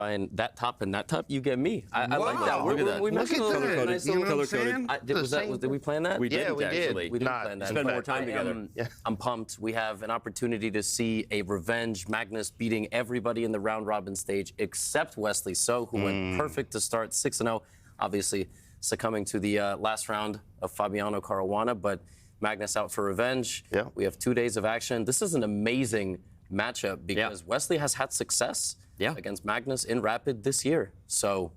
And that top and that top, you get me. I like that. Look at that. We mentioned Look at color that. nice You know little what I'm color coded. Did we plan that? We did. We didn't plan that. Spend more time together. I'm pumped. We have an opportunity to see a revenge. Magnus beating everybody in the round robin stage except Wesley So, who went perfect to start 6-0. Obviously, succumbing to the last round of Fabiano Caruana, but Magnus out for revenge. Yeah. We have 2 days of action. This is an amazing matchup because Wesley has had success against Magnus in Rapid this year. So,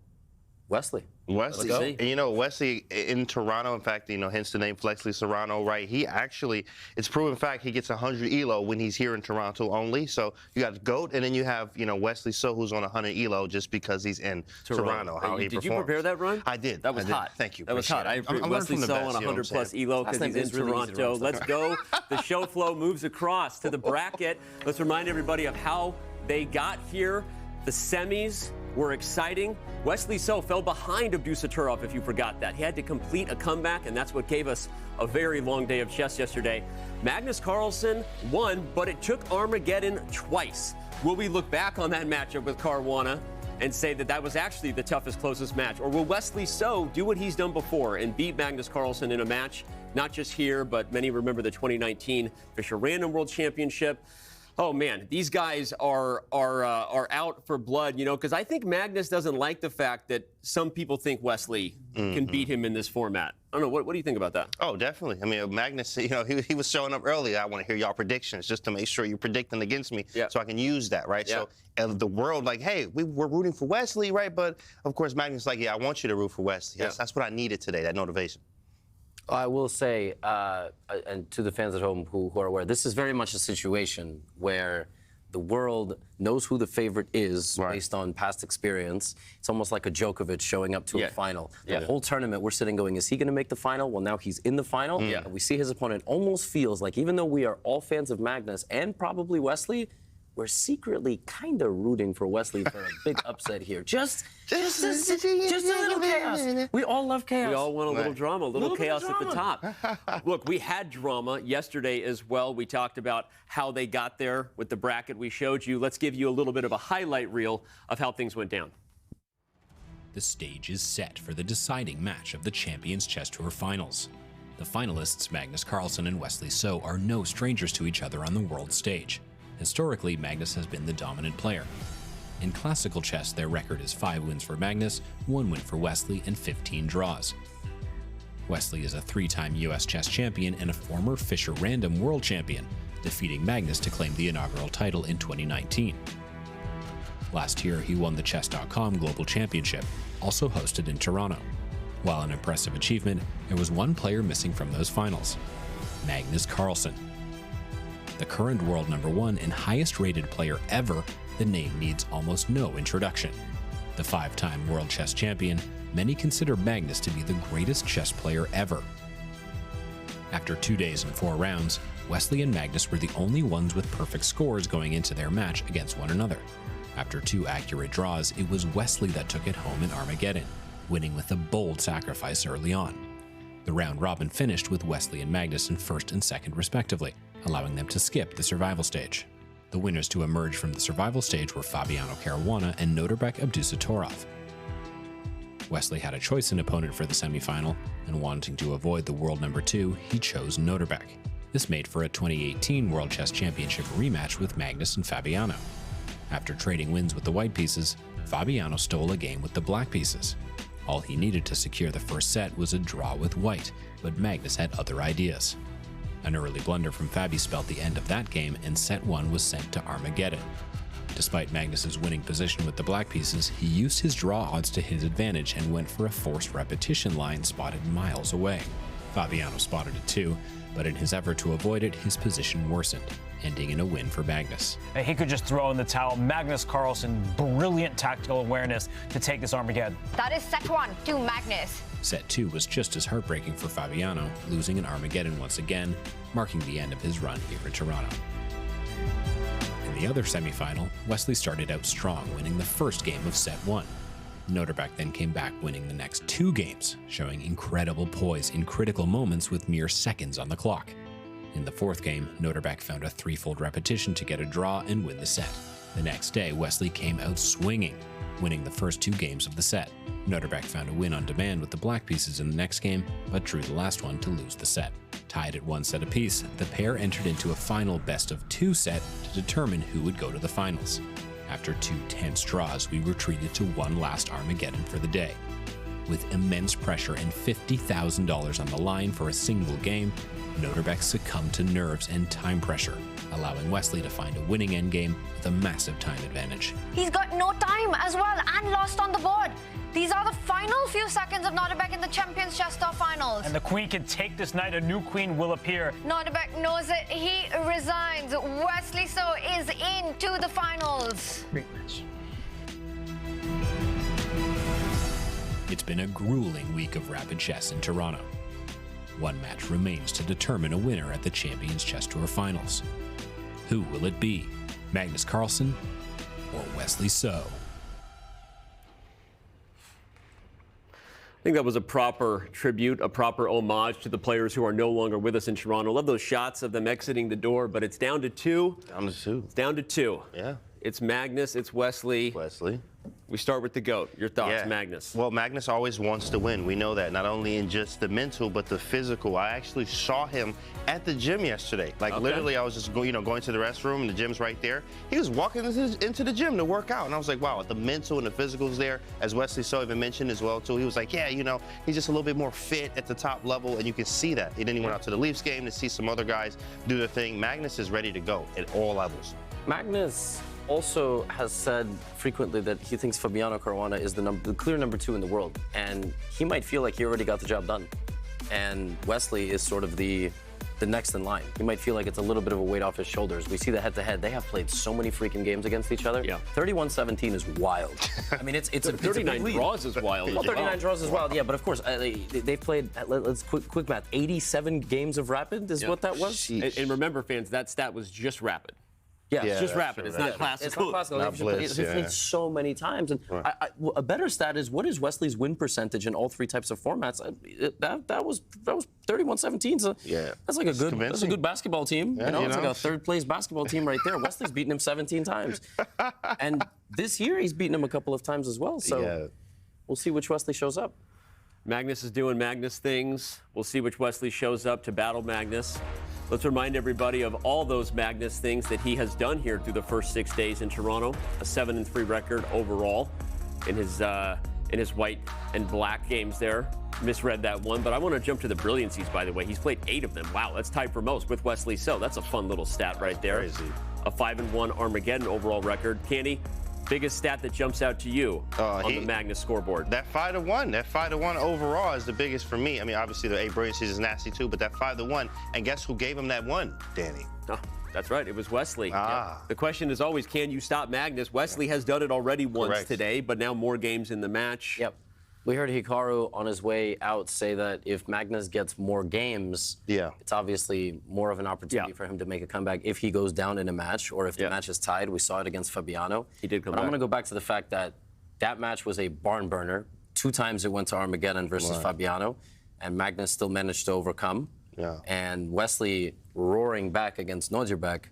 Wesley. Wesley, you know, Wesley in Toronto, in fact, you know, hence the name Flexley Serrano, right? He actually, it's proven fact, he gets 100 ELO when he's here in Toronto only. So you got GOAT, and then you have, you know, Wesley So, who's on 100 ELO just because he's in Toronto. How he Did you prepare that run? I did. That was hot. Thank you. That was hot. I agree. Wesley So on 100 plus ELO because he's in Toronto. Let's go. The show flow moves across to the bracket. Let's remind everybody of how they got here. The semis were exciting. Wesley So fell behind Abdusaturov, if you forgot that. He had to complete a comeback, and that's what gave us a very long day of chess yesterday. Magnus Carlsen won, but it took Armageddon twice. Will we look back on that matchup with Caruana and say that that was actually the toughest, closest match? Or will Wesley So do what he's done before and beat Magnus Carlsen in a match, not just here, but many remember the 2019 Fisher Random World Championship? Oh, man, these guys are out for blood, you know, because I think Magnus doesn't like the fact that some people think Wesley can beat him in this format. I don't know. What do you think about that? Oh, definitely. I mean, Magnus, you know, he was showing up earlier. I want to hear y'all predictions just to make sure you're predicting against me so I can use that, right? So the world, like, hey, we're rooting for Wesley, right? But, of course, Magnus like, yeah, I want you to root for Wesley. That's what I needed today, that motivation. I will say, and to the fans at home who are aware, this is very much a situation where the world knows who the favorite is based on past experience. It's almost like a Djokovic showing up to a final. The whole tournament, we're sitting going, is he going to make the final? Well, now he's in the final. And we see his opponent almost feels like, even though we are all fans of Magnus and probably Wesley, we're secretly kind of rooting for Wesley for a big upset here. Just a little chaos. We all love chaos. We all want a little drama, a little chaos at the top. Look, we had drama yesterday as well. We talked about how they got there with the bracket we showed you. Let's give you a little bit of a highlight reel of how things went down. The stage is set for the deciding match of the Champions Chess Tour Finals. The finalists, Magnus Carlsen and Wesley So, are no strangers to each other on the world stage. Historically, Magnus has been the dominant player. In classical chess, their record is 5 wins for Magnus, 1 win for Wesley, and 15 draws. Wesley is a 3-time US chess champion and a former Fisher Random World Champion, defeating Magnus to claim the inaugural title in 2019. Last year, he won the Chess.com Global Championship, also hosted in Toronto. While an impressive achievement, there was one player missing from those finals: Magnus Carlsen. The current world #1 and highest rated player ever, the name needs almost no introduction. The 5-time world chess champion, many consider Magnus to be the greatest chess player ever. After 2 days and 4 rounds, Wesley and Magnus were the only ones with perfect scores going into their match against one another. After 2 accurate draws, it was Wesley that took it home in Armageddon, winning with a bold sacrifice early on. The round robin finished with Wesley and Magnus in first and second respectively, allowing them to skip the survival stage. The winners to emerge from the survival stage were Fabiano Caruana and Norbert Abdusaturov. Wesley had a choice in opponent for the semifinal, and wanting to avoid the world #2, he chose Norbert. This made for a 2018 World Chess Championship rematch with Magnus and Fabiano. After trading wins with the white pieces, Fabiano stole a game with the black pieces. All he needed to secure the first set was a draw with white, but Magnus had other ideas. An early blunder from Fabi spelled the end of that game, and set 1 was sent to Armageddon. Despite Magnus's winning position with the black pieces, he used his draw odds to his advantage and went for a forced repetition line spotted miles away. Fabiano spotted it too, but in his effort to avoid it, his position worsened, ending in a win for Magnus. He could just throw in the towel. Magnus Carlsen, brilliant tactical awareness to take this Armageddon. That is set 1 to Magnus. Set 2 was just as heartbreaking for Fabiano, losing in Armageddon once again, marking the end of his run here in Toronto. In the other semifinal, Wesley started out strong, winning the first game of set 1. Norbert then came back, winning the next 2 games, showing incredible poise in critical moments with mere seconds on the clock. In the 4th game, Norbert found a 3-fold repetition to get a draw and win the set. The next day, Wesley came out swinging, winning the first 2 games of the set. Noterbeck found a win on demand with the black pieces in the next game, but drew the last one to lose the set. Tied at 1 set apiece, the pair entered into a final best-of-2 set to determine who would go to the finals. After 2 tense draws, we retreated to one last Armageddon for the day. With immense pressure and $50,000 on the line for a single game, Noterbeck succumbed to nerves and time pressure, allowing Wesley to find a winning endgame with a massive time advantage. He's got no time as well and lost on the board. These are the final few seconds of Noterbeck in the Champions Chess Tour finals. And the queen can take this night. A new queen will appear. Noterbeck knows it. He resigns. Wesley So is into the finals. Great match. It's been a grueling week of rapid chess in Toronto. One match remains to determine a winner at the Champions Chess Tour finals. Who will it be? Magnus Carlsen or Wesley So? I think that was a proper tribute, a proper homage to the players who are no longer with us in Toronto. Love those shots of them exiting the door, but it's down to 2. Down to 2. It's down to 2. Yeah. It's Magnus, it's Wesley. Wesley. We start with the GOAT. Your thoughts, Yeah. Magnus? Well, Magnus always wants to win. We know that, not only in just the mental, but the physical. I actually saw him at the gym yesterday. Like, literally, I was just going to the restroom, and the gym's right there. He was walking into the gym to work out, and I was like, wow, the mental and the physical's there, as Wesley So even mentioned as well, too. He was like, yeah, he's just a little bit more fit at the top level, and you can see that. And then he went out to the Leafs game to see some other guys do their thing. Magnus is ready to go at all levels. Magnus also has said frequently that he thinks Fabiano Caruana is the clear number 2 in the world, and he might feel like he already got the job done. And Wesley is sort of the next in line. He might feel like it's a little bit of a weight off his shoulders. We see the head-to-head. They have played so many freaking games against each other. Yeah. 31-17 is wild. I mean, it's a 39 draws is wild. Well, 39 draws is wild, yeah, but of course, they've played, let's quick math, 87 games of rapid is what that was? And remember, fans, that stat was just rapid. Yeah, It's just rapid. It's not classical. It's not classical. Not blitz, They've played so many times. And a better stat is, what is Wesley's win percentage in all 3 types of formats? That was 31-17. So that's like a good basketball team. Yeah, it's like a third-place basketball team right there. Wesley's beaten him 17 times. And this year, he's beaten him a couple of times as well. So we'll see which Wesley shows up. Magnus is doing Magnus things. We'll see which Wesley shows up to battle Magnus. Let's remind everybody of all those Magnus things that he has done here through the first 6 days in Toronto. A 7-3 record overall in his white and black games there. Misread that one, but I want to jump to the brilliancies, by the way. He's played 8 of them. Wow, that's tied for most with Wesley So. That's a fun little stat right there. Crazy. A 5-1 Armageddon overall record. Candy, biggest stat that jumps out to you on the Magnus scoreboard? That 5-1. That 5-1 overall is the biggest for me. I mean, obviously the 8 brilliancies is nasty too, but that 5-1. And guess who gave him that 1, Danny? Oh, that's right. It was Wesley. Yeah. The question is always, can you stop Magnus? Wesley has done it already once today, but now more games in the match. Yep. We heard Hikaru on his way out say that if Magnus gets more games, it's obviously more of an opportunity for him to make a comeback if he goes down in a match or if the match is tied. We saw it against Fabiano. He did come back. I'm going to go back to the fact that that match was a barn burner. 2 times it went to Armageddon versus Fabiano, and Magnus still managed to overcome. Yeah. And Wesley roaring back against Noterbeck.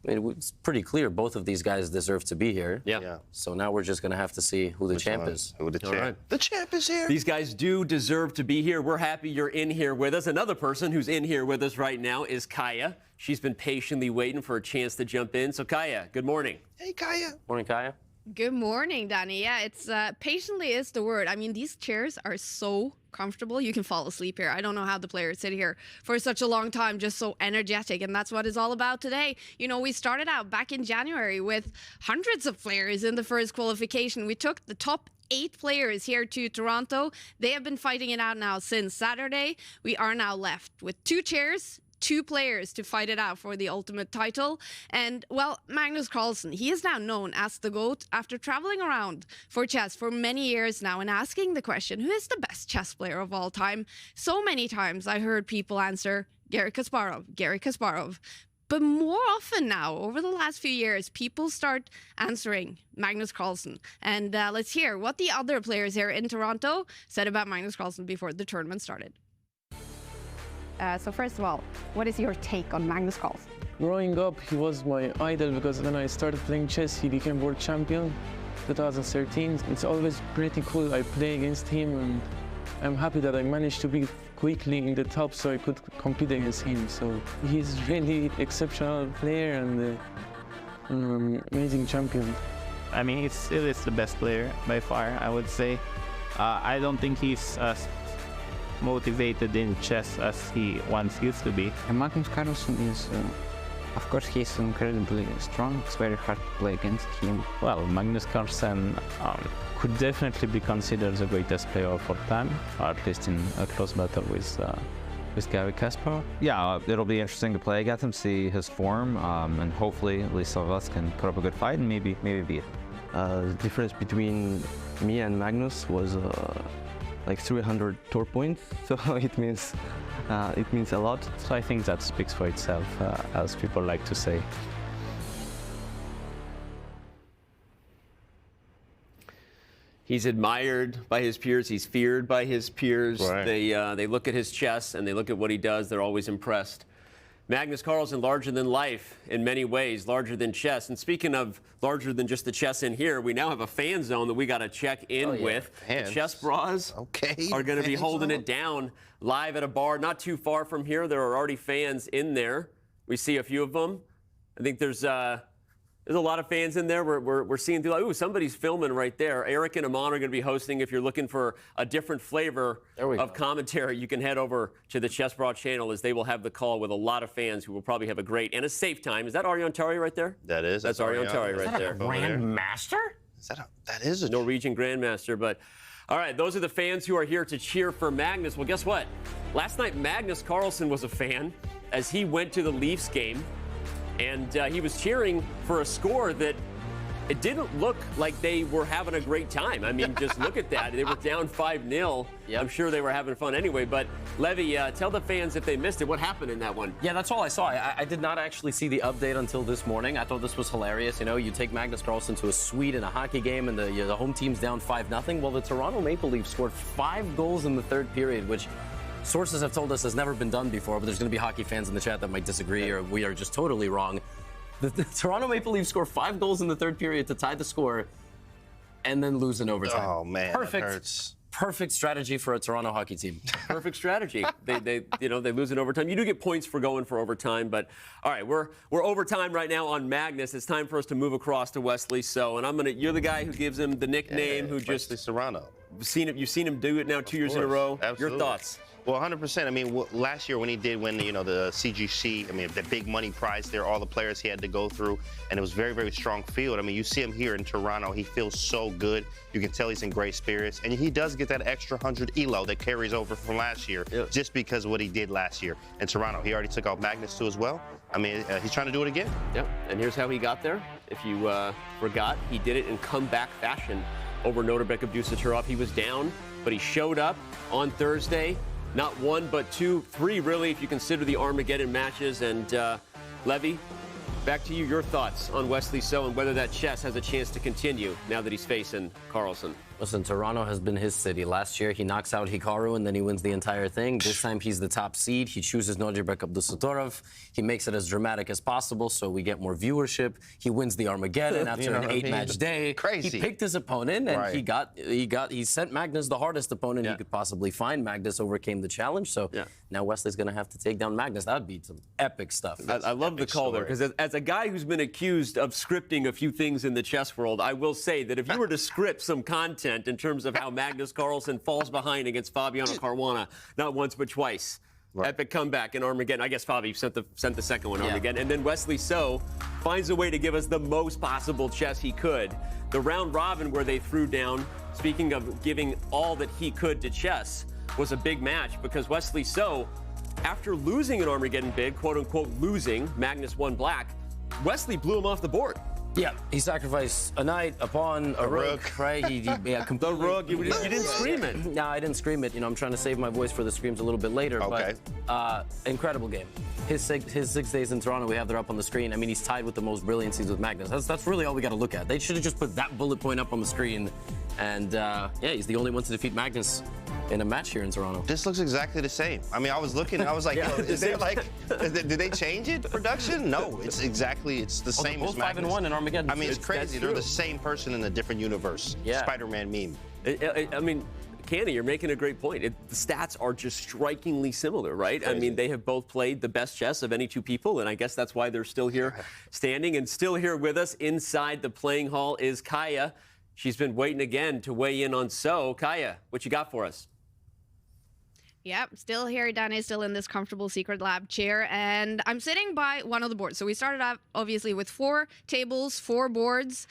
I mean, it's pretty clear both of these guys deserve to be here. Yeah. So now we're just going to have to see who the champ is. Who the champ? Right. The champ is here. These guys do deserve to be here. We're happy you're in here with us. Another person who's in here with us right now is Kaya. She's been patiently waiting for a chance to jump in. So, Kaya, good morning. Hey, Kaya. Morning, Kaya. Good morning, Danny. Yeah, it's patiently is the word. I mean, these chairs are so comfortable. You can fall asleep here. I don't know how the players sit here for such a long time, just so energetic. And that's what it's all about today. You know, we started out back in January with hundreds of players in the first qualification. We took the top 8 players here to Toronto. They have been fighting it out now since Saturday. We are now left with 2 chairs, 2 players to fight it out for the ultimate title. And, well, Magnus Carlsen, he is now known as the GOAT after traveling around for chess for many years now and asking the question, who is the best chess player of all time? So many times I heard people answer, Garry Kasparov. But more often now, over the last few years, people start answering Magnus Carlsen. And let's hear what the other players here in Toronto said about Magnus Carlsen before the tournament started. So first of all, what is your take on Magnus Carlsen? Growing up, he was my idol because when I started playing chess, he became world champion. 2013. It's always pretty cool. I play against him, and I'm happy that I managed to be quickly in the top so I could compete against him. So he's really exceptional player and amazing champion. I mean, he still is the best player by far, I would say. I don't think he's as motivated in chess as he once used to be. And Magnus Carlsen is, of course, he's incredibly strong. It's very hard to play against him. Well, Magnus Carlsen could definitely be considered the greatest player of all time, or at least in a close battle with Gary Kasparov. Yeah, it'll be interesting to play against him, see his form, and hopefully Lee Silvas can put up a good fight and maybe beat it. The difference between me and Magnus was like 300 tour points, so it means a lot. So I think that speaks for itself, as people like to say. He's admired by his peers. He's feared by his peers. Right. They look at his chess and they look at what he does. They're always impressed. Magnus Carlsen, larger than life in many ways, larger than chess. And speaking of larger than just the chess in here, we now have a fan zone that we got to check in with. Fans. The Chess Bras are going to be holding it down live at a bar not too far from here. There are already fans in there. We see a few of them. I think there's a lot of fans in there. We're seeing through, like, ooh, somebody's filming right there. Eric and Amon are going to be hosting. If you're looking for a different flavor of commentary, you can head over to the Chess Bra channel, as they will have the call with a lot of fans who will probably have a great and a safe time. Is that Ariane Tari right there? That is. That's Ariane Tari right there. Grandmaster? That is a Norwegian Grandmaster. But all right, those are the fans who are here to cheer for Magnus. Well, guess what? Last night, Magnus Carlsen was a fan as he went to the Leafs game. And he was cheering for a score that it didn't look like they were having a great time. I mean, just look at that. They were down 5-0. Yep. I'm sure they were having fun anyway. But, Levy, tell the fans if they missed it, what happened in that one? Yeah, that's all I saw. I did not actually see the update until this morning. I thought this was hilarious. You know, you take Magnus Carlsen to a suite in a hockey game, and the home team's down 5-0. Well, the Toronto Maple Leafs scored 5 goals in the third period, which sources have told us has never been done before, but there's going to be hockey fans in the chat that might disagree, or we are just totally wrong. The Toronto Maple Leafs score 5 goals in the third period to tie the score and then lose in overtime. Oh, man, perfect, that hurts. Perfect strategy for a Toronto hockey team. Perfect strategy. They lose in overtime. You do get points for going for overtime, but all right, we're overtime right now on Magnus. It's time for us to move across to Wesley So, and you're the guy who gives him the nickname, who just Wesley Serrano. You've seen him do it now 2 years in a row. Absolutely. Your thoughts? Well, 100%. I mean, last year when he did win, the CGC, I mean, the big money prize there, all the players he had to go through, and it was very, very strong field. I mean, you see him here in Toronto. He feels so good. You can tell he's in great spirits, and he does get that extra 100 elo that carries over from last year, just because of what he did last year in Toronto. He already took out Magnus too as well. I mean, he's trying to do it again. Yep. And here's how he got there. If you forgot, he did it in comeback fashion over Nodirbek Abdusattorov. He was down, but he showed up on Thursday. Not one, but 2, 3, really, if you consider the Armageddon matches. And Levy, back to you. Your thoughts on Wesley So and whether that chess has a chance to continue now that he's facing Carlsen. Listen, Toronto has been his city. Last year, he knocks out Hikaru, and then he wins the entire thing. This time, he's the top seed. He chooses Nodirbek Abdusattorov. He makes it as dramatic as possible, so we get more viewership. He wins the Armageddon after an 8-match day. Crazy. He picked his opponent, and he sent Magnus the hardest opponent he could possibly find. Magnus overcame the challenge, so now Wesley's going to have to take down Magnus. That would be some epic stuff. I love the call there, because as a guy who's been accused of scripting a few things in the chess world, I will say that if you were to script some content in terms of how Magnus Carlsen falls behind against Fabiano Caruana, not once but twice. Epic comeback in Armageddon. I guess Fabi sent the second one, Armageddon. And then Wesley So finds a way to give us the most possible chess he could. The round robin where they threw down, speaking of giving all that he could to chess, was a big match, because Wesley So, after losing an Armageddon bid, quote unquote losing, Magnus won black, Wesley blew him off the board. Yeah, he sacrificed a knight, a pawn, a rook, right? The rook, you didn't scream it. No, I didn't scream it. I'm trying to save my voice for the screams a little bit later. Okay. But incredible game. His 6 days in Toronto, we have that up on the screen. I mean, he's tied with the most brilliancies with Magnus. That's really all we got to look at. They should have just put that bullet point up on the screen. And, he's the only one to defeat Magnus in a match here in Toronto. This looks exactly the same. I mean, I was looking, I was like, yo, is there like, did they change it, production? No, it's the same as Magnus. 5-1 in Armageddon. I mean, it's crazy. They're the same person in a different universe. Yeah. Spider-Man meme. I mean, Canny, you're making a great point. The stats are just strikingly similar, right? I mean, they have both played the best chess of any two people, and I guess that's why they're still here standing. And still here with us inside the playing hall is Kaya. She's been waiting again to weigh in on So. Kaya, what you got for us? Yep, still here. Danny still in this comfortable secret lab chair, and I'm sitting by one of the boards. So we started out obviously with 4 tables, 4 boards.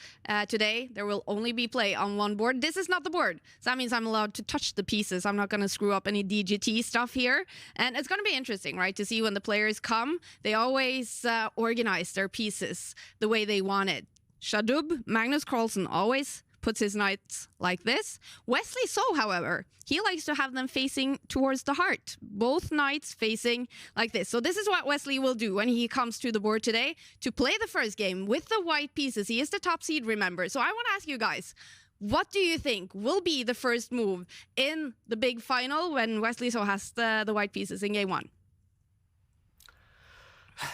Today there will only be play on one board. This is not the board, so that means I'm allowed to touch the pieces. I'm not going to screw up any DGT stuff here, and it's going to be interesting, right, to see when the players come. They always organize their pieces the way they want it. Shadub, Magnus Carlsen, always puts his knights like this. Wesley So, however, he likes to have them facing towards the heart. Both knights facing like this. So this is what Wesley will do when he comes to the board today to play the first game with the white pieces. He is the top seed, remember. So I want to ask you guys, what do you think will be the first move in the big final when Wesley So has the white pieces in game 1?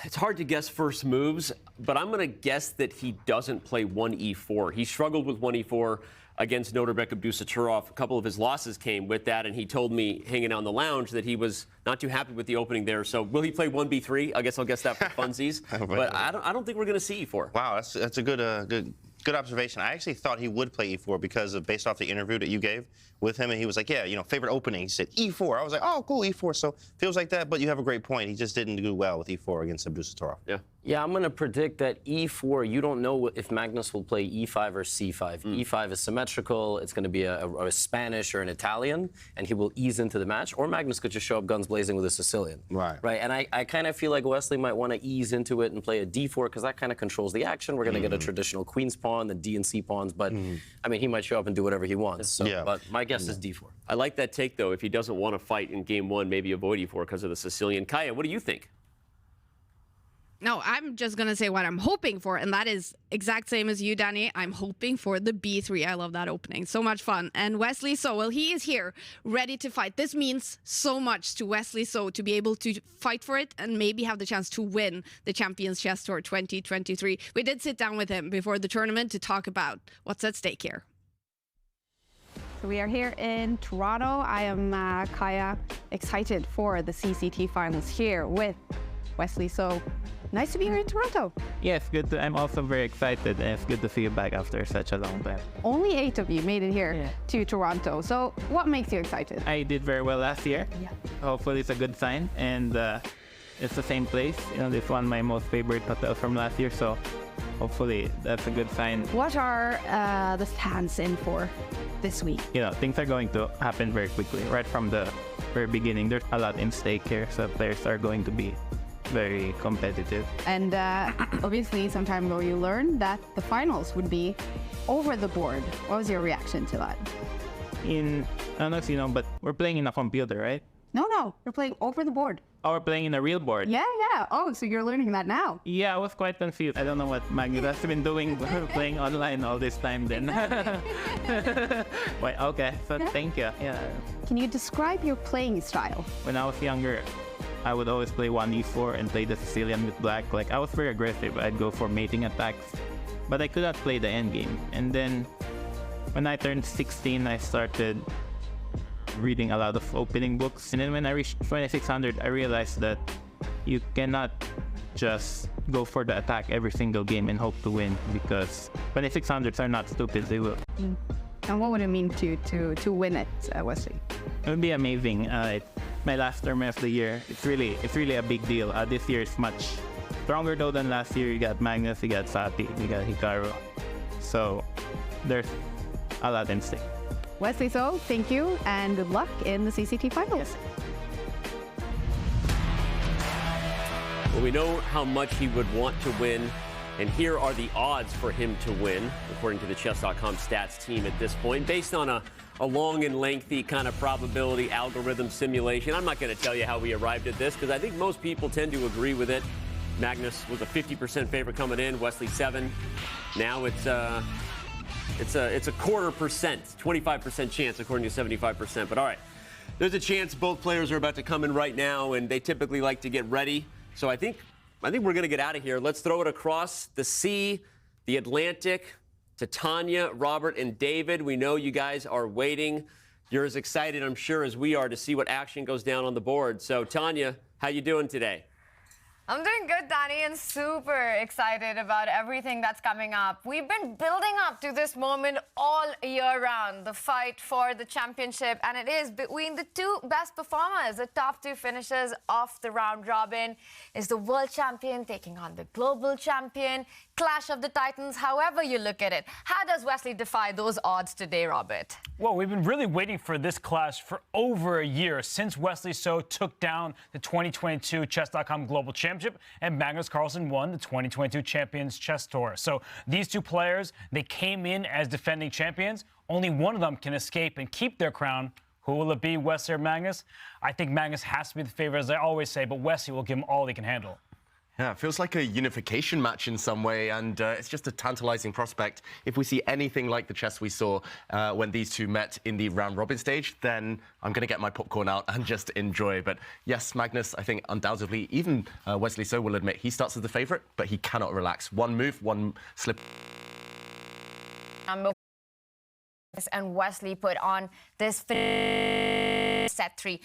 It's hard to guess first moves, but I'm going to guess that he doesn't play 1e4. He struggled with 1e4 against Nodirbek Abdusaturov. A couple of his losses came with that, and he told me hanging out in the lounge that he was not too happy with the opening there. So will he play 1b3? I guess I'll guess that for funsies. But I don't think we're going to see e4. Wow, that's a good observation. I actually thought he would play e4 because of based off the interview that you gave with him, and he was like, yeah, you know, favorite opening. He said e4. I was like, oh, cool, e4. So feels like that, but you have a great point. He just didn't do well with e4 against Abdusaturov. Yeah, I'm going to predict that e4, you don't know if Magnus will play e5 or c5. E5 is symmetrical. It's going to be a Spanish or an Italian, and he will ease into the match. Or Magnus could just show up guns blazing with a Sicilian. Right. And I kind of feel like Wesley might want to ease into it and play a d4 because that kind of controls the action. We're going to get a traditional queen's pawn, the d and c pawns, but I mean, he might show up and do whatever he wants. So, but my guess is d4. I like that take, though. If he doesn't want to fight in game 1, maybe avoid e4 because of the Sicilian. Kaya, what do you think? No, I'm just going to say what I'm hoping for, and that is exact same as you, Danny. I'm hoping for the b3. I love that opening. So much fun. And Wesley So, well, he is here, ready to fight. This means so much to Wesley So to be able to fight for it and maybe have the chance to win the Champions Chess Tour 2023. We did sit down with him before the tournament to talk about what's at stake here. So we are here in Toronto. I am Kaya, excited for the CCT finals here with Wesley So. Nice to be here in Toronto. Yes, good. I'm also very excited, and it's good to see you back after such a long time. Only 8 of you made it here to Toronto. So what makes you excited? I did very well last year. Yeah. Hopefully it's a good sign, and it's the same place. You know, this one my most favorite hotel from last year, so hopefully that's a good sign. What are the fans in for this week? You know, things are going to happen very quickly. Right from the very beginning, there's a lot in stake here, so players are going to be very competitive. And obviously, some time ago, you learned that the finals would be over the board. What was your reaction to that? I don't know if you know, but we're playing in a computer, right? No, we're playing over the board. Oh, we're playing in a real board. Yeah. Oh, so you're learning that now. Yeah, I was quite confused. I don't know what Magnus has been doing playing online all this time then. Wait, okay, so thank you. Yeah. Can you describe your playing style? When I was younger, I would always play 1e4 and play the Sicilian with black. Like, I was very aggressive. I'd go for mating attacks, but I could not play the endgame. And then when I turned 16, I started reading a lot of opening books. And then when I reached 2600, I realized that you cannot just go for the attack every single game and hope to win, because 2600s are not stupid, they will. And what would it mean to win it, Wesley? It would be amazing. My last tournament of the year, it's really a big deal. This year is much stronger though than last year. You got Magnus, you got Sati, you got Hikaru. So there's a lot in stake. Wesley So, thank you, and good luck in the CCT finals. Well, we know how much he would want to win, and here are the odds for him to win, according to the Chess.com stats team at this point, based on a long and lengthy kind of probability algorithm simulation. I'm not going to tell you how we arrived at this, because I think most people tend to agree with it. Magnus was a 50% favorite coming in, Wesley 7. Now it's a 0.25%, 25% chance according to 75%. But all right, there's a chance both players are about to come in right now, and they typically like to get ready. So I think we're going to get out of here. Let's throw it across the sea, the Atlantic, to Tanya, Robert, and David. We know you guys are waiting. You're as excited, I'm sure, as we are to see what action goes down on the board. So, Tanya, how you doing today? I'm doing good, Danny, and super excited about everything that's coming up. We've been building up to this moment all year round, the fight for the championship, and it is between the two best performers. The top two finishers of the round robin is the world champion taking on the global champion. Clash of the Titans, however you look at it. How does Wesley defy those odds today, Robert? Well, we've been really waiting for this clash for over a year since Wesley So took down the 2022 Chess.com Global Championship and Magnus Carlsen won the 2022 Champions Chess Tour. So these two players, they came in as defending champions. Only one of them can escape and keep their crown. Who will it be, Wesley or Magnus? I think Magnus has to be the favorite, as I always say, but Wesley will give him all he can handle. Yeah, it feels like a unification match in some way, and it's just a tantalizing prospect. If we see anything like the chess we saw when these two met in the round-robin stage, then I'm going to get my popcorn out and just enjoy. But yes, Magnus, I think undoubtedly, even Wesley So will admit, he starts as the favorite, but he cannot relax. One move, one slip. And Wesley put on this set 3.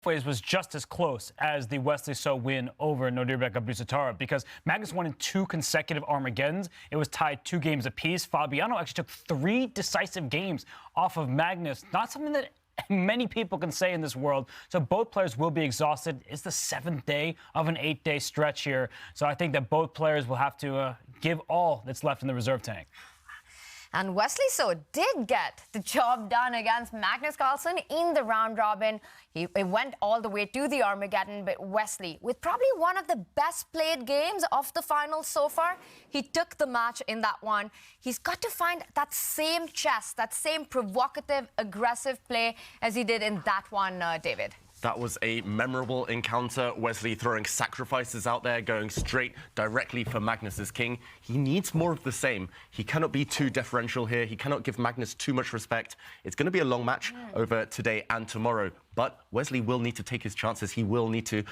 Was just as close as the Wesley So win over Nodirbek Abusatara because Magnus won in 2 consecutive Armageddons. It was tied 2 games apiece. Fabiano actually took 3 decisive games off of Magnus. Not something that many people can say in this world. So both players will be exhausted. It's the 7th day of an 8-day stretch here. So I think that both players will have to give all that's left in the reserve tank. And Wesley So did get the job done against Magnus Carlsen in the round robin. He went all the way to the Armageddon, but Wesley, with probably one of the best played games of the finals so far, he took the match in that one. He's got to find that same chess, that same provocative, aggressive play as he did in that one, David. That was a memorable encounter. Wesley throwing sacrifices out there, going straight directly for Magnus's king. He needs more of the same. He cannot be too deferential here. He cannot give Magnus too much respect. It's going to be a long match over today and tomorrow. But Wesley will need to take his chances. He will need to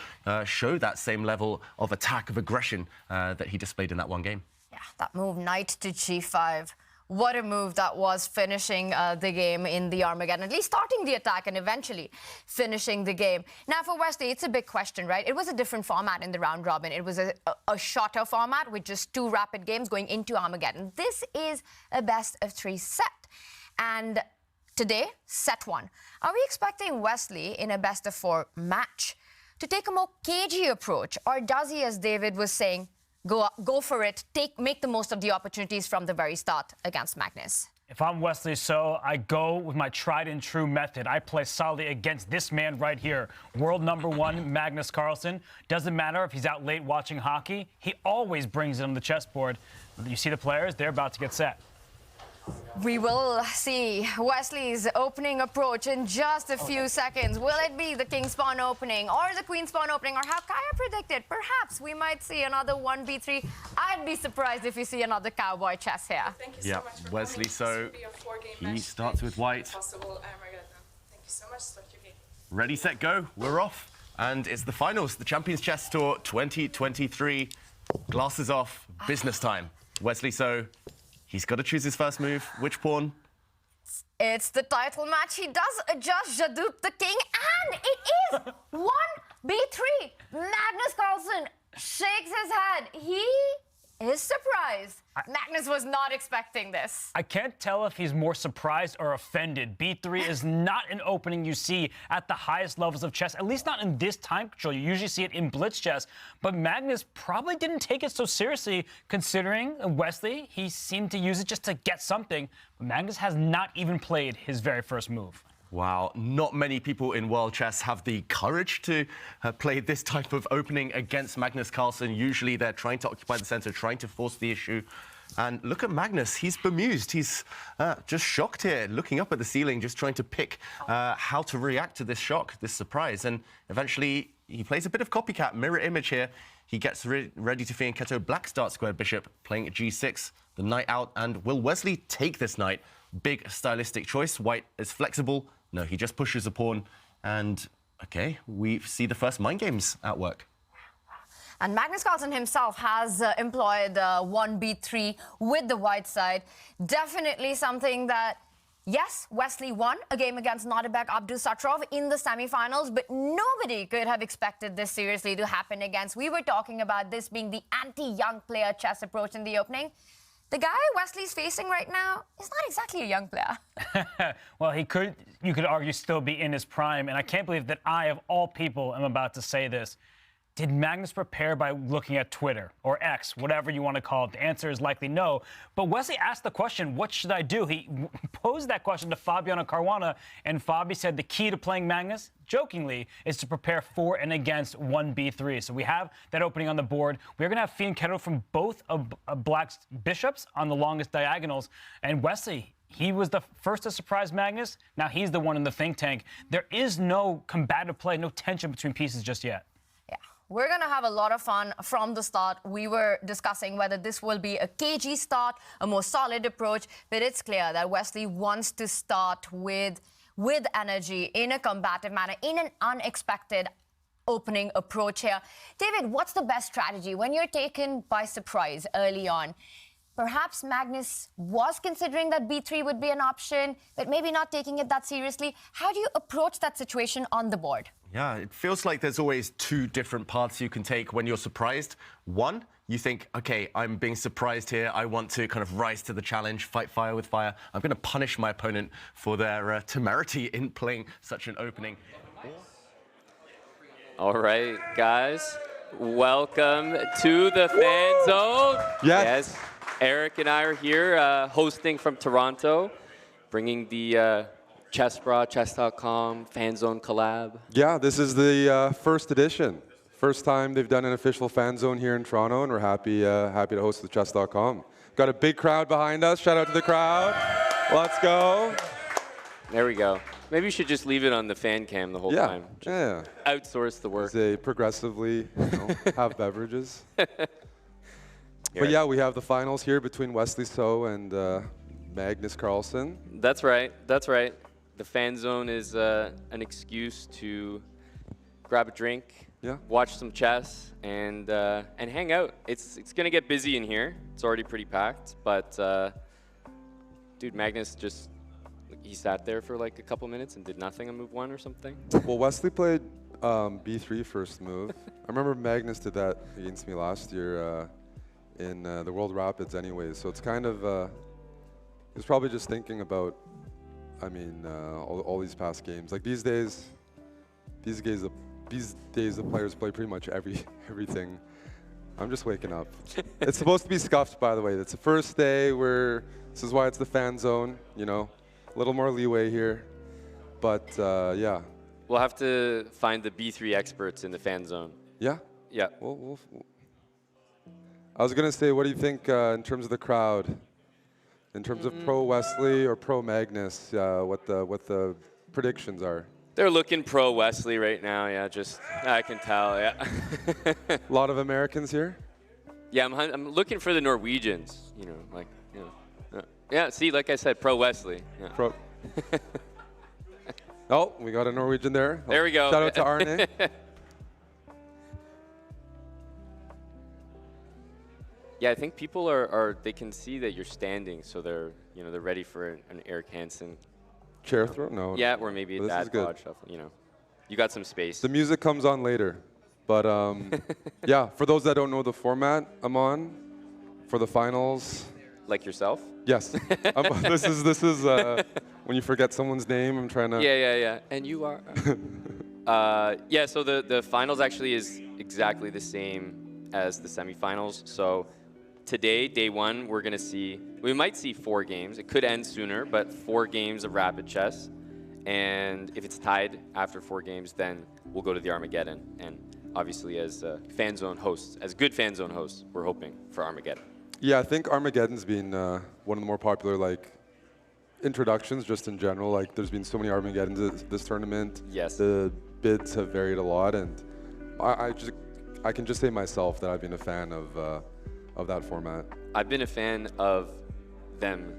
show that same level of attack, of aggression that he displayed in that one game. Yeah, that move, knight to g5. What a move that was, finishing the game in the Armageddon, at least starting the attack and eventually finishing the game. Now, for Wesley, it's a big question, right? It was a different format in the round robin. It was a shorter format with just 2 rapid games going into Armageddon. This is a best-of-3 set. And today, set 1. Are we expecting Wesley in a best-of-4 match to take a more cagey approach? Or does he, as David was saying, go for it, make the most of the opportunities from the very start against Magnus? If I'm Wesley So, I go with my tried and true method. I play solidly against this man right here, world #1 Magnus Carlsen. Doesn't matter if he's out late watching hockey, he always brings it on the chessboard. You see the players, they're about to get set. We will see Wesley's opening approach in just a few seconds. Will it be the King's Pawn opening or the Queen's Pawn opening, or how Kaya predicted? Perhaps we might see another 1v3. I'd be surprised if you see another cowboy chess here. Thank you so much for Wesley So, he starts with white. Thank you so much. Start your game. Ready, set, go. We're off. And it's the finals, the Champions Chess Tour 2023. Glasses off, business time. Wesley So, he's got to choose his first move. Which pawn? It's the title match. He does adjust Jadoop the king, and it is 1b3. Magnus Carlsen shakes his head. He is surprised. Magnus was not expecting this. I can't tell if he's more surprised or offended. B3 is not an opening you see at the highest levels of chess, at least not in this time control. You usually see it in blitz chess, but Magnus probably didn't take it so seriously, considering Wesley, he seemed to use it just to get something. But Magnus has not even played his very first move. Wow, not many people in world chess have the courage to play this type of opening against Magnus Carlsen. Usually they're trying to occupy the center, trying to force the issue. And look at Magnus, he's bemused. He's just shocked here, looking up at the ceiling, just trying to pick how to react to this shock, this surprise. And eventually he plays a bit of copycat, mirror image here. He gets ready to fianchetto black start square bishop, playing at g6, the knight out. And will Wesley take this knight? Big stylistic choice. White is flexible, No, he just pushes a pawn, and okay, we see the first mind games at work. And Magnus Carlsen himself has employed 1b3 with the white side. Definitely something that, yes, Wesley won a game against Nordebek Abdusattorov in the semifinals, but nobody could have expected this seriously to happen against. We were talking about this being the anti-young player chess approach in the opening. The guy Wesley's facing right now is not exactly a young player. Well, you could argue, still be in his prime, and I can't believe that I, of all people, am about to say this. Did Magnus prepare by looking at Twitter or X, whatever you want to call it? The answer is likely no. But Wesley asked the question, what should I do? He posed that question to Fabiano Caruana, and Fabi said the key to playing Magnus, jokingly, is to prepare for and against 1b3. So we have that opening on the board. We're going to have Fian Kettle from both of Black's bishops on the longest diagonals. And Wesley, he was the first to surprise Magnus. Now he's the one in the think tank. There is no combative play, no tension between pieces just yet. We're going to have a lot of fun from the start. We were discussing whether this will be a cagey start, a more solid approach, but it's clear that Wesley wants to start with energy, in a combative manner, in an unexpected opening approach here. David, what's the best strategy when you're taken by surprise early on? Perhaps Magnus was considering that b3 would be an option, but maybe not taking it that seriously. How do you approach that situation on the board? Yeah, it feels like there's always two different paths you can take when you're surprised. One, you think, okay, I'm being surprised here. I want to kind of rise to the challenge, fight fire with fire. I'm going to punish my opponent for their temerity in playing such an opening. All right, guys, welcome to the Fan Zone. Yes. Eric and I are here hosting from Toronto, bringing the ChessBra, Chess.com, FanZone collab. Yeah, this is the first edition. First time they've done an official fan zone here in Toronto, and we're happy to host with Chess.com. Got a big crowd behind us. Shout out to the crowd. Let's go. There we go. Maybe you should just leave it on the fan cam the whole time. Just outsource the work. They progressively have beverages. But yeah, we have the finals here between Wesley So and Magnus Carlsen. That's right. That's right. The fan zone is an excuse to grab a drink, watch some chess, and hang out. It's gonna get busy in here. It's already pretty packed, but dude, Magnus he sat there for like a couple minutes and did nothing on move one or something. Well, Wesley played b3 first move. I remember Magnus did that against me last year in the World Rapids anyways, so it's kind of he was probably just thinking about, I mean, all these past games. Like these days the players play pretty much everything. I'm just waking up. It's supposed to be scuffed, by the way. It's the first day this is why it's the fan zone, you know, a little more leeway here. But yeah. We'll have to find the B3 experts in the fan zone. Yeah? Yeah. I was gonna say, what do you think in terms of the crowd? In terms of pro Wesley or pro Magnus, what the predictions are? They're looking pro Wesley right now, yeah, I can tell, yeah. A lot of Americans here? Yeah, I'm looking for the Norwegians, you know, like, you know. Yeah, see, like I said, pro Wesley. Yeah. Pro. Oh, we got a Norwegian there. There we go. Shout out to Arne. Yeah, I think people they can see that you're standing, so they're ready for an Eric Hansen chair throw? No. Yeah, or maybe a dad pod shuffle, you know. You got some space. The music comes on later. But yeah, for those that don't know the format I'm on for the finals. Like yourself? Yes. This is when you forget someone's name, I'm trying to. Yeah. And you are. Yeah, so the finals actually is exactly the same as the semifinals. So today, day one, we might see 4 games. It could end sooner, but 4 games of rapid chess. And if it's tied after 4 games, then we'll go to the Armageddon. And obviously, as fan zone hosts, as good fan zone hosts, we're hoping for Armageddon. Yeah, I think Armageddon's been one of the more popular introductions just in general. Like there's been so many Armageddons this tournament. Yes. The bids have varied a lot, and I can just say myself that I've been a fan of that format. I've been a fan of them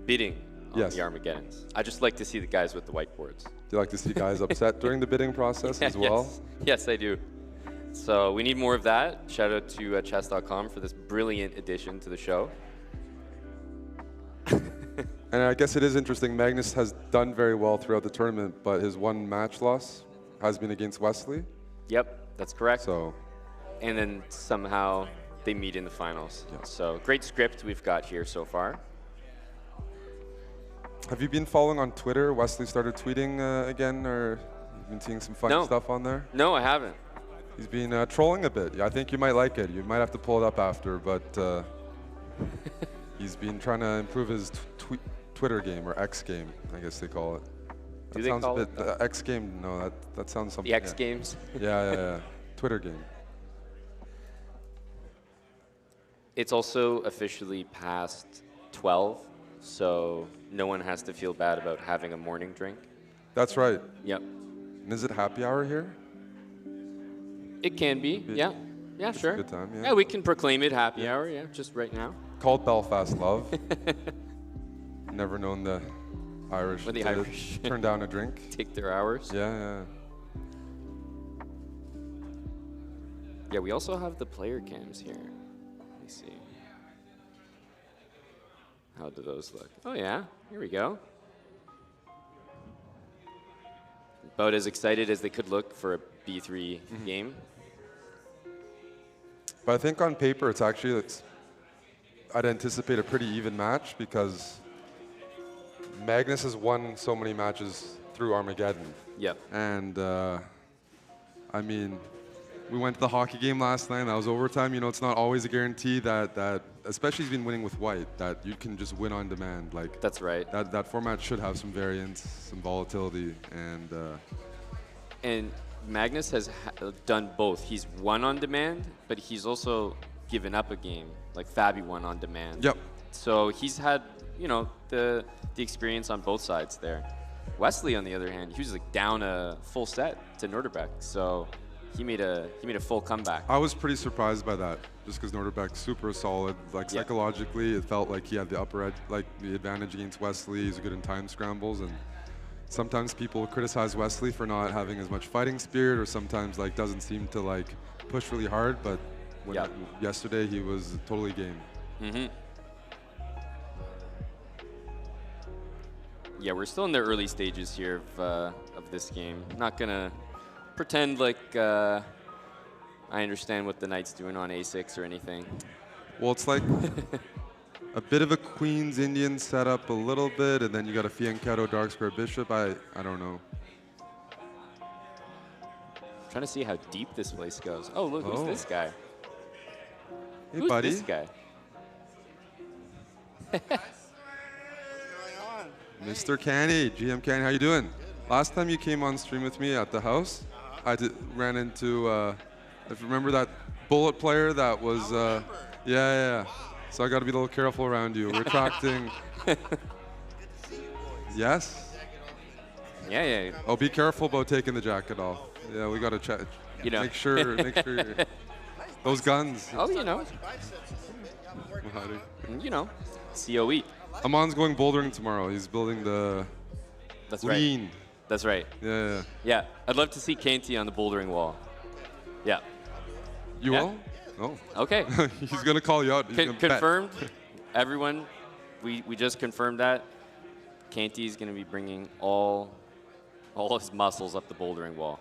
bidding on the Armageddons. I just like to see the guys with the whiteboards. Do you like to see guys upset during the bidding process as well? Yes, I do. So we need more of that. Shout out to chess.com for this brilliant addition to the show. And I guess it is interesting. Magnus has done very well throughout the tournament, but his one match loss has been against Wesley. Yep, that's correct. So, and then somehow they meet in the finals. Yeah. So great script we've got here so far. Have you been following on Twitter? Wesley started tweeting again, or you've been seeing some funny stuff on there? No, I haven't. He's been trolling a bit. I think you might like it. You might have to pull it up after, but he's been trying to improve his Twitter game, or X game, I guess they call it. That Do they sounds call a bit, it? X game, no, that sounds something. The X Games? Yeah. Twitter game. It's also officially past 12, so no one has to feel bad about having a morning drink. That's right. Yep. And is it happy hour here? It can be, yeah. Yeah, sure. A good time, yeah, we can proclaim it happy hour, yeah, just right now. Called Belfast Love. Never known the Irish When the Irish turn down a drink. Take their hours. Yeah. Yeah, we also have the player cams here. Let me see. How do those look? Oh yeah, here we go. About as excited as they could look for a B3 game. But I think on paper, I'd anticipate a pretty even match because Magnus has won so many matches through Armageddon. Yep. And I mean, we went to the hockey game last night. That was overtime. You know, it's not always a guarantee that especially he's been winning with white, that you can just win on demand. Like that's right. That format should have some variance, some volatility, and Magnus has done both. He's won on demand, but he's also given up a game. Like Fabi won on demand. Yep. So he's had, you know, the experience on both sides there. Wesley, on the other hand, he was like down a full set to Norderbeck, so he made a full comeback. I was pretty surprised by that, just because Norderbeck's super solid. Like psychologically, it felt like he had the upper edge, like the advantage against Wesley. He's good in time scrambles, and sometimes people criticize Wesley for not having as much fighting spirit, or sometimes like doesn't seem to like push really hard. But when yesterday, he was totally game. Yeah, we're still in the early stages here of this game. Not gonna pretend like I understand what the Knight's doing on A6 or anything. Well, it's like a bit of a Queen's Indian setup a little bit, and then you got a Fianchetto dark square bishop. I don't know. Trying to see how deep this place goes. Oh, look, who's this guy? Hey, who's buddy. this guy? Mr. Canny, GM Canny, how you doing? Last time you came on stream with me at the house, I ran into, if you remember that bullet player that was, yeah. So I got to be a little careful around you. Retracting. Yes? Yeah. Oh, be careful about taking the jacket off. Yeah, we got to check. You know. Make sure those guns. Oh, you know. You know, COE. Amon's going bouldering tomorrow. He's building the lean. That's right. Yeah. Yeah, I'd love to see Kainty on the bouldering wall. Yeah. You will? Oh. Okay. He's going to call you out. Confirmed. Everyone, we just confirmed that. Kainty's going to be bringing all his muscles up the bouldering wall.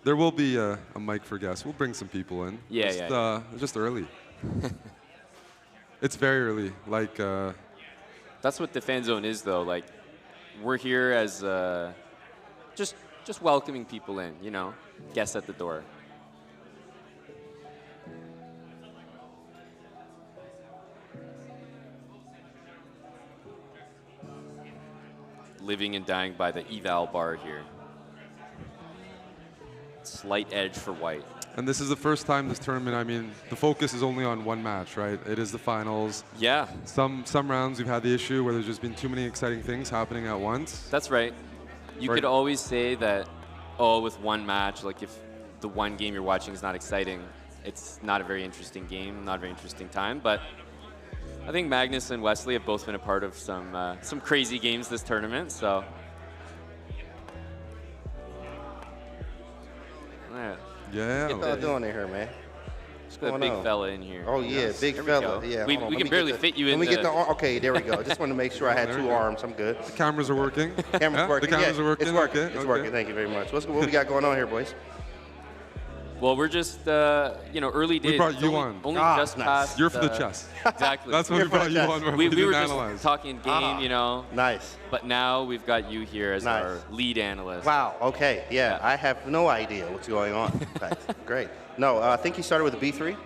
There will be a mic for guests. We'll bring some people in. Yeah. Just early. It's very early. Like. That's what the fan zone is, though. Like, we're here as just welcoming people in. You know, guests at the door. Living and dying by the eval bar here. Slight edge for white. And this is the first time this tournament, I mean, the focus is only on one match, right? It is the finals. Yeah. Some rounds we've had the issue where there's just been too many exciting things happening at once. That's right. You could always say that, oh, with one match, like if the one game you're watching is not exciting, it's not a very interesting game, not a very interesting time. But I think Magnus and Wesley have both been a part of some crazy games this tournament. So. Yeah. What y'all doing in here, man? What's going on? Big fella in here. Oh yeah, big fella. Yeah. We can barely fit you in. Let me get the. Okay, there we go. Just wanted to make sure I had 2 arms. I'm good. The cameras are working. Cameras working. The cameras are working. It's working. Okay. It's working. Thank you very much. What we got going on here, boys? Well, we're just, early days. We brought you on. Only just past. You're for the chess. Exactly. That's what we brought you on. We were analyze. just talking game, Nice. But now we've got you here as our lead analyst. Wow. Okay. Yeah. I have no idea what's going on. In fact, great. No, I think you started with a B3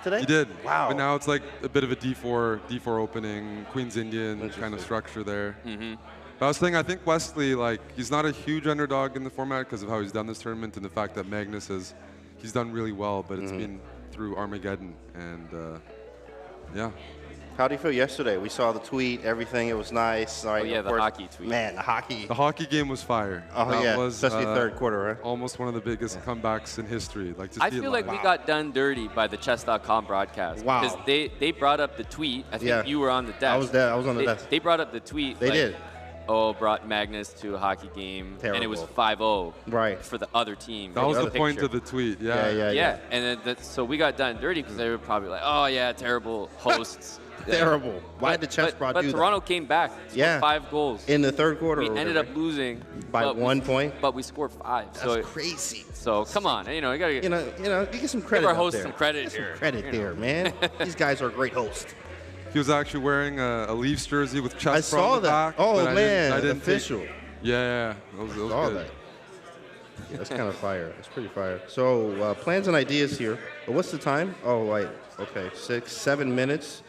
today. You did. Wow. But now it's like a bit of a D4 opening, Queen's Indian kind of structure there. But I was thinking, I think Wesley, he's not a huge underdog in the format because of how he's done this tournament and the fact that Magnus he's done really well, but it's been through Armageddon, and yeah. How do you feel yesterday? We saw the tweet, everything. It was nice. Oh yeah, the hockey tweet. Man, the hockey. The hockey game was fire. Oh that yeah, was, especially third quarter, right? Almost one of the biggest comebacks in history. I feel like we got done dirty by the chess.com broadcast. Wow. Because they brought up the tweet. I think you were on the desk. I was there. I was on the desk. They brought up the tweet. They did. Oh, brought Magnus to a hockey game, and it was 5-0 for the other team. That was the point of the tweet, Yeah, and then so we got done dirty because they were probably like, oh yeah, terrible hosts. Terrible. Why did the chess prod do that? But Toronto came back. Yeah. 5 goals. In the third quarter. We ended up losing. By 1 point? But we scored 5. That's crazy. So come on, you gotta get. You get some credit. Give our hosts there. some credit Some here. credit there, man. These guys are a great hosts. He was actually wearing a Leafs jersey with chess I saw on the that. back. Oh but man, I didn't official. Yeah, it was Saw good. that. Yeah, that's kind of fire. That's pretty fire. So plans and ideas here. But what's the time? Oh, right. Okay, 7 minutes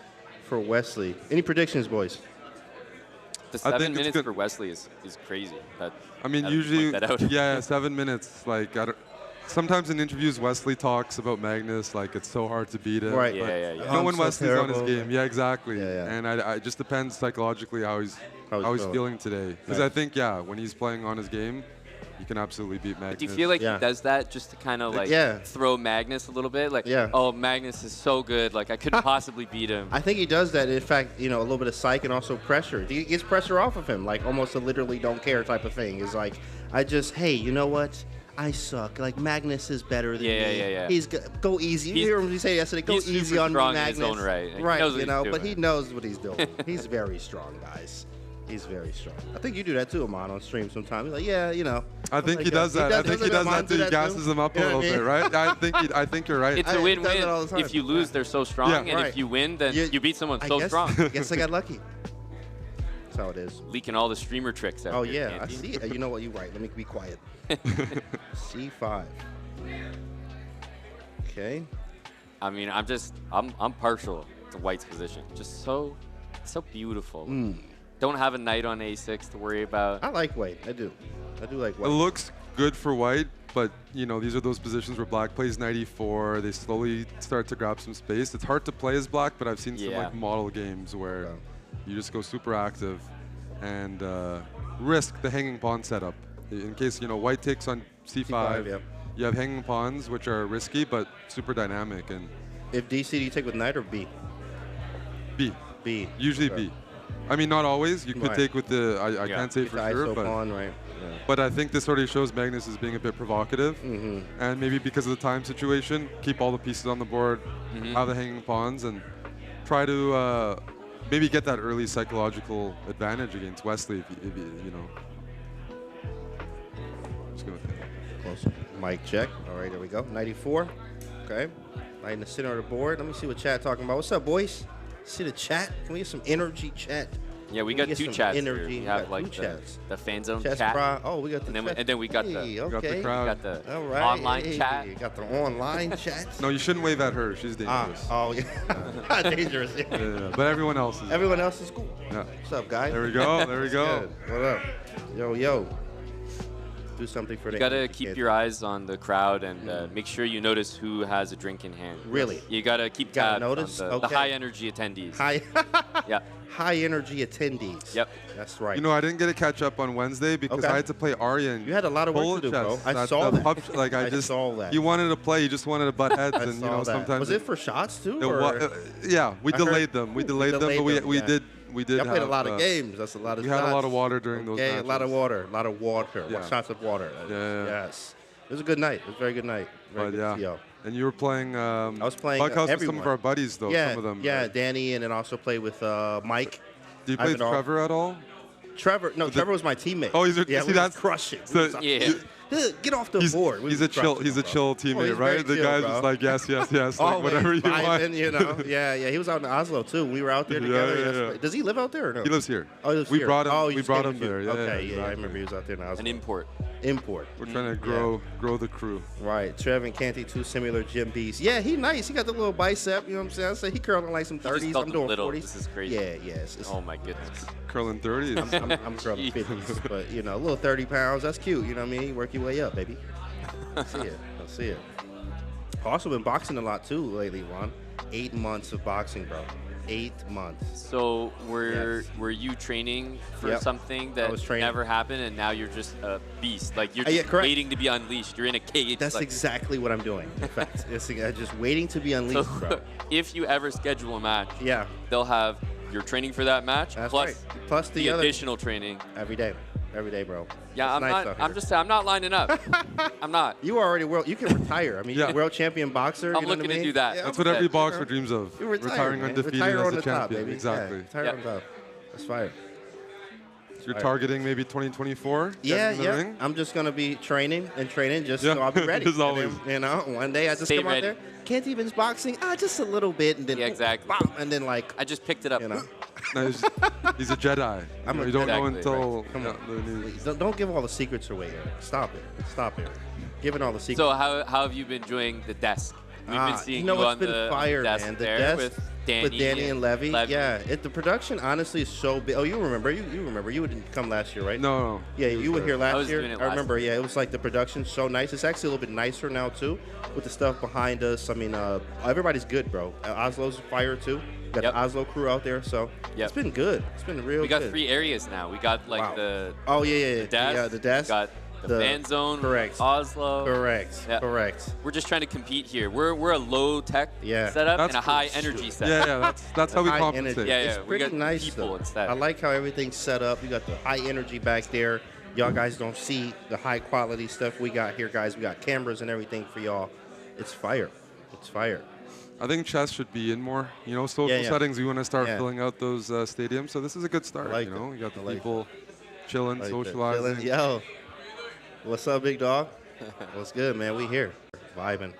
for Wesley. Any predictions, boys? The 7 minutes for Wesley is crazy. I mean, usually, 7 minutes. Sometimes in interviews, Wesley talks about Magnus like it's so hard to beat him. Right. Yeah. No, when so Wesley's on his terrible. game. Yeah, exactly. Yeah. And it just depends psychologically how he's feeling today. Because I think, when he's playing on his game, you can absolutely beat Magnus. Do you feel like he does that just to kind of throw Magnus a little bit? Oh, Magnus is so good. I couldn't possibly beat him. I think he does that. In fact, a little bit of psych and also pressure. He gets pressure off of him, almost a literally don't care type of thing. It's hey, you know what? I suck. Magnus is better than me. Yeah. He's go easy. You hear him say yesterday, go easy on me, Magnus. In his own right. Right, but he knows what he's doing. He's very strong, guys. He's very strong. I think you do that too, Amon, on stream sometimes. He's I think he does that. I think he does that too. He gasses him up a little bit, right? I think you're right. It's a win-win. If you lose, they're so strong, and if you win, then you beat someone so strong. I guess I got lucky. That's how it is. Leaking all the streamer tricks out. Oh yeah, I see it. You know what? You're right. Let me be quiet. C5. Okay. I mean, I'm partial to White's position. Just so beautiful. Don't have a knight on A6 to worry about. I like White. I do like White. It looks good for White, but these are those positions where Black plays knight e4. They slowly start to grab some space. It's hard to play as Black, but I've seen some model games where you just go super active and risk the hanging pawn setup. In case White takes on C5, you have hanging pawns, which are risky but super dynamic. And if DC, do you take with knight or B? B. B. Usually B. I mean, not always. You could take with the. I can't say for sure, but pawn, right. But I think this already shows Magnus is being a bit provocative, and maybe because of the time situation, keep all the pieces on the board, have the hanging pawns, and try to maybe get that early psychological advantage against Wesley. If you know. Just gonna close. Mic check. All right, there we go. 94. Okay. Right in the center of the board. Let me see what chat talking about. What's up, boys? See the chat? Can we get some energy, chat? Yeah, we got 2 chats energy. here. We have the FANZONE chess chat. Oh, we got the and then we got the got the all right. online chat. You got the online chat. No, you shouldn't wave at her. She's dangerous. Oh yeah, dangerous. Yeah. But everyone else is. Everyone else is cool. Yeah. What's up, guys? There we go. There we go. What up? Yo. do something for the. You gotta keep your eyes on the crowd and make sure you notice who has a drink in hand. Really? You gotta keep tabs on the high energy attendees. Yeah. High energy attendees. Yep. That's right. You know, I didn't get to catch up on Wednesday because I had to play Arya. And you had a lot of work to do, bro. I saw that. Like I saw that. You wanted to play, you just wanted to butt heads, and you know sometimes. Was it for shots too? Yeah, we delayed them. We delayed them, but we did. We did. I played a lot of games. That's a lot of. We had a lot of water during those matches. A lot of water. A lot of water. Yeah. Shots of water. Yeah. Yes. It was a good night. It was a very good night. Very good to see y'all. And you were playing. I was playing with some of our buddies though. Yeah, some of them. Yeah, Danny, and then also played with Mike. Do you play with Trevor at all? Trevor was my teammate. Oh, see, that's crushing. Get off the board. He's a chill teammate, right? The guy's just like yes, like whatever you want. You know, yeah. He was out in Oslo too. We were out there together. Does he live out there or no? He lives here. Oh, he lives we here. brought him. You We brought came him with there. you. Yeah, Okay, exactly. I remember he was out there in Oslo. An import. We're trying to grow the crew. Right. Trev and Canty, two similar gym beasts. Yeah, he nice. He got the little bicep. You know what I'm saying? I say he curling like some 30s. I'm doing 40s. This is crazy. Yeah. Oh my goodness. Curling 30s. I'm curling 50s, but you know, a little 30 pounds. That's cute. You know what I mean? Work your way up, baby. Let's see it. Also been boxing a lot too lately, Juan. 8 months of boxing, bro. 8 months. So were you training for something that never happened, and now you're just a beast? Like you're just waiting to be unleashed. You're in a cage. That's exactly what I'm doing. In fact, it's just waiting to be unleashed, bro. If you ever schedule a match, they'll have your training for that match plus the other additional training every day, bro. Yeah, I'm not lining up. I'm not. You are already You can retire. I mean, you're a world champion boxer. I'm looking to do that. That's what every boxer dreams of. You retire, retiring man. undefeated Retire as on a the top, champion. baby. Exactly. Yeah, retire on top. That's fire. So you're targeting maybe 2024? Yeah. I'm just gonna be training just so I'll be ready. As always. Then, you know, one day I just come out there. Can't even boxing. Just a little bit, and then exactly. Bam, and then like I just picked it up. You know. No, he's a Jedi. You don't know until. Don't give all the secrets away, Eric. Stop it. Giving all the secrets. So how have you been enjoying the desk? We've been seeing you on the desk man. there with Danny and Levy. Yeah, the production honestly is so big. Oh, you remember? You remember? You didn't come last year, right? No. Yeah, you were here last year. Doing it I remember. Yeah, it was like the production's so nice. It's actually a little bit nicer now too, with the stuff behind us. I mean, everybody's good, bro. Oslo's fire too. Got the Oslo crew out there, so it's been good. It's been real. We got good. 3 areas now. We got like the the desk. The desk. We got the FANZONE. Correct. Oslo. Correct. We're just trying to compete here. We're a low tech setup and a high energy setup. Yeah, that's how we compensate. It's we pretty got nice people though. instead. I like how everything's set up. You got the high energy back there. Y'all guys don't see the high quality stuff we got here, guys. We got cameras and everything for y'all. It's fire. I think chess should be in more. You know, social settings. We want to start filling out those stadiums. So this is a good start. You know, you got the people chilling, socializing. Yo, what's up, big dog? What's good, man? We here, vibing.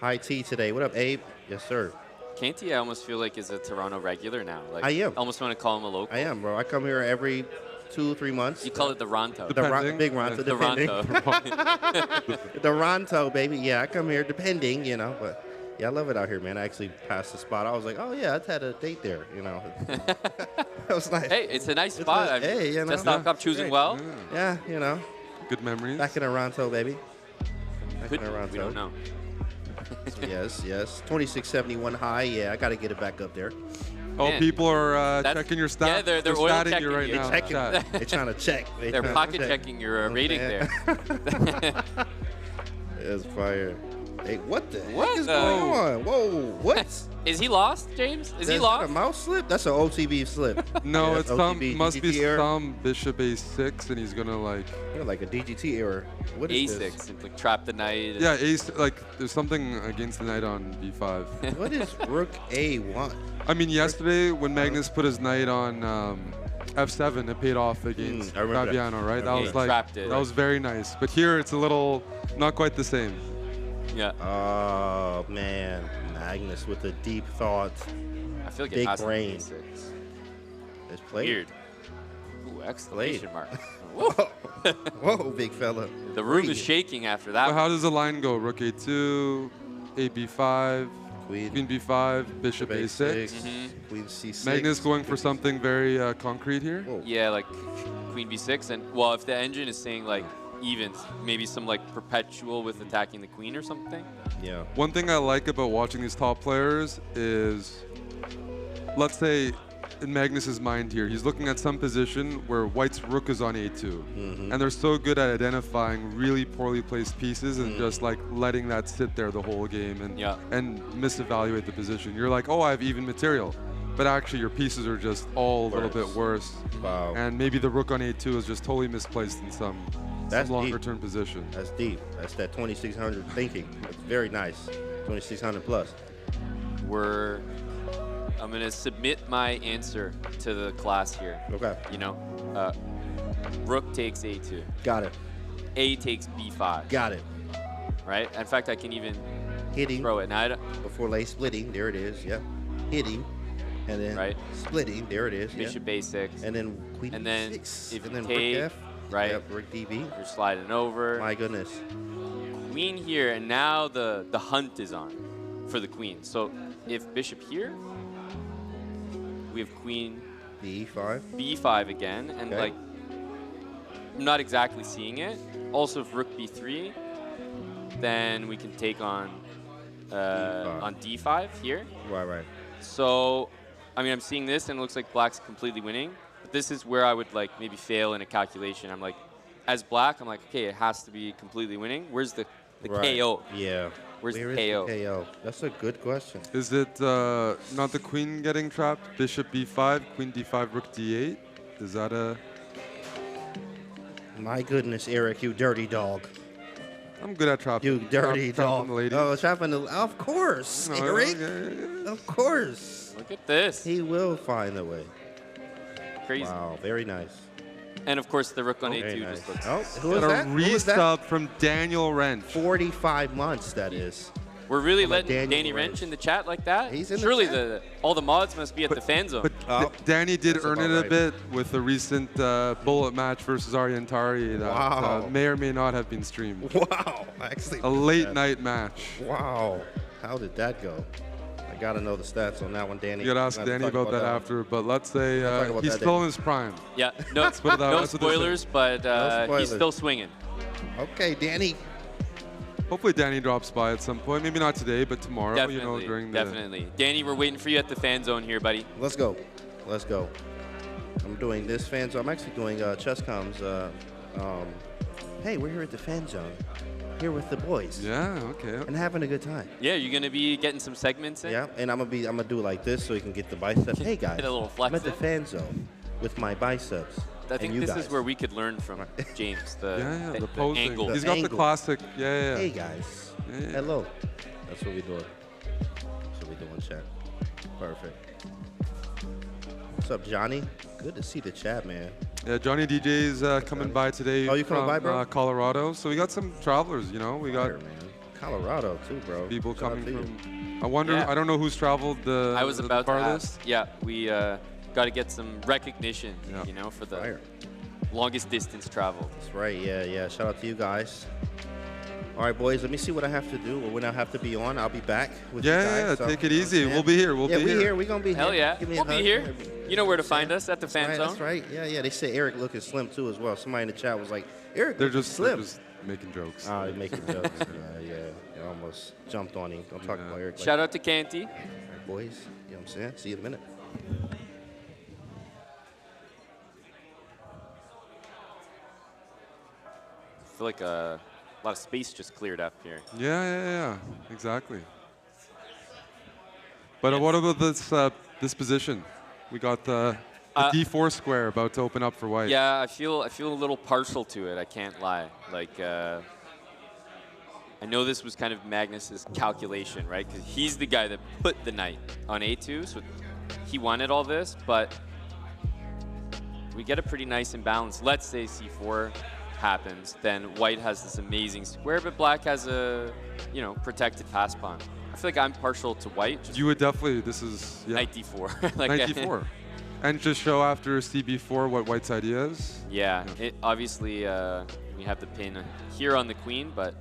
High tea today. What up, Abe? Yes, sir. Canty, I almost feel like is a Toronto regular now. Like, I am. Almost want to call him a local. I am, bro. I come here every 2-3 months. You call it the Ronto. The big Ronto. The Ronto. The Ronto, baby. Yeah, I come here depending, you know, but. Yeah, I love it out here, man. I actually passed the spot. I was like, oh, yeah, I had a date there, you know. That was nice. Hey, it's a nice spot. I mean, you know. Just knock up choosing well. Yeah, you know. Good memories. Back in Toronto, baby. We don't know. Yes. 2671 high. Yeah, I got to get it back up there. Oh, man. People are checking your stats. Yeah, they're oil checking you right now. They're trying to check. They're pocket checking your rating there. It's fire. Hey, what the heck is going on? Whoa, what? Is he lost, James? Is he lost? Is that a mouse slip? That's an OTB slip. No, it's must be some bishop a6, and he's gonna like a DGT error. What is a6, this? and like trap the knight. Yeah, there's something against the knight on b5. What is rook a1? I mean, yesterday when Magnus put his knight on f7, it paid off against Fabiano, right? That was that was very nice. But here it's a little not quite the same. Yeah. Oh man, Magnus with a deep thought. I feel like big it has brain. It's played. Weird. Ooh, exclamation mark. Whoa, big fella. The room is shaking after that. Well, how does the line go? Rook a2, ab5, queen b5, bishop a6, queen c6. Magnus going for something very concrete here. Yeah, like queen b6, and well, if the engine is saying like evens. Maybe some like perpetual with attacking the queen or something. Yeah. One thing I like about watching these top players is, let's say, in Magnus's mind here, he's looking at some position where white's rook is on a2, and they're so good at identifying really poorly placed pieces and just like letting that sit there the whole game and misevaluate the position. You're like, oh, I have even material, but actually your pieces are just all a little bit worse. Wow. And maybe the rook on a2 is just totally misplaced in some longer term position. That's deep. That's that 2600 thinking. It's very nice. 2600 plus. I'm gonna submit my answer to the class here. Okay. You know, rook takes a2. Got it. A takes b5. Got it. Right. In fact, I can even hitting throw it. Now, before late splitting, there it is. Yep. Hitting, and then splitting. There it is. Bishop a6. And then queen and then e6. if and then take, rook f. right? Yep, rook db. You're sliding over. My goodness. Queen here, and now the hunt is on for the queen. So if bishop here, we have queen b5. b5 again, and like I'm not exactly seeing it. Also, if rook b3, then we can take on d5 here. Right. So, I mean, I'm seeing this, and it looks like black's completely winning. But this is where I would like maybe fail in a calculation. I'm like, as black, I'm like, okay, it has to be completely winning. Where's the KO? Yeah. Where's Where the is KO? the KO? That's a good question. Is it not the queen getting trapped? Bishop b5, queen d5, rook d8? Is that a... My goodness, Eric, you dirty dog. I'm good at trapping. You dirty dog. Ladies. Oh, trapping the... Of course, Eric. Of course. Look at this. He will find a way. Crazy. Wow, very nice. And of course, the rook on a2 nice. just looks. Oh, who is a that? Who is that? resub from Daniel Wrench. 45 months, that is. We're really From letting Danny Wrench in the chat like that? He's in the Surely chat. all the mods must be at the fan zone. But Danny did That's earn it about a right. bit with the recent bullet match versus Ariantari that may or may not have been streamed. Wow. Actually, A late night match. Wow. How did that go? I got to know the stats on that one, Danny. You gotta ask We're gonna Danny talk about that one. after, but let's say Talk about he's that, still Danny. in his prime. Yeah, no, put it that way. no That's what they say. spoilers, but spoilers. he's still swinging. Okay, Danny. Hopefully Danny drops by at some point. Maybe not today, but tomorrow. Definitely, You know, during the definitely. Danny, we're waiting for you at the fan zone here, buddy. Let's go. Let's go. I'm doing this fan zone. I'm actually doing chess comms. Hey, we're here at the fan zone. Here with the boys. Yeah, okay. And having a good time. Yeah, you're gonna be getting some segments in. Yeah, and I'm gonna do it like this so you can get the biceps. Hey guys, Get a little flex I'm at the in. fan zone with my biceps. I think and you this guys. is where we could learn from James. The the posing. angle. He's got the classic. Yeah. Hey guys. Yeah. Hello. That's what we're doing. That's what we're doing, chat. Perfect. What's up, Johnny? Good to see the chat, man. Yeah, Johnny DJ's coming by today. Oh, you coming from, by, bro? Colorado. So we got some travelers, you know. We got Fire, man. Colorado too, bro. people Shout out coming to you. from. I wonder. Yeah. I don't know who's traveled the. I was the about to farthest. ask. Yeah, we got to get some recognition, you know, for the Fire. longest distance travel. That's right. Yeah. Shout out to you guys. All right, boys. Let me see what I have to do or when I have to be on. I'll be back with you guys. Yeah. So, Take it you know easy. what I'm We'll be here. We'll yeah, be we here. here. We're gonna be Hell here. yeah, Give me a we'll be hug. here. You know where to find us at the fan Right, zone. that's right. Yeah. They said Eric looking slim too as well. Somebody in the chat was like, Eric, They're looking just slim. making jokes. Oh, they're making jokes. Yeah. I almost jumped on him. Don't talk about Eric. Shout out to Canty. All right, boys. You know what I'm saying? See you in a minute. I feel like a lot of space just cleared up here. Yeah. Exactly. But what about this position? We got the D4 square about to open up for white. Yeah, I feel a little partial to it. I can't lie. Like, I know this was kind of Magnus's calculation, right? Because he's the guy that put the knight on a2, so he wanted all this. But we get a pretty nice imbalance. Let's say c4 happens, then white has this amazing square, but black has a protected pass pawn. I feel like I'm partial to white. You would definitely. This is Knight d4. Like, Knight d4. And just show after cb4 what white's idea is. Yeah, it obviously we have the pin here on the queen, but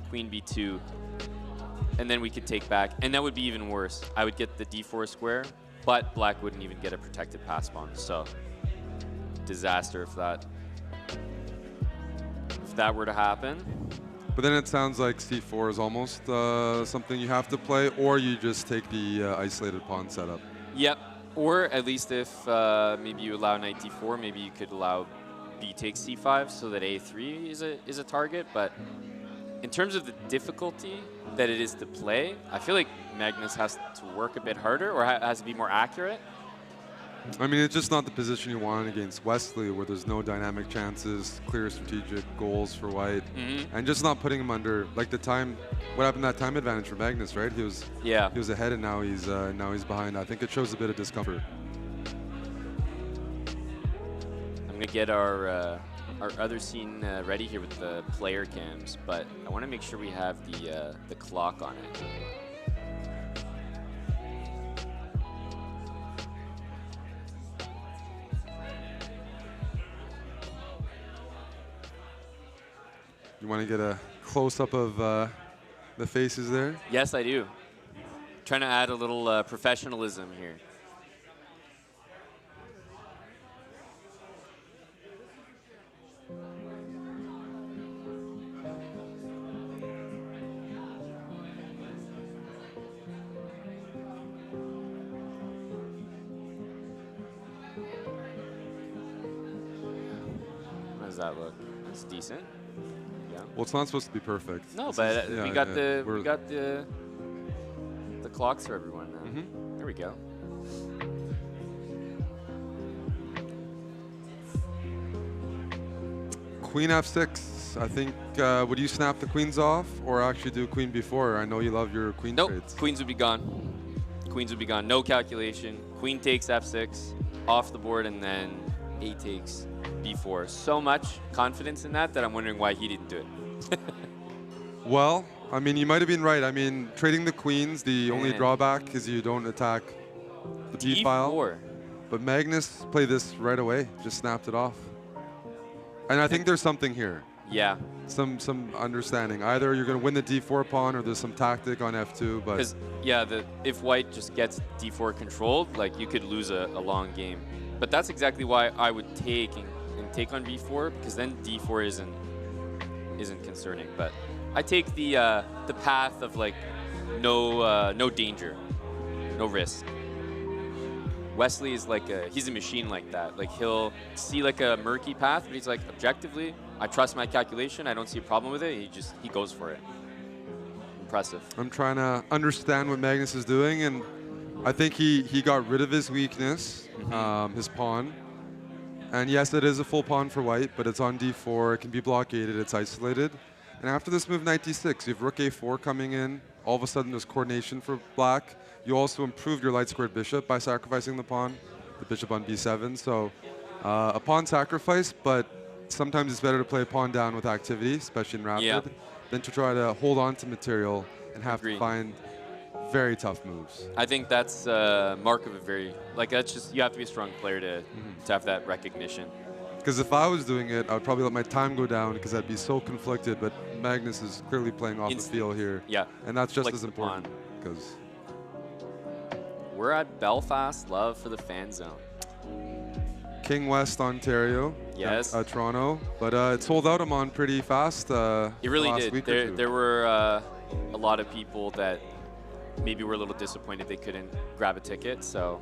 queen b2, and then we could take back, and that would be even worse. I would get the d4 square, but black wouldn't even get a protected pass pawn. So disaster if if that were to happen. But then it sounds like c4 is almost something you have to play, or you just take the isolated pawn setup. Yep. Or at least if maybe you allow knight d4, maybe you could allow b takes c5 so that a3 is a target. But in terms of the difficulty that it is to play, I feel like Magnus has to work a bit harder or has to be more accurate. I mean, it's just not the position you want against Wesley, where there's no dynamic chances, clear strategic goals for white, and just not putting him under like the time. What happened that time advantage for Magnus, right? He was ahead, and now he's behind. I think it shows a bit of discomfort. I'm gonna get our other scene ready here with the player cams, but I want to make sure we have the clock on it. You want to get a close-up of the faces there? Yes, I do. Trying to add a little professionalism here. How does that look? It's decent. Yeah. Well, it's not supposed to be perfect. No, but we got the clocks for everyone now. There we go. Queen f6. I think, would you snap the queens off or actually do queen b4? I know you love your queen trades. Queens would be gone. Queens would be gone. No calculation. Queen takes f6 off the board, and then a takes b4. So much confidence in that I'm wondering why he didn't do it. Well, I mean, you might have been right. I mean, trading the queens, the only drawback is you don't attack the b file. But Magnus played this right away, just snapped it off. And I think there's something here. Yeah. Some understanding. Either you're going to win the d4 pawn, or there's some tactic on f2. But because if white just gets d4 controlled, like you could lose a long game. But that's exactly why I would take and take on b4, because then d4 isn't concerning. But I take the path of like no danger, no risk. Wesley is like he's a machine like that. Like he'll see like a murky path, but he's like, objectively, I trust my calculation. I don't see a problem with it. He goes for it. Impressive. I'm trying to understand what Magnus is doing, and I think he got rid of his weakness, his pawn. And yes, it is a full pawn for white, but it's on d4. It can be blockaded. It's isolated. And after this move, knight d6, you have rook a4 coming in. All of a sudden, there's coordination for black. You also improved your light squared bishop by sacrificing the pawn, the bishop on b7. So a pawn sacrifice, but sometimes it's better to play a pawn down with activity, especially in rapid, than to try to hold on to material and have to find very tough moves. I think that's mark of a very, that's just, you have to be a strong player to have that recognition. Because if I was doing it, I would probably let my time go down because I'd be so conflicted, but Magnus is clearly playing off the field here. Yeah. And that's just as important. Because we're at Belfast. Love for the fan zone. King West, Ontario. Yes. Toronto. But it sold out them on pretty fast. It really did. There were a lot of people that maybe were a little disappointed they couldn't grab a ticket. So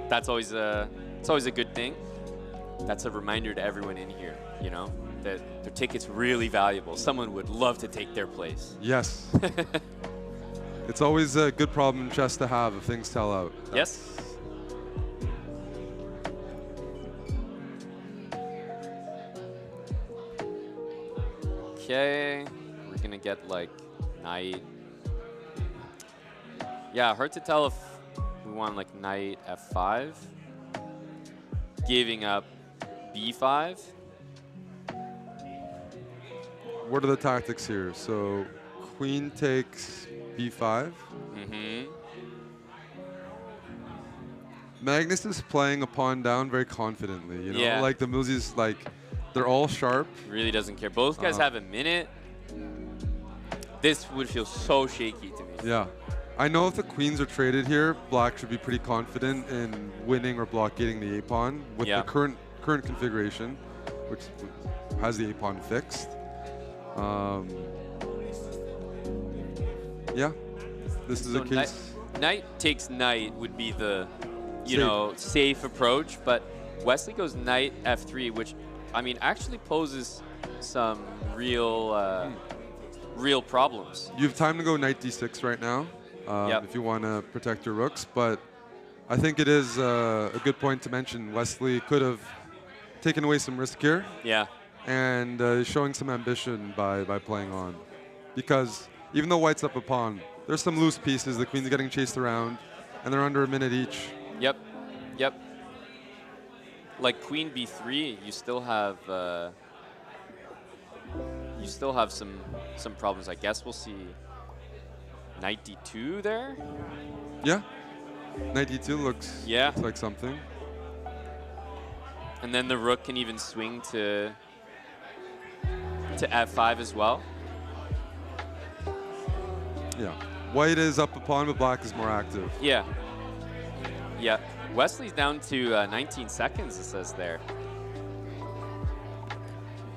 that's always it's always a good thing. That's a reminder to everyone in here, you know, that their ticket's really valuable. Someone would love to take their place. Yes. It's always a good problem in chess to have if things sell out. Yes. Okay, we're gonna get like knight. Yeah, hard to tell if we want like knight f5, giving up b5. What are the tactics here? So queen takes b5. Magnus is playing a pawn down very confidently. You know, like the moves is like they're all sharp. Really doesn't care. Both guys have a minute. This would feel so shaky to me. Yeah. I know if the queens are traded here, black should be pretty confident in winning or blockading the a-pawn with the current configuration, which has the a-pawn fixed. Yeah, this is a case. Knight takes knight would be the, you know, safe approach, but Wesley goes knight f3, which, I mean, actually poses some real, real problems. You have time to go knight d6 right now if you want to protect your rooks, but I think it is a good point to mention. Wesley could have taken away some risk here. Yeah. And showing some ambition by playing on. Because even though white's up a pawn, there's some loose pieces. The queen's getting chased around, and they're under a minute each. Yep. Yep. Like queen b3, you still have some problems. I guess we'll see knight d2 there. Yeah. Knight d2 looks like something. And then the rook can even swing to f5 as well. Yeah. White is up a pawn, but black is more active. Yeah. Yeah. Wesley's down to 19 seconds, it says there.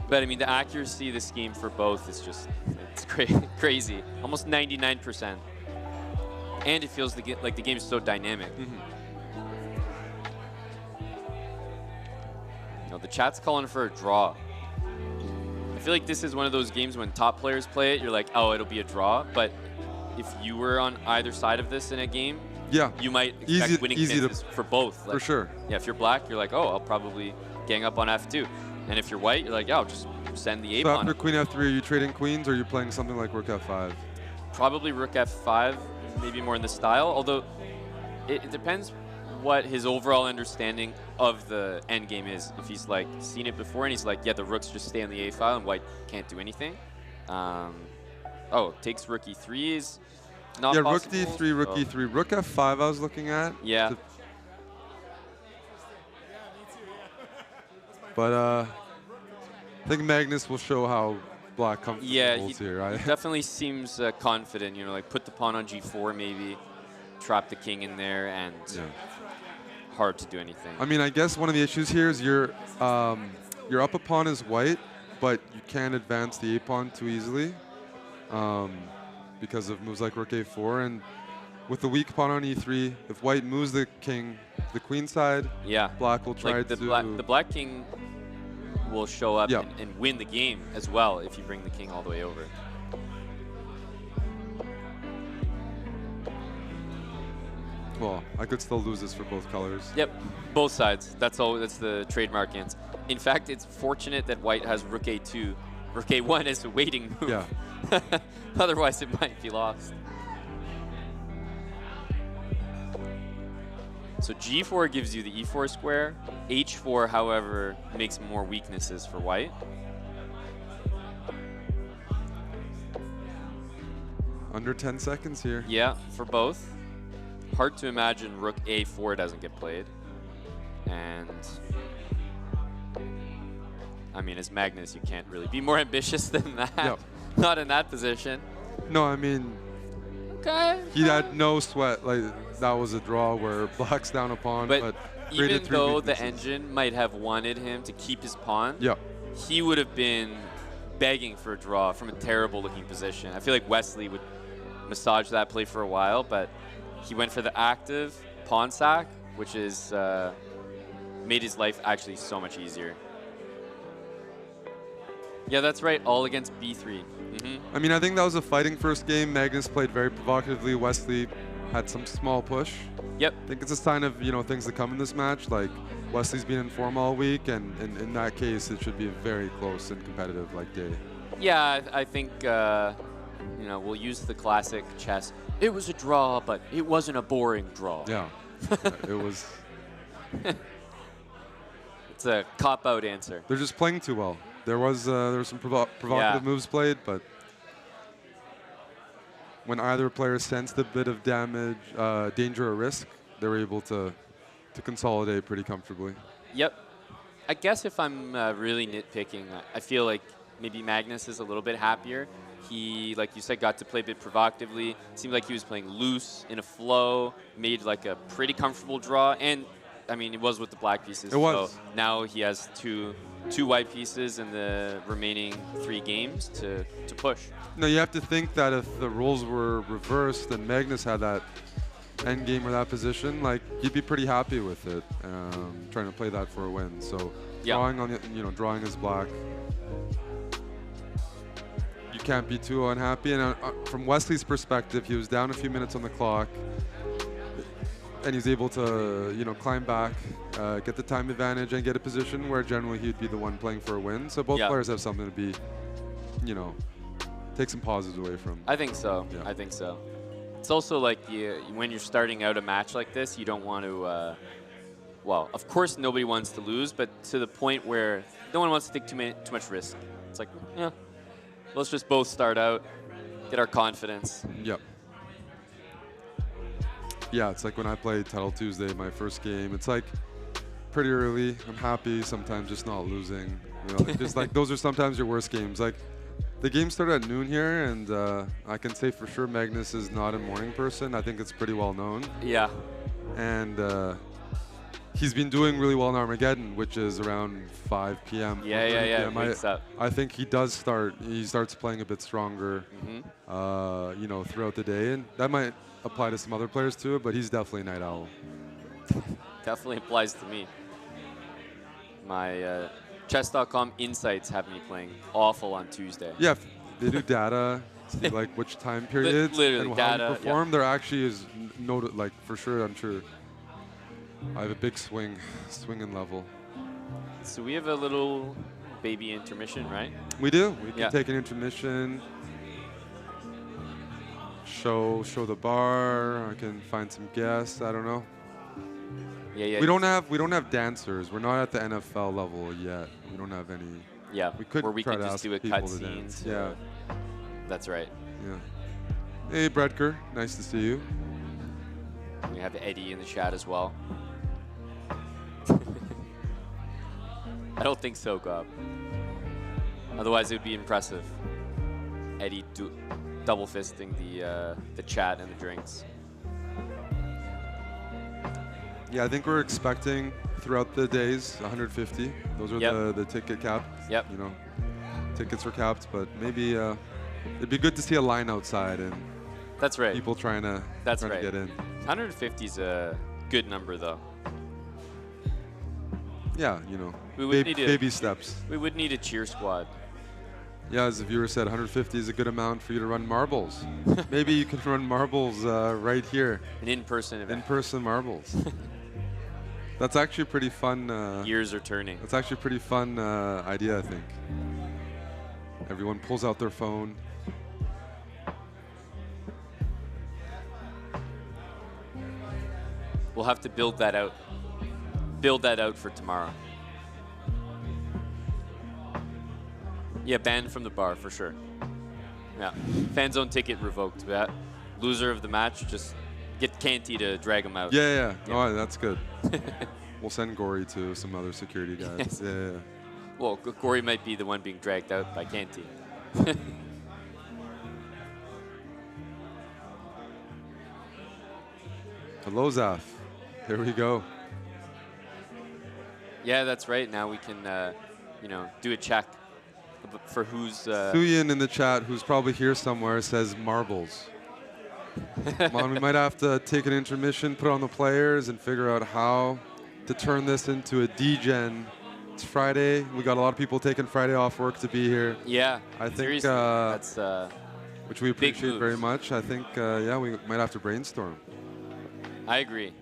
But I mean, the accuracy of the scheme for both is just, it's crazy. Almost 99%. And it feels like the game is so dynamic. You know, the chat's calling for a draw. I feel like this is one of those games when top players play it, you're like, oh, it'll be a draw. But if you were on either side of this in a game, you might expect winning chances for both. Like, for sure. Yeah, if you're black, you're like, oh, I'll probably gang up on f2. And if you're white, you're like, oh, just send the So a-pawn. after queen f3, are you trading queens, or are you playing something like rook f5? Probably rook f5, maybe more in the style. Although it depends what his overall understanding of the endgame is. If he's like seen it before and he's like, yeah, the rooks just stay on the a file and white can't do anything. Oh, takes rook e3 is not yeah, possible. rook d3, rook e3. Rook f5 I was looking at. Yeah. But I think Magnus will show how black comfortable holds here, right? He definitely seems confident, you know, like put the pawn on g4 maybe, trap the king in there, and hard to do anything. I mean, I guess one of the issues here is your up a pawn is white, but you can't advance the a-pawn too easily because of moves like rook a4. And with the weak pawn on e3, if white moves the king to the queen side, black will try like to... The black king will show up and win the game as well if you bring the king all the way over. Well, I could still lose this for both colors. Yep, both sides. That's all. That's the trademark ends. In fact, it's fortunate that white has rook a2. Rook a1 is a waiting move. Yeah. Otherwise, it might be lost. So g4 gives you the e4 square. h4, however, makes more weaknesses for white. Under 10 seconds here. Yeah, for both. Hard to imagine rook a4 doesn't get played. And I mean, as Magnus, you can't really be more ambitious than that. Yep. Not in that position. No, I mean, he had no sweat. Like, that was a draw where black's down a pawn, but even though the engine might have wanted him to keep his pawn, he would have been begging for a draw from a terrible looking position. I feel like Wesley would massage that play for a while, but he went for the active pawn sack, which is made his life actually so much easier. Yeah, that's right, all against b3. I mean, I think that was a fighting first game. Magnus played very provocatively. Wesley had some small push. Yep. I think it's a sign of, you know, things to come in this match. Like, Wesley's been in form all week, and in that case, it should be a very close and competitive day. Yeah, I think, you know, we'll use the classic chess. It was a draw, but it wasn't a boring draw. Yeah, it was. It's a cop-out answer. They're just playing too well. There were some provocative moves played, but when either player sensed a bit of damage, danger or risk, they were able to consolidate pretty comfortably. Yep. I guess if I'm really nitpicking, I feel like maybe Magnus is a little bit happier. He, like you said, got to play a bit provocatively. Seemed like he was playing loose in a flow, made like a pretty comfortable draw, and I mean, it was with the black pieces. It was. So now he has two white pieces in the remaining 3 games to push. No, you have to think that if the roles were reversed and Magnus had that end game or that position, like you'd be pretty happy with it, trying to play that for a win. So drawing on drawing his black, you can't be too unhappy. And from Wesley's perspective, he was down a few minutes on the clock, and he's able to climb back, get the time advantage, and get a position where generally he'd be the one playing for a win. So both players have something to be, take some positives away from. I think so. Yeah. I think so. It's also like when you're starting out a match like this, you don't want to. Well, of course nobody wants to lose, but to the point where no one wants to take too much risk. It's like, yeah, let's just both start out, get our confidence. Yep. Yeah, it's like when I played Title Tuesday, my first game. It's like pretty early. I'm happy. Sometimes just not losing. Just like those are sometimes your worst games. Like the game started at noon here, and I can say for sure Magnus is not a morning person. I think it's pretty well known. Yeah. And he's been doing really well in Armageddon, which is around 5 p.m. Yeah. Wakes up. I think he starts playing a bit stronger, throughout the day, and that might apply to some other players too, but he's definitely a night owl. Definitely applies to me. My chess.com insights have me playing awful on Tuesday. Yeah, they do data, see like which time periods Literally and data, how you perform. There actually is noted, like for sure, I'm sure I have a big swing in level. So we have a little baby intermission, right? We do. We can take an intermission. Show the bar. I can find some guests. I don't know. Yeah. We don't have dancers. We're not at the NFL level yet. We don't have any. Yeah. We could where we try could to just ask do a people to cutscene. dance. Yeah. That's right. Yeah. Hey, Bredker. Nice to see you. We have Eddie in the chat as well. I don't think so, Gob. Otherwise, it would be impressive. Eddie double fisting the chat and the drinks. Yeah, I think we're expecting throughout the days 150. Those are the ticket cap. Yep. Tickets are capped, but maybe it'd be good to see a line outside and that's right. People trying to get in. 150 is a good number, though. Yeah, baby steps. We would need a cheer squad. Yeah, as the viewer said, 150 is a good amount for you to run marbles. Maybe you can run marbles right here. An in-person event. In-person marbles. That's actually a pretty fun. Gears are turning. That's actually a pretty fun idea, I think. Everyone pulls out their phone. We'll have to build that out. Build that out for tomorrow. Yeah, banned from the bar for sure. Yeah, FANZONE ticket revoked. Yeah. Loser of the match, just get Canty to drag him out. Yeah. Oh, that's good. We'll send Gory to some other security guys. Yes. Yeah. Well, Gory might be the one being dragged out by Canty. Hello, Zaf. Here we go. Yeah, that's right. Now we can, do a check for who's. Suyin in the chat, who's probably here somewhere, says marbles. Come on, we might have to take an intermission, put on the players, and figure out how to turn this into a D-Gen. It's Friday. We got a lot of people taking Friday off work to be here. Yeah, I think that's which we appreciate very much. I think we might have to brainstorm. I agree.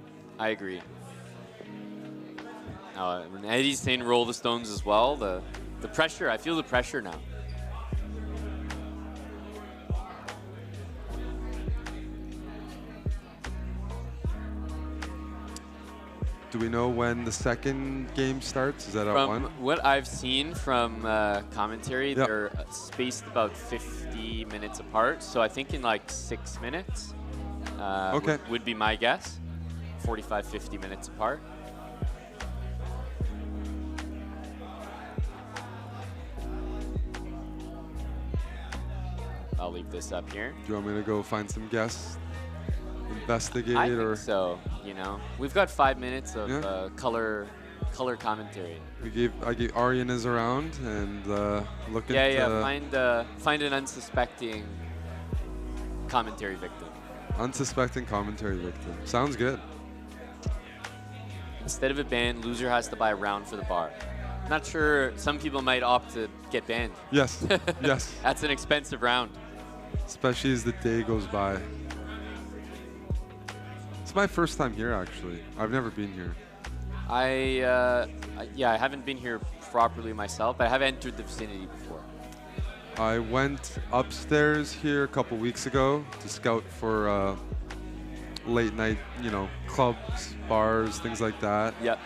When Eddie's saying roll the stones as well, the pressure, I feel the pressure now. Do we know when the second game starts? Is that at 1? From what I've seen from commentary, they're spaced about 50 minutes apart. So I think in like 6 minutes would be my guess. 45, 50 minutes apart. I'll leave this up here. Do you want me to go find some guests? Investigate I or? think so. You know, we've got 5 minutes of color commentary. I gave Aryan is around and looking. Find an unsuspecting commentary victim. Unsuspecting commentary victim. Sounds good. Instead of a ban, loser has to buy a round for the bar. Not sure. Some people might opt to get banned. Yes. Yes. That's an expensive round. Especially as the day goes by. It's my first time here, actually. I've never been here. I haven't been here properly myself, but I have entered the vicinity before. I went upstairs here a couple weeks ago to scout for late night, clubs, bars, things like that. Yep.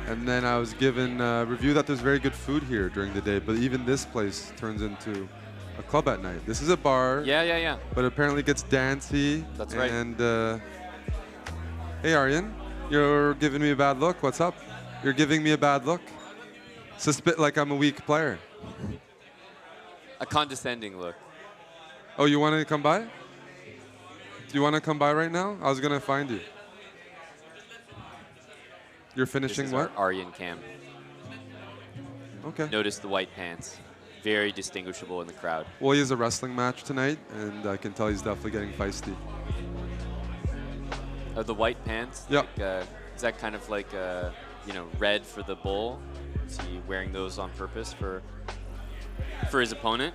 And then I was given a review that there's very good food here during the day, but even this place turns into a club at night. This is a bar. Yeah. But apparently gets dancey. That's right. And hey, Aryan, you're giving me a bad look. What's up? You're giving me a bad look. Like I'm a weak player. A condescending look. Oh, you want to come by? Do you want to come by right now? I was gonna find you. You're finishing This is what? our Aryan cam. Okay. Notice the white pants. Very distinguishable in the crowd. Well, he has a wrestling match tonight, and I can tell he's definitely getting feisty. The white pants? Yep. Like, is that kind of like, red for the bull? Is he wearing those on purpose for his opponent?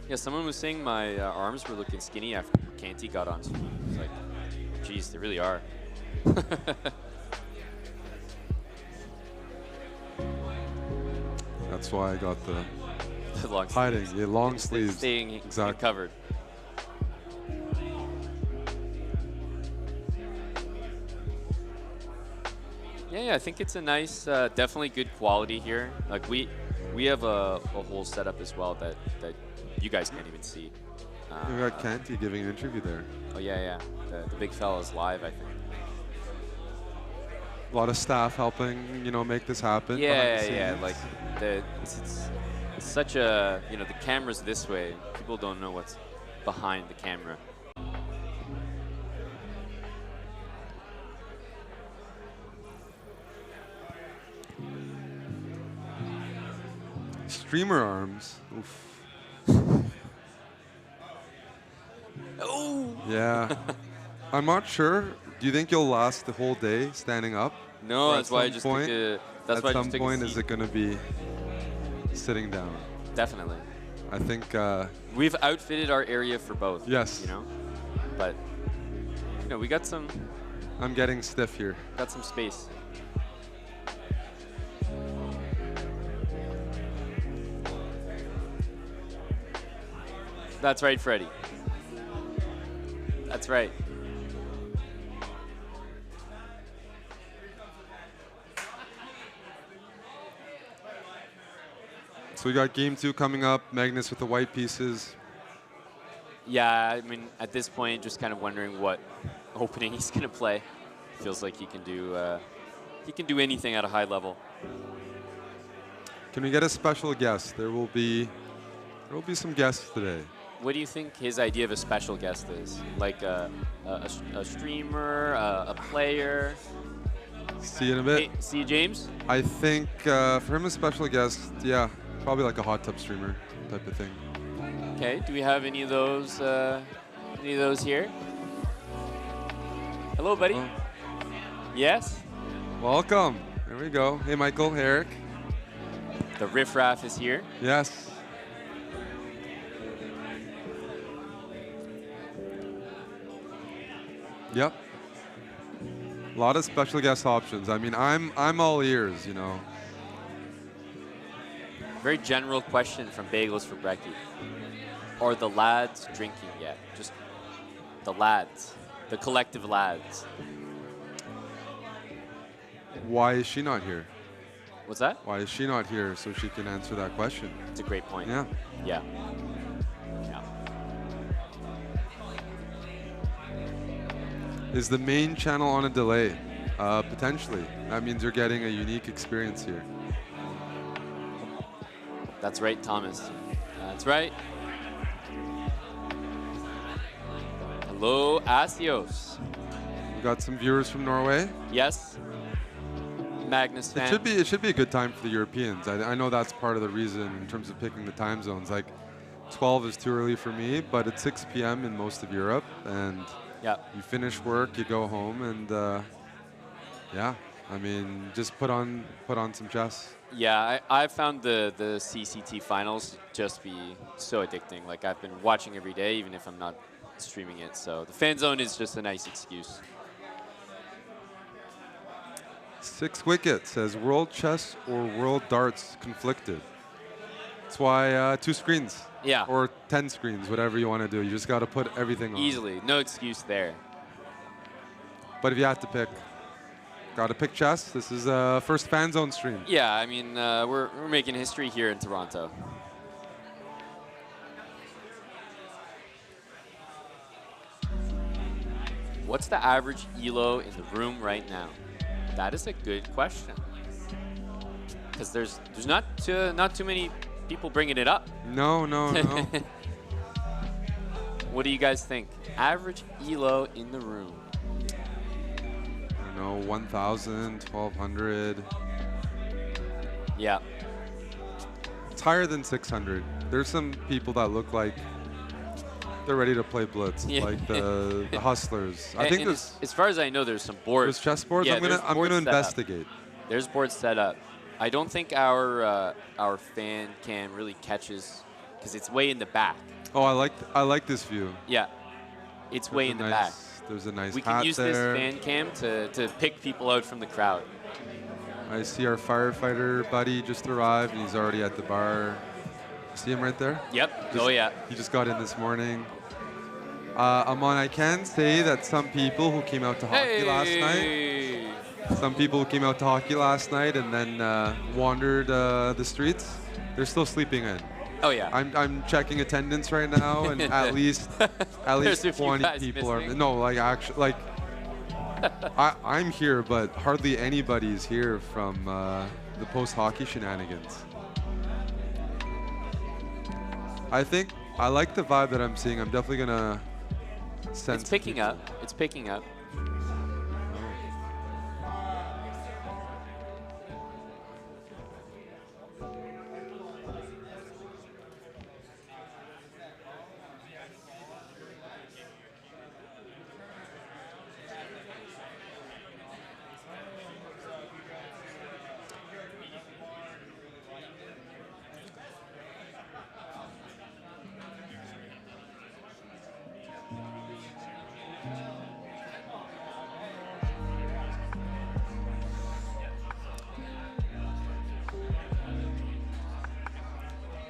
Yeah, someone was saying my arms were looking skinny after Canty got on. So it's like, geez, they really are. That's why I got the long hiding. sleeves. Yeah, long sleeves. Staying exactly covered. Yeah, I think it's a nice, definitely good quality here. Like we have a whole setup as well that you guys can't even see. We got Canty giving an interview there. Oh yeah. The big fella's live, I think. A lot of staff helping, make this happen. Yeah. Like it's such a, the camera's this way. People don't know what's behind the camera. Streamer arms. Oof. Oh. Yeah. I'm not sure. Do you think you'll last the whole day standing up? No, Or that's why I just took a. That's why I just At took some a point, seat. is it going to be sitting down? Definitely. I think. We've outfitted our area for both. Yes. But we got some. I'm getting stiff here. Got some space. That's right, Freddie. That's right. So we got game 2 coming up. Magnus with the white pieces. Yeah, I mean, at this point, just kind of wondering what opening he's gonna play. Feels like he can do anything at a high level. Can we get a special guest? There will be some guests today. What do you think his idea of a special guest is? Like a streamer, a player? See you in a bit. Hey, see you, James? I think for him a special guest, yeah, probably like a hot tub streamer type of thing. Okay, do we have any of those here? Hello, buddy. Oh. Yes? Welcome. There we go. Hey, Michael, hey, Eric. The riffraff is here. Yes. Yep. A lot of special guest options. I mean, I'm all ears, Very general question from Bagels for Brecky. Are the lads drinking yet? Just the lads, the collective lads. Why is she not here? What's that? Why is she not here so she can answer that question? It's a great point. Yeah. Yeah. Is the main channel on a delay? Potentially. That means you're getting a unique experience here. That's right, Thomas. That's right. Hello, Asios. We got some viewers from Norway. Yes. Magnus fan. It should be a good time for the Europeans. I know that's part of the reason in terms of picking the time zones. Like 12 is too early for me, but it's 6 p.m. in most of Europe, and you finish work, you go home, and yeah, I mean, just put on some chess. Yeah, I found the CCT finals just be so addicting. Like I've been watching every day, even if I'm not streaming it. So the fan zone is just a nice excuse. 6 wickets as World Chess or World Darts conflicted. That's why 2 screens. Yeah. Or 10 screens, whatever you want to do. You just got to put everything on. Easily, no excuse there. But if you have to pick, got to pick chess. This is a first fan zone stream. Yeah, I mean, we're making history here in Toronto. What's the average ELO in the room right now? That is a good question. Because there's not too many people bringing it up. No. What do you guys think? Average ELO in the room. I don't know, 1,000, 1,200. Yeah. It's higher than 600. There's some people that look like they're ready to play blitz, like the hustlers. I think this. As far as I know, there's some boards. There's chess boards. Yeah, I'm gonna investigate. There's boards set up. I don't think our fan cam really catches because it's way in the back. Oh, I like this view. Yeah, it's way in the back. There's a nice We hat can use there. this fan cam to pick people out from the crowd. I see our firefighter buddy just arrived, and he's already at the bar. See him right there? Yep. Oh, yeah. He just got in this morning. Amon, I can say that some people who came out to hockey last night, and then wandered the streets, they're still sleeping in. Oh yeah. I'm checking attendance right now, and at least 20 people are. No, like actually, like I'm here, but hardly anybody's here from the post-hockey shenanigans. I think I like the vibe that I'm seeing. I'm definitely gonna sense. It's picking up. It's picking up.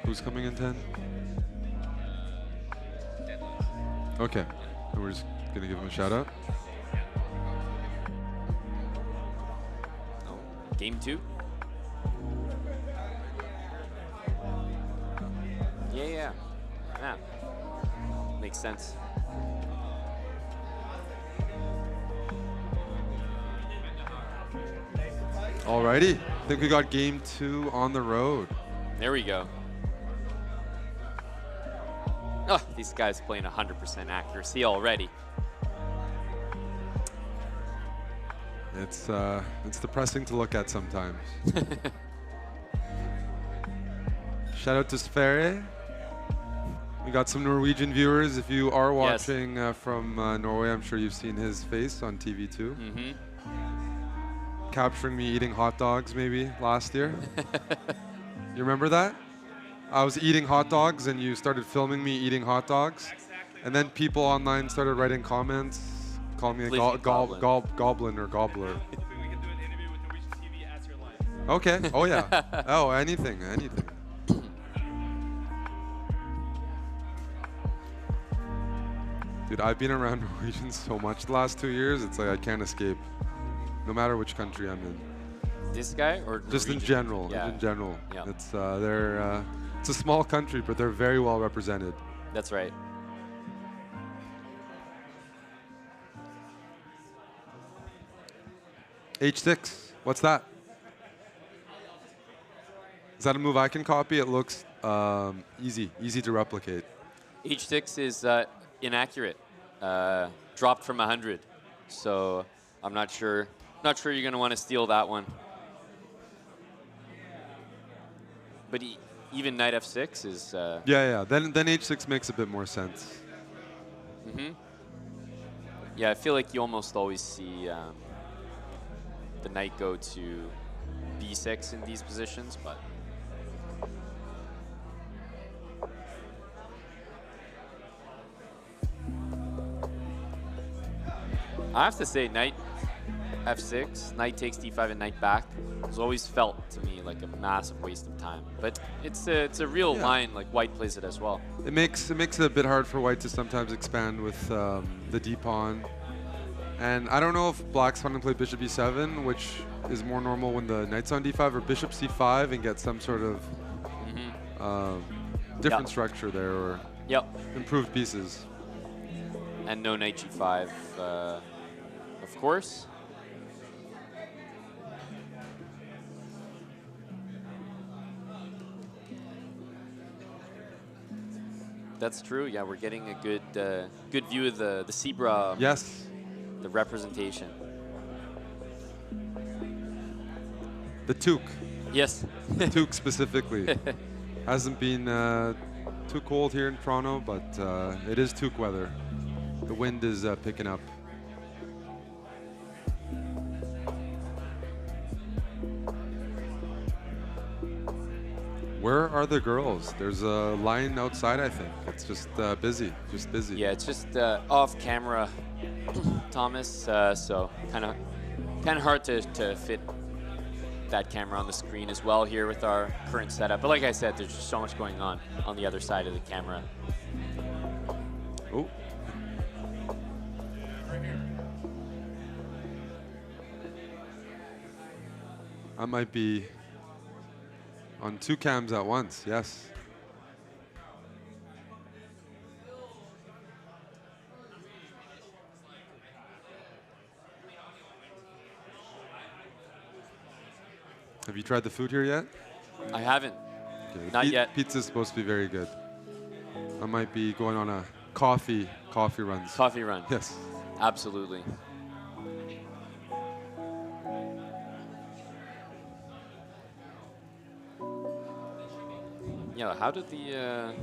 Who's coming in 10? Okay, and we're just gonna give him a shout out. Game 2. Yeah. Makes sense. Alrighty, I think we got game 2 on the road. There we go. Oh, these guys playing 100% accuracy already. It's depressing to look at sometimes. Shout out to Sverre. We got some Norwegian viewers. If you are watching from Norway, I'm sure you've seen his face on TV too. Capturing me eating hot dogs maybe last year. You remember that? I was eating hot dogs and you started filming me eating hot dogs. And then people online started writing comments, calling me a goblin or gobbler. Okay. Oh yeah. Oh, anything. Dude, I've been around Norwegians so much the last 2 years. It's like I can't escape, no matter which country I'm in. This guy or just in general? Yeah. In general. Yeah. It's it's a small country, but they're very well represented. That's right. H6. What's that? Is that a move I can copy? It looks easy to replicate. H6 is inaccurate, dropped from 100. So I'm not sure you're going to want to steal that one. But even knight f6 is... Yeah. Then h6 makes a bit more sense. Yeah, I feel like you almost always see the knight go to b6 in these positions, but... I have to say, knight f6, knight takes d5 and knight back has always felt to me like a massive waste of time. But it's a real line, like white plays it as well. It makes it a bit hard for white to sometimes expand with the d pawn. And I don't know if black's fun to play bishop e7, which is more normal when the knight's on d5, or bishop c5 and get some sort of different structure there, or improved pieces. And no knight g5, of course. That's true. Yeah, we're getting a good view of the zebra. Yes. The representation. The toque. Yes. The toque specifically. Hasn't been too cold here in Toronto, but it is toque weather. The wind is picking up. Where are the girls? There's a line outside, I think. It's just busy, Yeah, it's just off camera, Thomas. So kind of hard to fit that camera on the screen as well here with our current setup. But like I said, there's just so much going on the other side of the camera. Oh. I might be on 2 cams at once, yes. Have you tried the food here yet? I haven't. Okay. Not yet. Pizza's supposed to be very good. I might be going on a coffee run. Coffee run. Yes. Absolutely. Yeah, how did the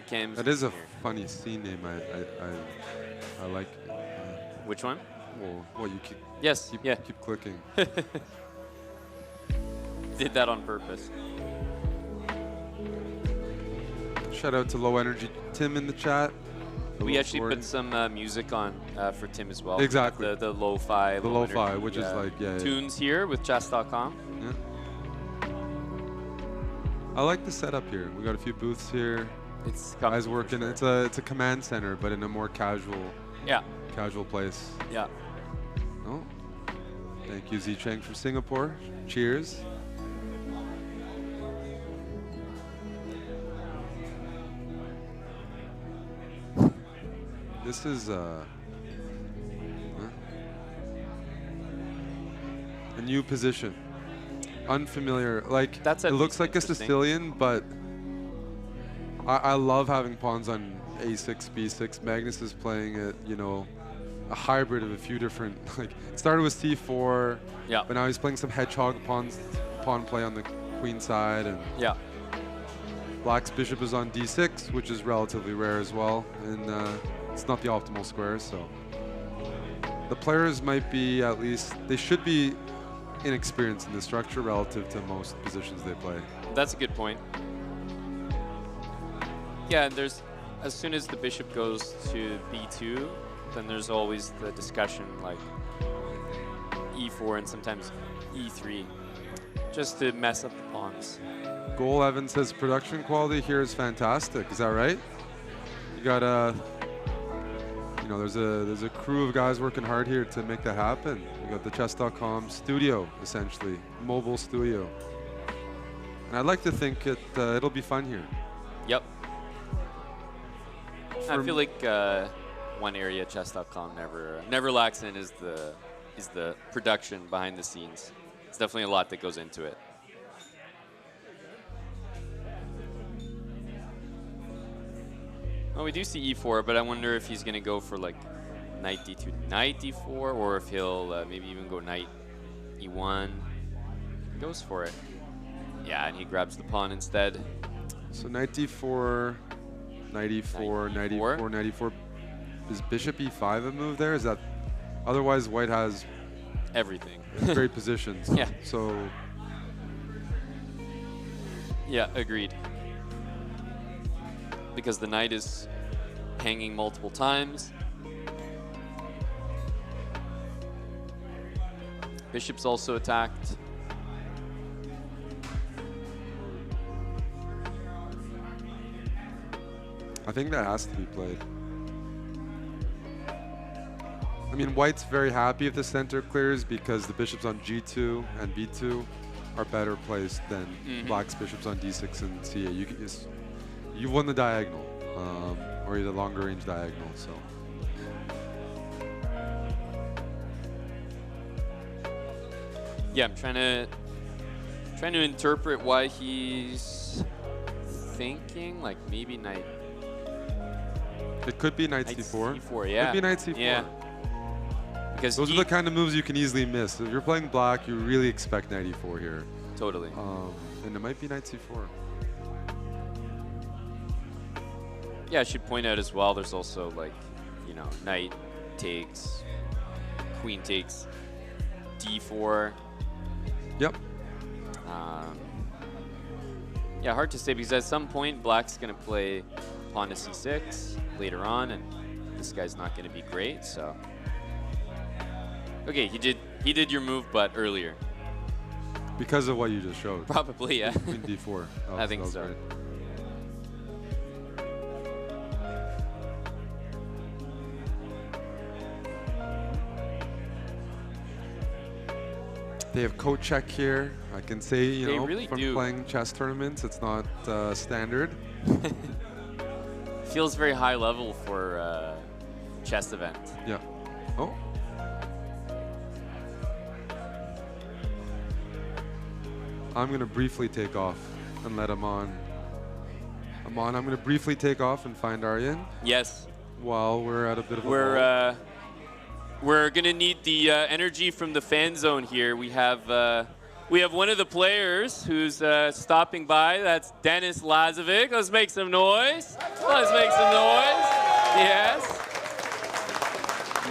cams? That is a funny scene name. I like. Which one? Well, you keep. Yes. Keep clicking. Did that on purpose. Shout out to Low Energy Tim in the chat. We actually put some music on for Tim as well. Exactly. The lo-fi. The lo-fi, which is like tunes here with chess.com. Yeah. I like the setup here. We got a few booths here. It's guys working. Sure. It's a command center, but in a more casual. Yeah. Casual place. Yeah. Oh. Thank you, Z Cheng from Singapore. Cheers. This is a new position. Unfamiliar. Like, it looks like a Sicilian, but I love having pawns on a6, b6. Magnus is playing it, you know, a hybrid of a few different, like, it started with c4, but now he's playing some hedgehog pawn play on the queen side, and black's bishop is on d6, which is relatively rare as well, and it's not the optimal square, so the players might be, at least, they should be inexperienced in the structure relative to most positions they play. That's a good point. Yeah, and there's, as soon as the bishop goes to b2, then there's always the discussion like e4 and sometimes e3, just to mess up the pawns. Goal Evan says production quality here is fantastic. Is that right? You got you know, there's a crew of guys working hard here to make that happen. We got the chess.com studio, essentially, mobile studio. And I'd like to think it'll be fun here. Yep. I feel like one area chess.com never lacks in is the production behind the scenes. It's definitely a lot that goes into it. Well, we do see e4, but I wonder if he's going to go for like knight d2, knight d4, or if he'll maybe even go knight e1. He goes for it. Yeah, and he grabs the pawn instead. So knight d4, knight e4, knight e4, knight e4. Is bishop e5 a move there? Is that... Otherwise, white has... everything. Great positions. Yeah. So... Yeah, agreed. Because the knight is hanging multiple times. Bishop's also attacked. I think that has to be played. I mean, white's very happy if the center clears because the bishops on g2 and b2 are better placed than black's bishops on d6 and c8. You can just... You've won the diagonal, or the longer range diagonal, so. Yeah, I'm trying to interpret why he's thinking like maybe knight. It could be knight c4. c4, yeah. Could be knight c4. Yeah. Because those are the kind of moves you can easily miss. If you're playing black, you really expect knight e4 here. Totally. And it might be knight c4. Yeah, I should point out as well, there's also like, you know, knight takes, queen takes, d4. Yep. Yeah, hard to say because at some point black's gonna play pawn to c6 later on, and this guy's not gonna be great. So, okay, he did your move, but earlier. Because of what you just showed. Probably, yeah. Queen d4. I think so. Great. They have coat check here. I can say, you know, really from do. playing chess tournaments, it's not standard. Feels very high level for a chess event. Yeah. Oh. I'm going to briefly take off and let him on. I'm going to briefly take off and find Aryan. Yes. While we're at a bit of a We're gonna need the energy from the fan zone here. We have one of the players who's stopping by. That's Dennis Lazovic. Let's make some noise. Let's make some noise. Yes.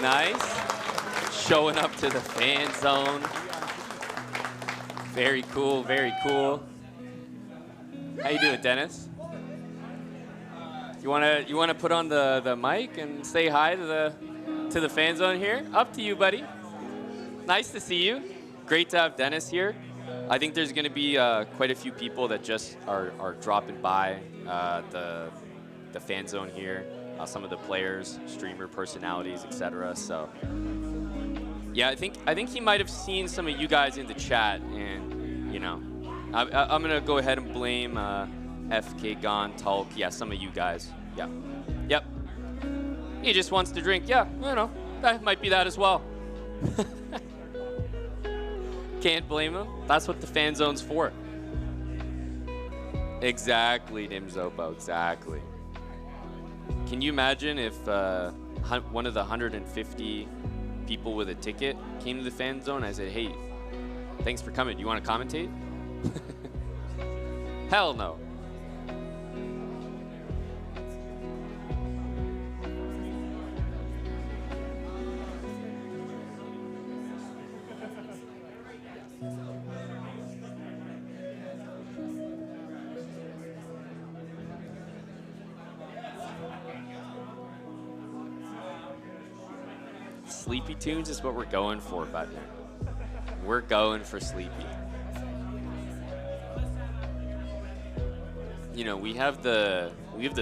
Nice. Showing up to the fan zone. Very cool. Very cool. How you doing, Dennis? You wanna put on the mic and say hi to the fan zone here? Up to you, buddy. Nice to see you. Great to have Dennis here. I think there's going to be quite a few people that just are dropping by the fan zone here. Some of the players, streamer personalities, etc. So, yeah, I think he might have seen some of you guys in the chat, and you know, I'm gonna go ahead and blame FK Gon, Tulk, yeah, some of you guys. Yeah, yep. He just wants to drink. Yeah, you know, that might be that as well. Can't blame him. That's what the fan zone's for. Exactly, Nimzobo, exactly. Can you imagine if one of the 150 people with a ticket came to the fan zone and I said, hey, thanks for coming. Do you want to commentate? Hell no. Sleepy tunes is what we're going for, buddy. We're going for sleepy. You know, we have the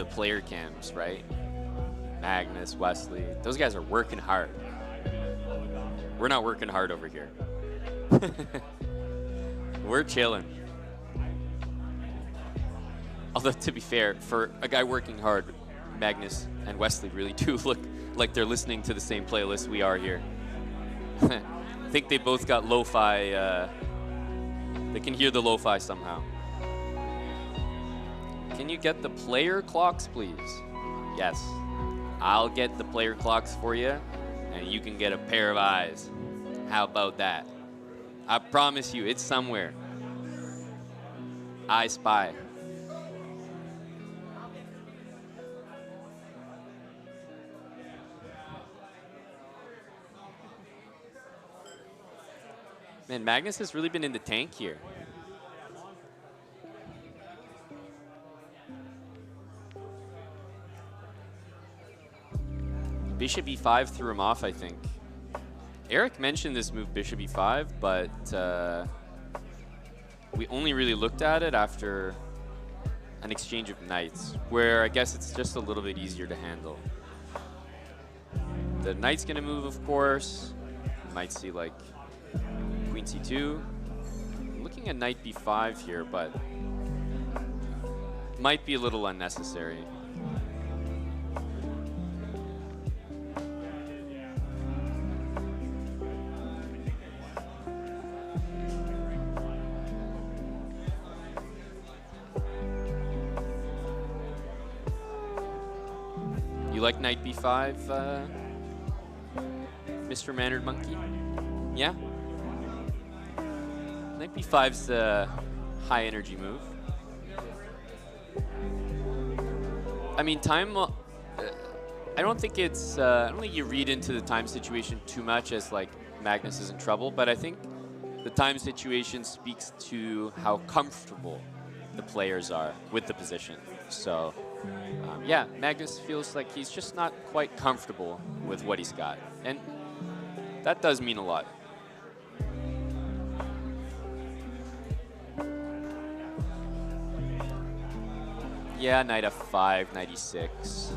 player cams, right? Magnus, Wesley, those guys are working hard. We're not working hard over here. We're chilling. Although, to be fair, for a guy working hard, Magnus and Wesley really do look like they're listening to the same playlist we are here. I think they both got lo-fi They can hear the lo-fi somehow. Can you get the player clocks, please? Yes. I'll get the player clocks for you, and you can get a pair of eyes. How about that? I promise you, it's somewhere. I spy. Man, Magnus has really been in the tank here. Bishop e5 threw him off, I think. Eric mentioned this move, Bishop e5, but we only really looked at it after an exchange of knights, where I guess it's just a little bit easier to handle. The knight's gonna move, of course. You might see like Queen c2. I'm looking at knight b5 here, but might be a little unnecessary. You like knight b5, Mr. Mannered Monkey? Yeah? Knight b5's a high energy move. I mean, time, I don't think it's, I don't think you read into the time situation too much as like Magnus is in trouble, but I think the time situation speaks to how comfortable the players are with the position. So, yeah, Magnus feels like he's just not quite comfortable with what he's got. And that does mean a lot. Yeah, knight f5, knight e6.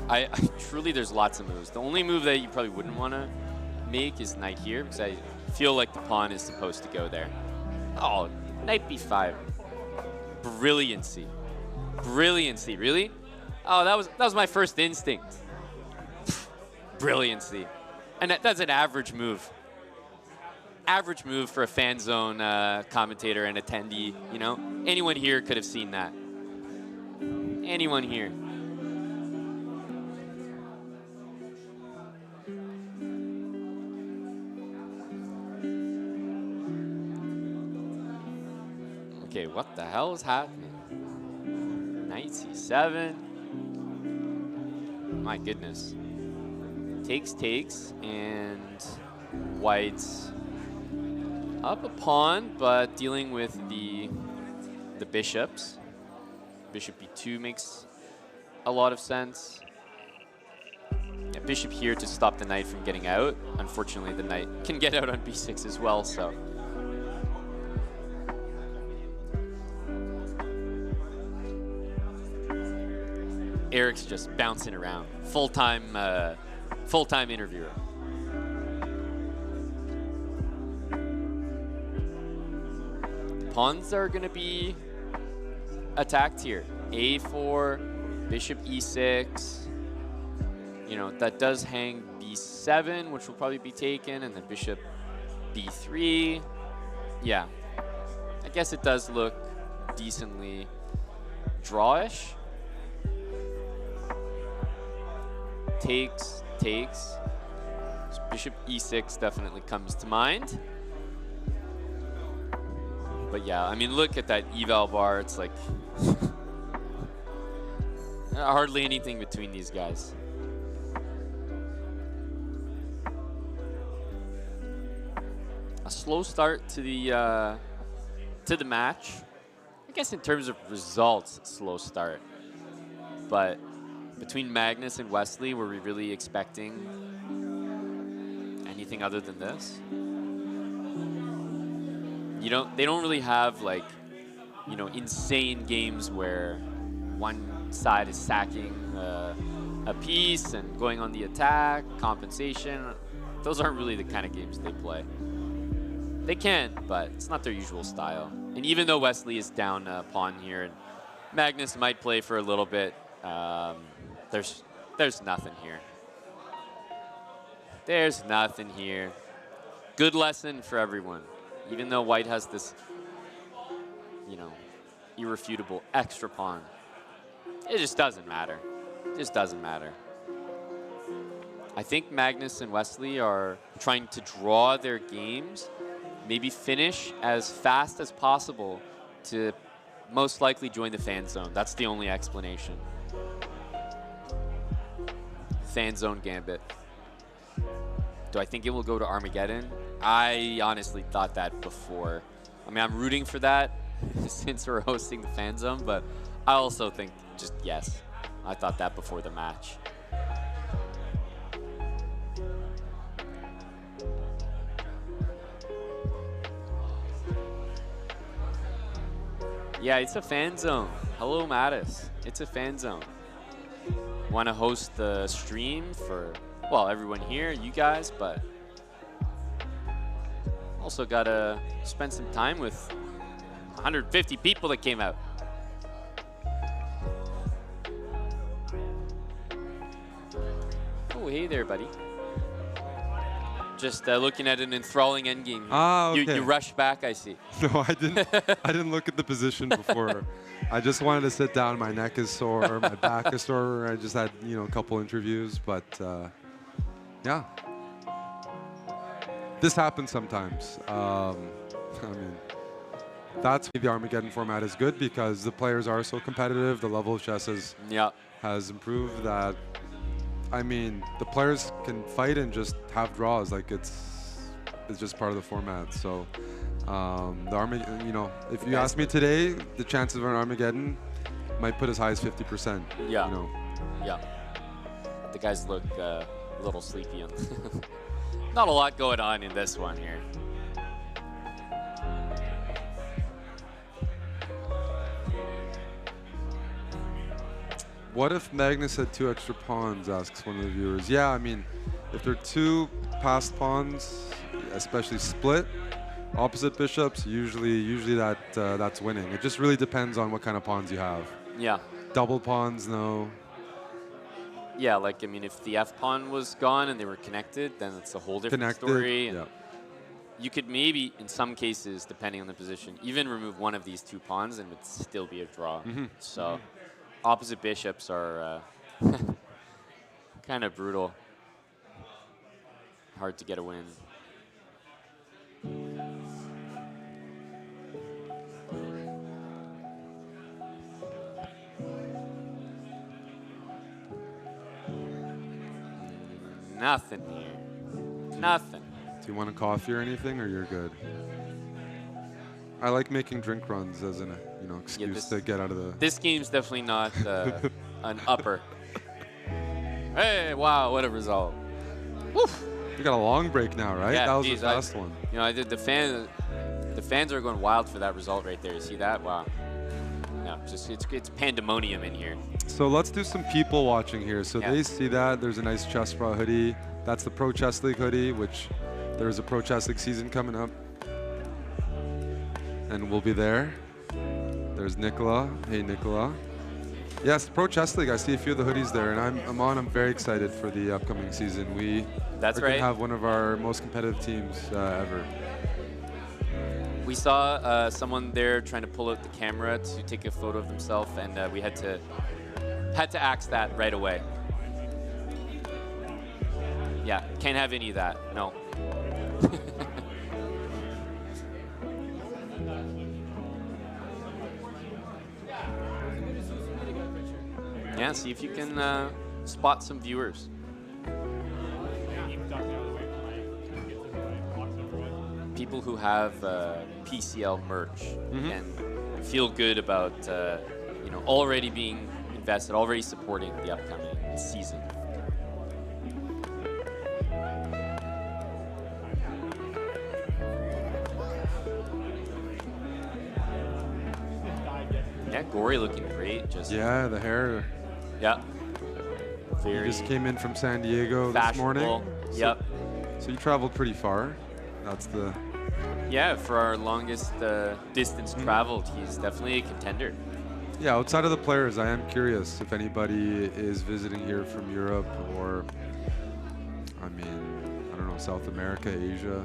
I truly, there's lots of moves. The only move that you probably wouldn't want to make is knight here, because I feel like the pawn is supposed to go there. Oh, knight b5. Brilliancy. Brilliancy, really? Oh, that was my first instinct. Brilliancy. And that's an average move. Average move for a fan zone commentator and attendee, you know? Anyone here could have seen that. Anyone here. Okay, what the hell is happening? Knight c7. My goodness. Takes, and white's up a pawn, but dealing with the bishops. Bishop b2 makes a lot of sense. Yeah, bishop here to stop the knight from getting out. Unfortunately, the knight can get out on b6 as well, so. Eric's just bouncing around. Full-time interviewer. The pawns are gonna be attacked here. A4, bishop e6. You know, that does hang b7, which will probably be taken, and then bishop b3. Yeah, I guess it does look decently drawish. Takes. So bishop e6 definitely comes to mind. But yeah, I mean, look at that eval bar. It's like hardly anything between these guys. A slow start to the match. I guess in terms of results, slow start. But between Magnus and Wesley, were we really expecting anything other than this? They don't really have like, you know, insane games where one side is sacking a piece and going on the attack, compensation. Those aren't really the kind of games they play. They can, but it's not their usual style. And even though Wesley is down a pawn here, and Magnus might play for a little bit, there's nothing here. There's nothing here. Good lesson for everyone. Even though White has this you know, irrefutable extra pawn. It just doesn't matter. It just doesn't matter. I think Magnus and Wesley are trying to draw their games, maybe finish as fast as possible to most likely join the fan zone. That's the only explanation. Fan zone gambit. Do I think it will go to Armageddon? I honestly thought that before. I mean, I'm rooting for that since we're hosting the fan zone, but I also think just yes. I thought that before the match. Yeah, it's a fan zone. Hello, Mattis. It's a fan zone. Want to host the stream for, well, everyone here, you guys, but also got to spend some time with 150 people that came out. Oh, hey there, buddy. Just looking at an enthralling endgame. Ah, okay. You rushed back, I see. No, I didn't. I didn't look at the position before. I just wanted to sit down. My neck is sore. My back is sore. I just had, you know, a couple interviews, but yeah, this happens sometimes. I mean, that's why the Armageddon format is good because the players are so competitive. The level of chess has improved. That I mean, the players can fight and just have draws. Like it's just part of the format. So the Armageddon, you know, if you ask me today, the chances of an Armageddon might put as high as 50%. Yeah. You know. Yeah. The guys look a little sleepy. Not a lot going on in this one here. What if Magnus had 2 extra pawns, asks one of the viewers. Yeah, I mean, if they're 2 passed pawns, especially split, opposite bishops, usually that's winning. It just really depends on what kind of pawns you have. Yeah. Double pawns, no. Yeah, like, I mean, if the F pawn was gone and they were connected, then it's a whole different story. And you could maybe, in some cases, depending on the position, even remove one of these 2 pawns and it would still be a draw. So opposite bishops are kind of brutal. Hard to get a win. Nothing here. Nothing. Do you want a coffee or anything, or you're good? I like making drink runs as an excuse to get out of the. This game's definitely not an upper. Hey, wow, what a result! Woof. We got a long break now, right? Yeah, that was geez, the last one. You know, I did the fans are going wild for that result right there. You see that? Wow. Yeah, just it's pandemonium in here. So let's do some people watching here. So they see that there's a nice Chess Pro hoodie. That's the Pro Chess League hoodie, which there's a Pro Chess League season coming up, and we'll be there. There's Nicola. Hey, Nicola. Yes, Pro Chess League. I see a few of the hoodies there, and I'm very excited for the upcoming season. That's are gonna right. have one of our most competitive teams ever. We saw someone there trying to pull out the camera to take a photo of themselves, and we had to axe that right away. Yeah, can't have any of that. No. Yeah, see if you can spot some viewers. People who have PCL merch and feel good about already being invested, already supporting the upcoming season. Yeah, Gory looking great. Just yeah, the hair. Yeah. You just came in from San Diego this morning. Yep. So you traveled pretty far. That's the. Yeah, for our longest distance traveled, he's definitely a contender. Yeah, outside of the players, I am curious if anybody is visiting here from Europe or, I mean, I don't know, South America, Asia.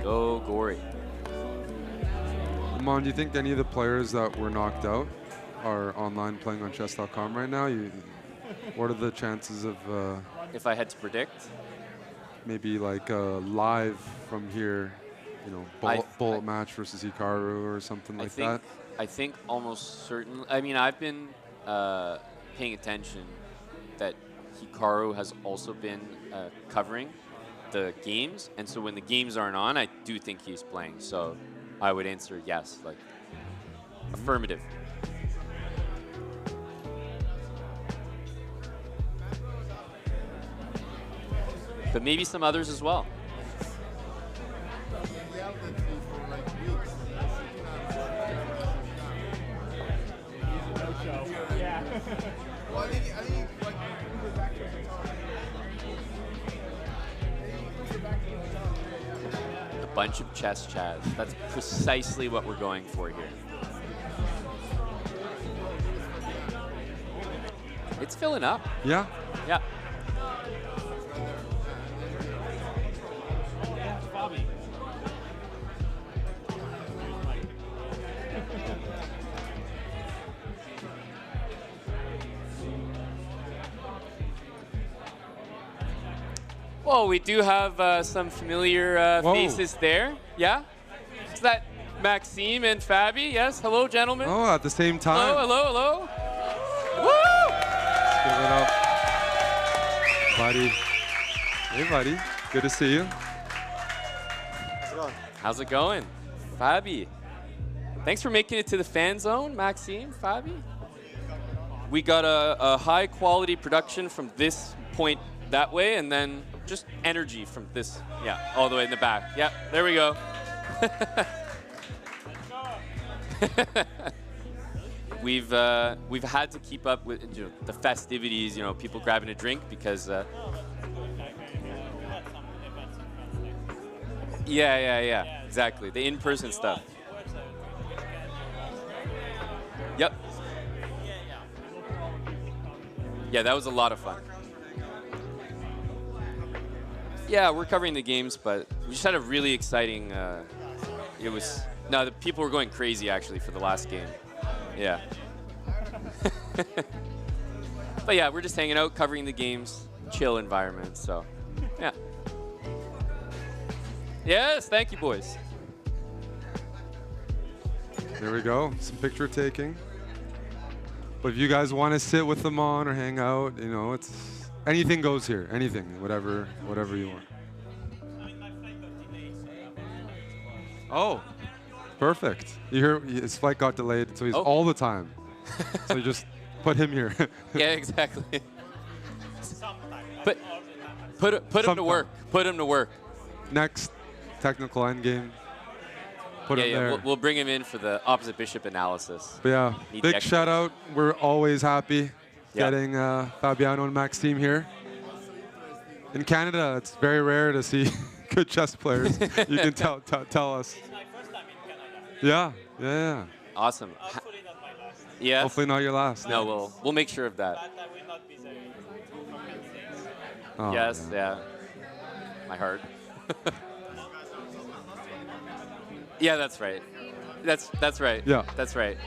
Go gory. Amon, do you think any of the players that were knocked out are online playing on chess.com right now? What are the chances of if I had to predict, maybe like live from here, you know, bullet match versus Hikaru or something like that? I think almost certain. I mean, I've been paying attention that Hikaru has also been covering the games, and so when the games aren't on, I do think he's playing. So I would answer yes, like affirmative. But maybe some others as well. A bunch of chess chats. That's precisely what we're going for here. It's filling up. Yeah? Yeah. Well, we do have some familiar faces there. Yeah? Is that Maxime and Fabi? Yes. Hello, gentlemen. Oh, at the same time. Hello, hello, hello. Woo! Give it up. Buddy. Hey, buddy. Good to see you. How's it going? How's it going? Fabi. Thanks for making it to the fan zone, Maxime, Fabi. We got a high quality production from this point that way, and then just energy from this, yeah, all the way in the back. Yeah, there we go. We've had to keep up with the festivities, people grabbing a drink because. Yeah, exactly. The in-person stuff. Yep. Yeah, that was a lot of fun. Yeah, we're covering the games, but we just had a really exciting. The people were going crazy actually for the last game. Yeah. But yeah, we're just hanging out, covering the games, chill environment. So, yeah. Yes, thank you, boys. There we go. Some picture taking. But if you guys want to sit with them on or hang out, it's anything goes here. Anything, whatever you want. Oh, perfect. You hear his flight got delayed, so he's all the time. So you just put him here. Yeah, exactly. Put him to work. Put him to work. Next technical endgame. Put him there. We'll bring him in for the opposite bishop analysis. But yeah, big shout out. We're always happy getting Fabiano and Maxime here. In Canada, it's very rare to see good chess players. You can tell us. Yeah. Awesome. Yes. Hopefully not your last. No, we'll make sure of that. Oh, yes, yeah. My heart. Yeah, that's right. That's right. Yeah. That's right.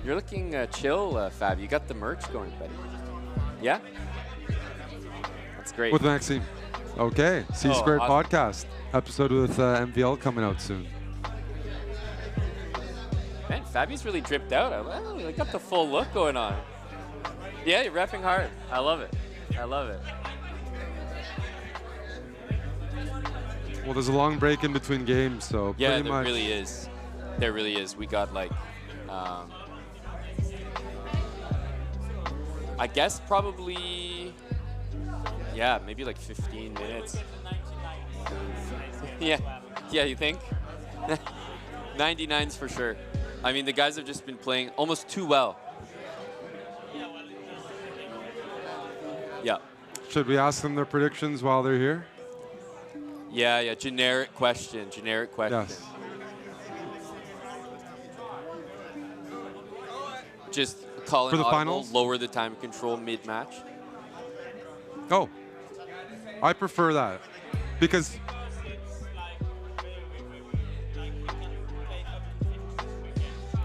You're looking chill, Fab. You got the merch going, buddy. Yeah? That's great. With Maxime. Okay. C Squared awesome. Podcast. Episode with MVL coming out soon. Man, Fabi's really dripped out. I got the full look going on. Yeah, you're repping hard. I love it. I love it. Well, there's a long break in between games, so yeah, pretty much. There really is. There really is. We got I guess probably, maybe like 15 minutes. Yeah, you think? 99s for sure. I mean, the guys have just been playing almost too well. Yeah. Should we ask them their predictions while they're here? Yeah, generic question. Yes. Just call For an the audible, finals? lower the time control mid-match. Oh, I prefer that. because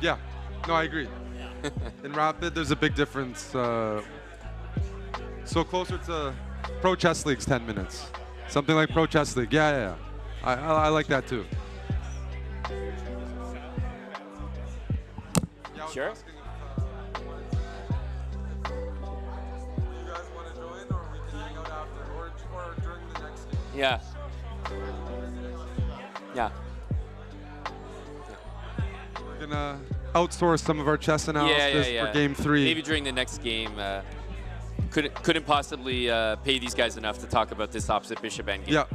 yeah, no, I agree. In Rapid, there's a big difference. So closer to Pro Chess League's 10 minutes. Something like Pro Chess League. Yeah. I like that too. Sure. Yeah. Yeah. We're gonna outsource some of our chess analysis for Game 3. Maybe during the next game. Couldn't possibly pay these guys enough to talk about this opposite bishop endgame. Yeah.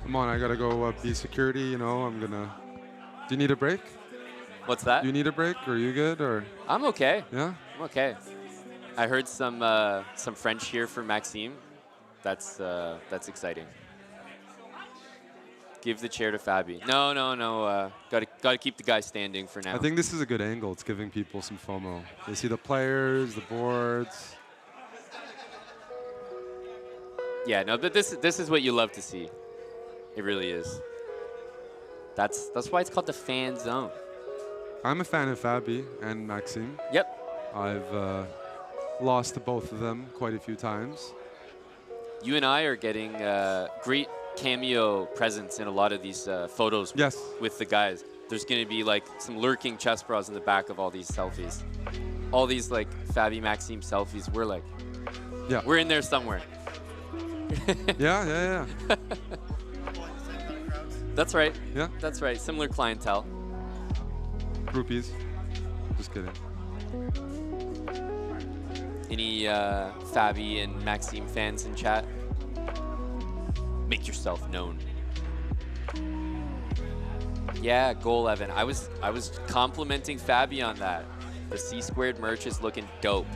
Come on, I gotta go be security. You know, I'm gonna. Do you need a break? What's that? Do you need a break? Or are you good? Or I'm okay. Yeah. I'm okay. I heard some French here for Maxime. That's exciting. Give the chair to Fabi. No. Gotta keep the guy standing for now. I think this is a good angle. It's giving people some FOMO. They see the players, the boards. Yeah, no, but this is what you love to see. It really is. That's why it's called the fan zone. I'm a fan of Fabi and Maxime. Yep. I've lost to both of them quite a few times. You and I are getting great cameo presence in a lot of these photos with the guys. There's going to be like some lurking chess bros in the back of all these selfies. All these like Fabi Maxime selfies. We're like, we're in there somewhere. Yeah. That's right. Yeah. That's right. Similar clientele. Groupies. Just kidding. Any Fabi and Maxime fans in chat? Make yourself known. Yeah, goal, Evan. I was complimenting Fabi on that. The C² merch is looking dope.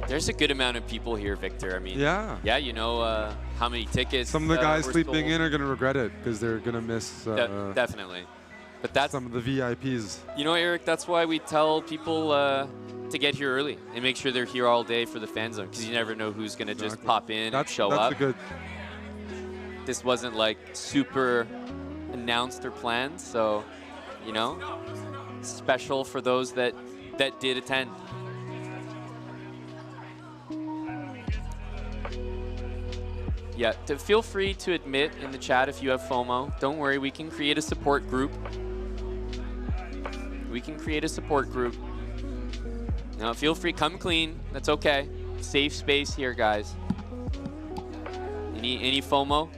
There's a good amount of people here, Victor. I mean, yeah, you know how many tickets. Some of the guys were sleeping sold. in are gonna regret it because they're gonna miss. Definitely, but that's some of the VIPs. You know, Eric, that's why we tell people to get here early and make sure they're here all day for the fan zone, because you never know who's gonna just pop in and show up. That's a good. This wasn't like super announced or planned, so you know, special for those that did attend. Yeah, feel free to admit in the chat if you have FOMO. Don't worry, we can create a support group. Now, feel free, come clean. That's okay. Safe space here, guys. Any FOMO?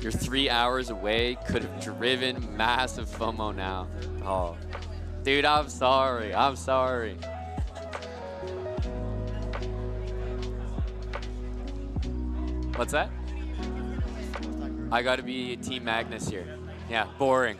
You're 3 hours away, could have driven, massive FOMO now. Oh, dude, I'm sorry. What's that? I gotta be Team Magnus here. Yeah, boring.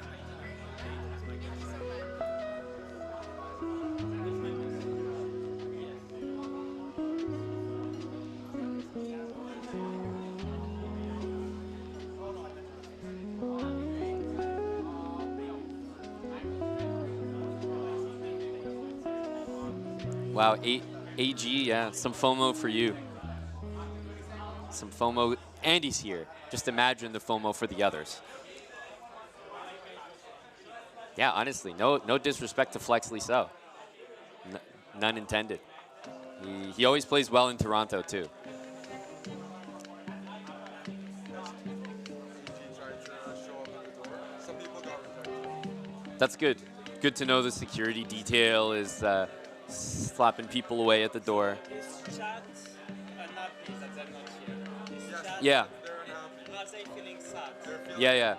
Wow, AG, yeah, some FOMO for you. Some FOMO. Andy's here. Just imagine the FOMO for the others. Yeah, honestly, no disrespect to Flex Liso. None intended. He always plays well in Toronto, too. That's good. Good to know the security detail is slapping people away at the door. Yeah. Yeah.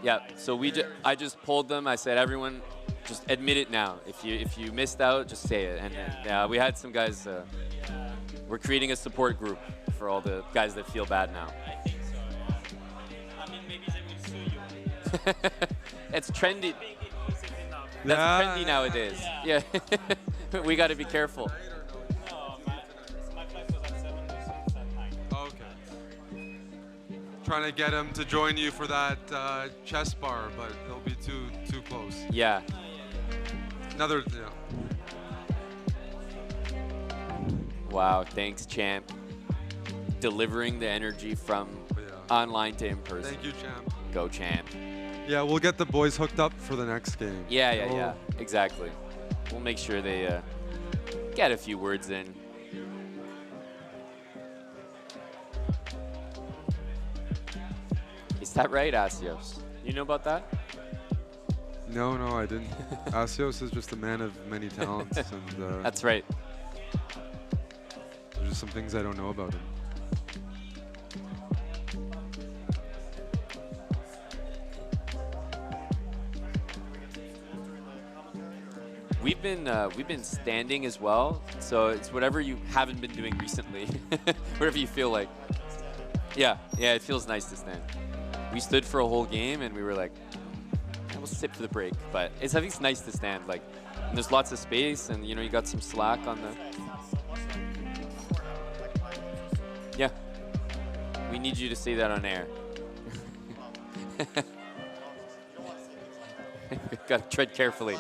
Yeah. So I just pulled them. I said, everyone, just admit it now. If you missed out, just say it. And yeah, we had some guys. We're creating a support group for all the guys that feel bad now. It's trendy. That's trendy nowadays. Yeah. We got to be careful. Okay. Trying to get him to join you for that chess bar, but he'll be too close. Yeah. Another. Yeah. Wow. Thanks, champ. Delivering the energy from online to in person. Thank you, champ. Go, champ. Yeah, we'll get the boys hooked up for the next game. Yeah. Exactly. We'll make sure they get a few words in. Is that right, Asios? You know about that? No, I didn't. Asios is just a man of many talents. And, That's right. There's just some things I don't know about him. We've been standing as well, so it's whatever you haven't been doing recently, whatever you feel like. Yeah, it feels nice to stand. We stood for a whole game and we were like, we'll sit for the break, but I think it's nice to stand. Like, and there's lots of space, and you got some slack on the. Yeah, we need you to say that on air. Got to tread carefully.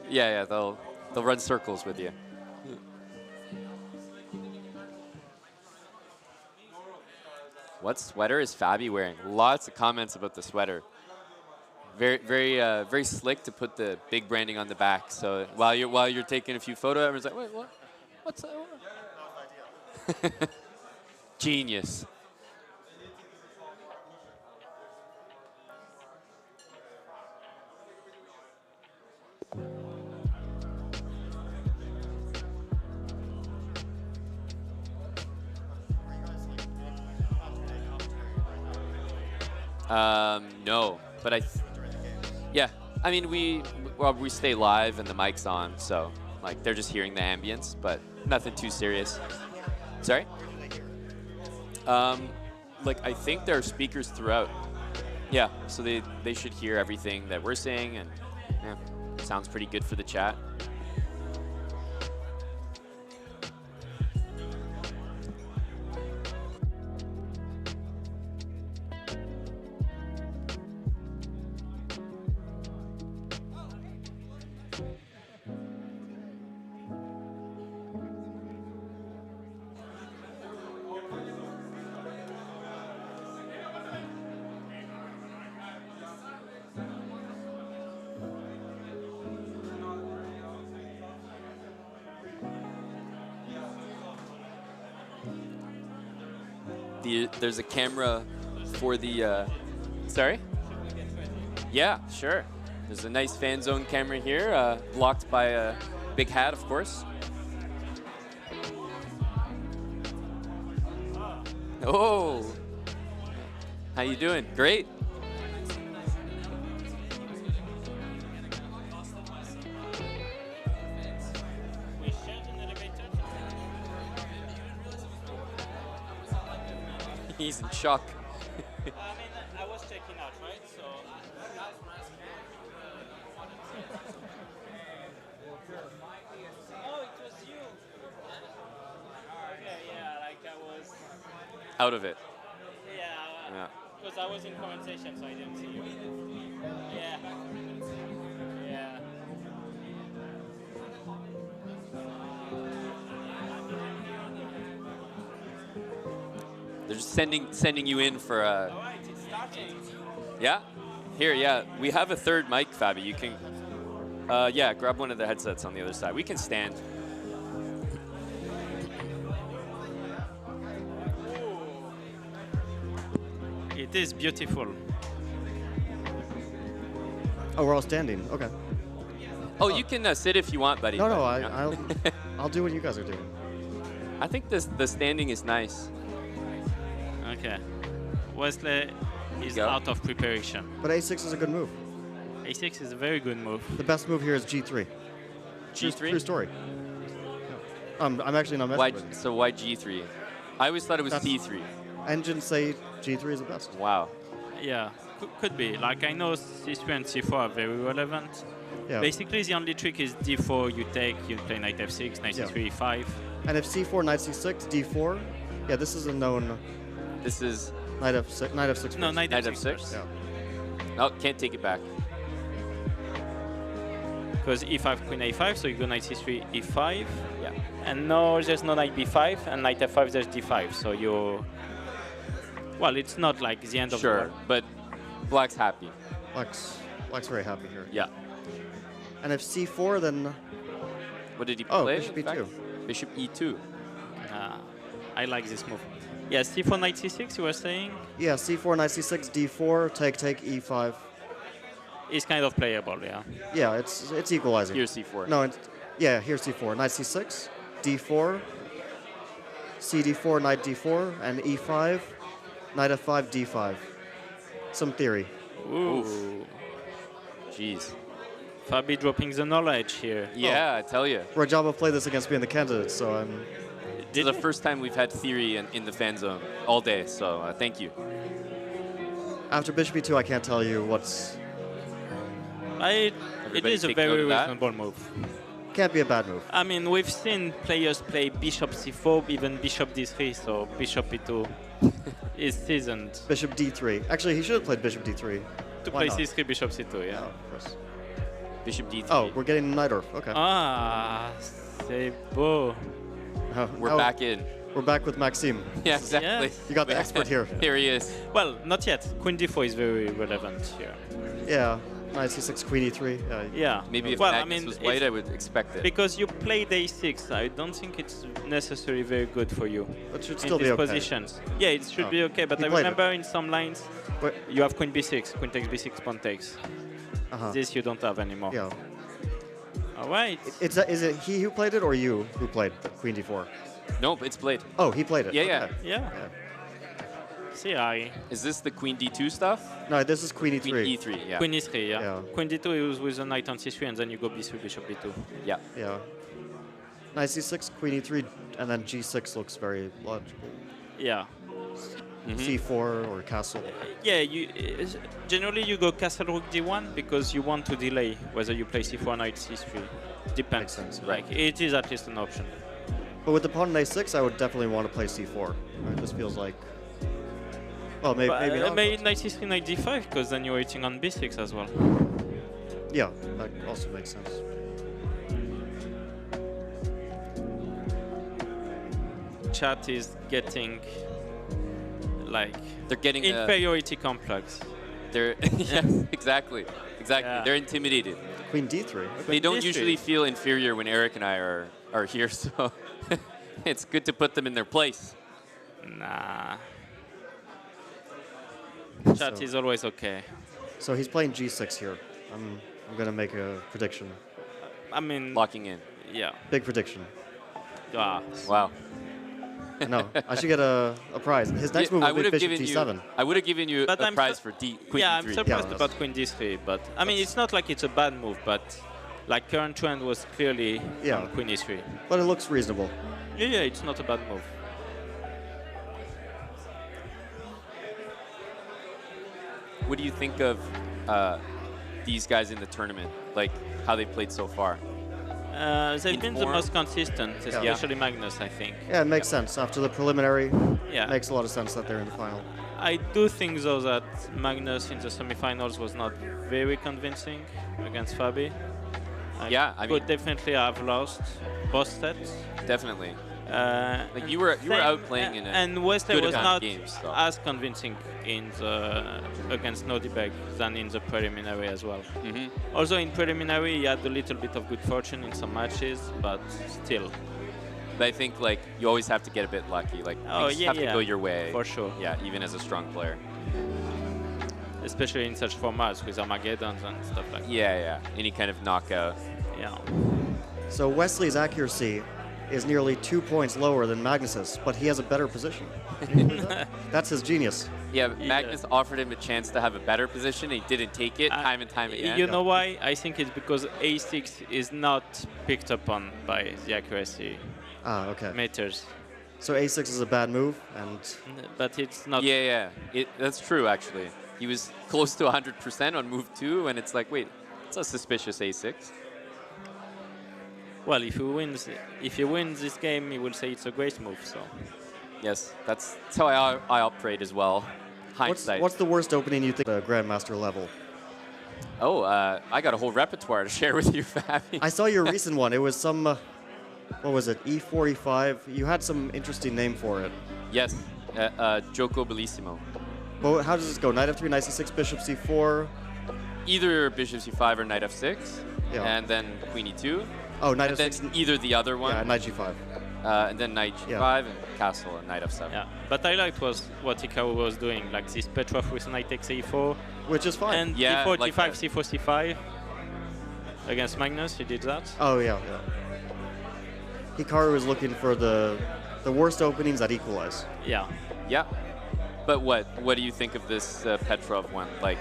Yeah, they'll run circles with you. What sweater is Fabi wearing? Lots of comments about the sweater. Very slick to put the big branding on the back. So while you're taking a few photos, everyone's like, wait, what? What's that? Genius. No, but yeah. I mean, we stay live and the mic's on, so like they're just hearing the ambience, but nothing too serious. Sorry? Like I think there are speakers throughout. Yeah, so they should hear everything that we're saying, and yeah, sounds pretty good for the chat. There's a camera for the, sorry? Yeah, sure. There's a nice fan zone camera here, blocked by a big hat, of course. Oh, how you doing? Great. He's in shock. I mean, I was checking out, right? So. Oh, it was you. Okay, yeah, like I was. Out of it. Yeah. Because I was in conversation, so I didn't see you. Yeah. Yeah. They're just sending you in for a. All right, it's starting. Yeah, here, yeah. We have a third mic, Fabi. You can, yeah, grab one of the headsets on the other side. We can stand. It is beautiful. Oh, we're all standing. Okay. Oh, you can sit if you want, buddy. No, but, I'll do what you guys are doing. I think the standing is nice. Okay. Wesley is out of preparation. But A6 is a good move. A6 is a very good move. The best move here is G3. G3? True story. I'm actually not messing with it. So why G3? I always thought it was D3. engines say G3 is the best. Wow. Yeah, could be. Like, I know C3 and C4 are very relevant. Yeah. Basically, the only trick is D4 you play knight F6, knight C3, E5. And if C4, knight C6, D4, yeah, this is a known... This is... Knight F6. Knight F6 No, first. knight Knight F6. F6? Yeah. No, can't take it back. Because E5, Queen A5, so you go knight C3, E5. Yeah. And no, there's no knight B5, and knight F5, there's D5. So you're... Well, it's not like the end of the world. But black's happy. Black's very happy here. Yeah. And if C4, then... What did he Oh, play? bishop in fact? E2. Bishop E2. I like this move. Yeah, C4, knight C6, you were saying? Yeah, C4, knight C6, D4, take, E5. It's kind of playable, yeah. Yeah, it's equalizing. Here's C4. No, yeah, here's C4. Knight C6, D4, CD4, knight D4, and E5, knight F5, D5. Some theory. Ooh. Jeez. Fabi dropping the knowledge here. Yeah, I tell you. Rajaba played this against me in the candidates, so I'm... This is the first time we've had theory in the fan zone all day, so thank you. After bishop E2, I can't tell you what's... It Everybody is a take very note of that? reasonable move. Can't be a bad move. I mean, we've seen players play bishop C4, even bishop D3, so bishop E2 is seasoned. Bishop D3. Actually, he should have played bishop D3. To Why play not? C3, bishop C2, yeah. Oh, of course. Bishop D3. Oh, we're getting Najdorf. Okay. Ah, c'est beau. We're back in. We're back with Maxime. Yeah, exactly. You got the expert here. Here he is. Well, not yet. Queen D4 is very relevant here. Yeah. Knight C6, Queen E3. Yeah. Maybe if well, Magnus was white, I would expect it. Because you played A6, I don't think it's necessarily very good for you. It should in still be these okay. positions. Yeah, it should be okay, but He I played remember in some lines, Wait. you have Queen B6, Queen takes B6, pawn takes. This you don't have anymore. Yeah. All right. Is it he who played it or you who played Queen D4? Nope, it's played. Oh, he played it. Yeah, Okay. Yeah. See, Is this the Queen D2 stuff? No, this is Queen E3. Queen E3, yeah. Queen E3, yeah. Yeah. Queen D2 is with a knight on C3, and then you go B3, bishop B2. Yeah. Yeah. Knight C6, Queen E3, and then G6 looks very logical. Yeah. C4 or castle. Yeah, generally you go castle rook D1 because you want to delay whether you play C4 knight C3. Depends. sense. Like, it is at least an option. But with the pawn on A6, I would definitely want to play C4. Right, this feels like... Well, maybe not. Maybe knight C3, knight D5, because then you're waiting on B6 as well. Yeah, that also makes sense. Chat is getting, like, They're getting inferiority complex. They're yes, exactly. Yeah. They're intimidated. Queen D3. They don't D3. usually feel inferior when Eric and I are here, so it's good to put them in their place. Nah. Chat is always okay. So he's playing G6 here. I'm gonna make a prediction. I mean, Locking in. yeah. Big prediction. Ah. Wow. No, I should get a prize. His next move I will would be have bishop given D7. you. I would have given you But a I'm prize su- for Queen Yeah, D3. I'm surprised Yeah, about Queen D3, but I mean, it's not like it's a bad move, but like current trend was clearly Yeah. on Queen E3. But it looks reasonable. Yeah, it's not a bad move. What do you think of these guys in the tournament? Like how they played so far? They've been the form? most consistent, especially Magnus, I think. Yeah, it makes sense. After the preliminary, Yeah. it makes a lot of sense that they're in the final. I do think, though, that Magnus in the semifinals was not very convincing against Fabi. Yeah, I mean, could definitely have lost both sets. definitely. Like you were outplaying in a and Wesley good was amount not of games. So. as convincing in the against Nodibek than in the preliminary as well. Also in preliminary he had a little bit of good fortune in some matches, but still. But I think like you always have to get a bit lucky. Like things have to go your way. For sure. Yeah, even as a strong player. Especially in such formats with Armageddons and stuff like that. Yeah. Any kind of knockout. Yeah. So Wesley's accuracy is nearly 2 points lower than Magnus's, but he has a better position. Can you believe that? That's his genius. Yeah, Magnus offered him a chance to have a better position. He didn't take it time and time again. You know why? I think it's because A6 is not picked up on by the accuracy okay. meters. So a6 is a bad move, and but it's not. Yeah. That's true, actually. He was close to 100% on move 2, and it's like, wait, it's a suspicious a6. Well, if he wins this game, he will say it's a great move. So. Yes, that's how I operate as well. Hindsight. What's the worst opening you think at the Grandmaster level? Oh, I got a whole repertoire to share with you, Fabi. I saw your recent one. It was some, what was it, E4, E5? You had some interesting name for it. Yes, Gioco Bellissimo. Well, how does this go? Knight f3, knight c6, bishop c4? Either bishop c5 or knight f6, yeah. And then queen e2. Oh, knight and f6. Then either the other one. Yeah, knight g5. And then knight g5 and castle and knight f7. Yeah, but I liked what Hikaru was doing, like this Petrov with knight takes e4. Which is fine. And yeah, d4, like d5, c4, c5. Against Magnus, he did that. Oh, yeah. Hikaru is looking for the worst openings that equalize. Yeah. Yeah. But what do you think of this Petrov one? Like,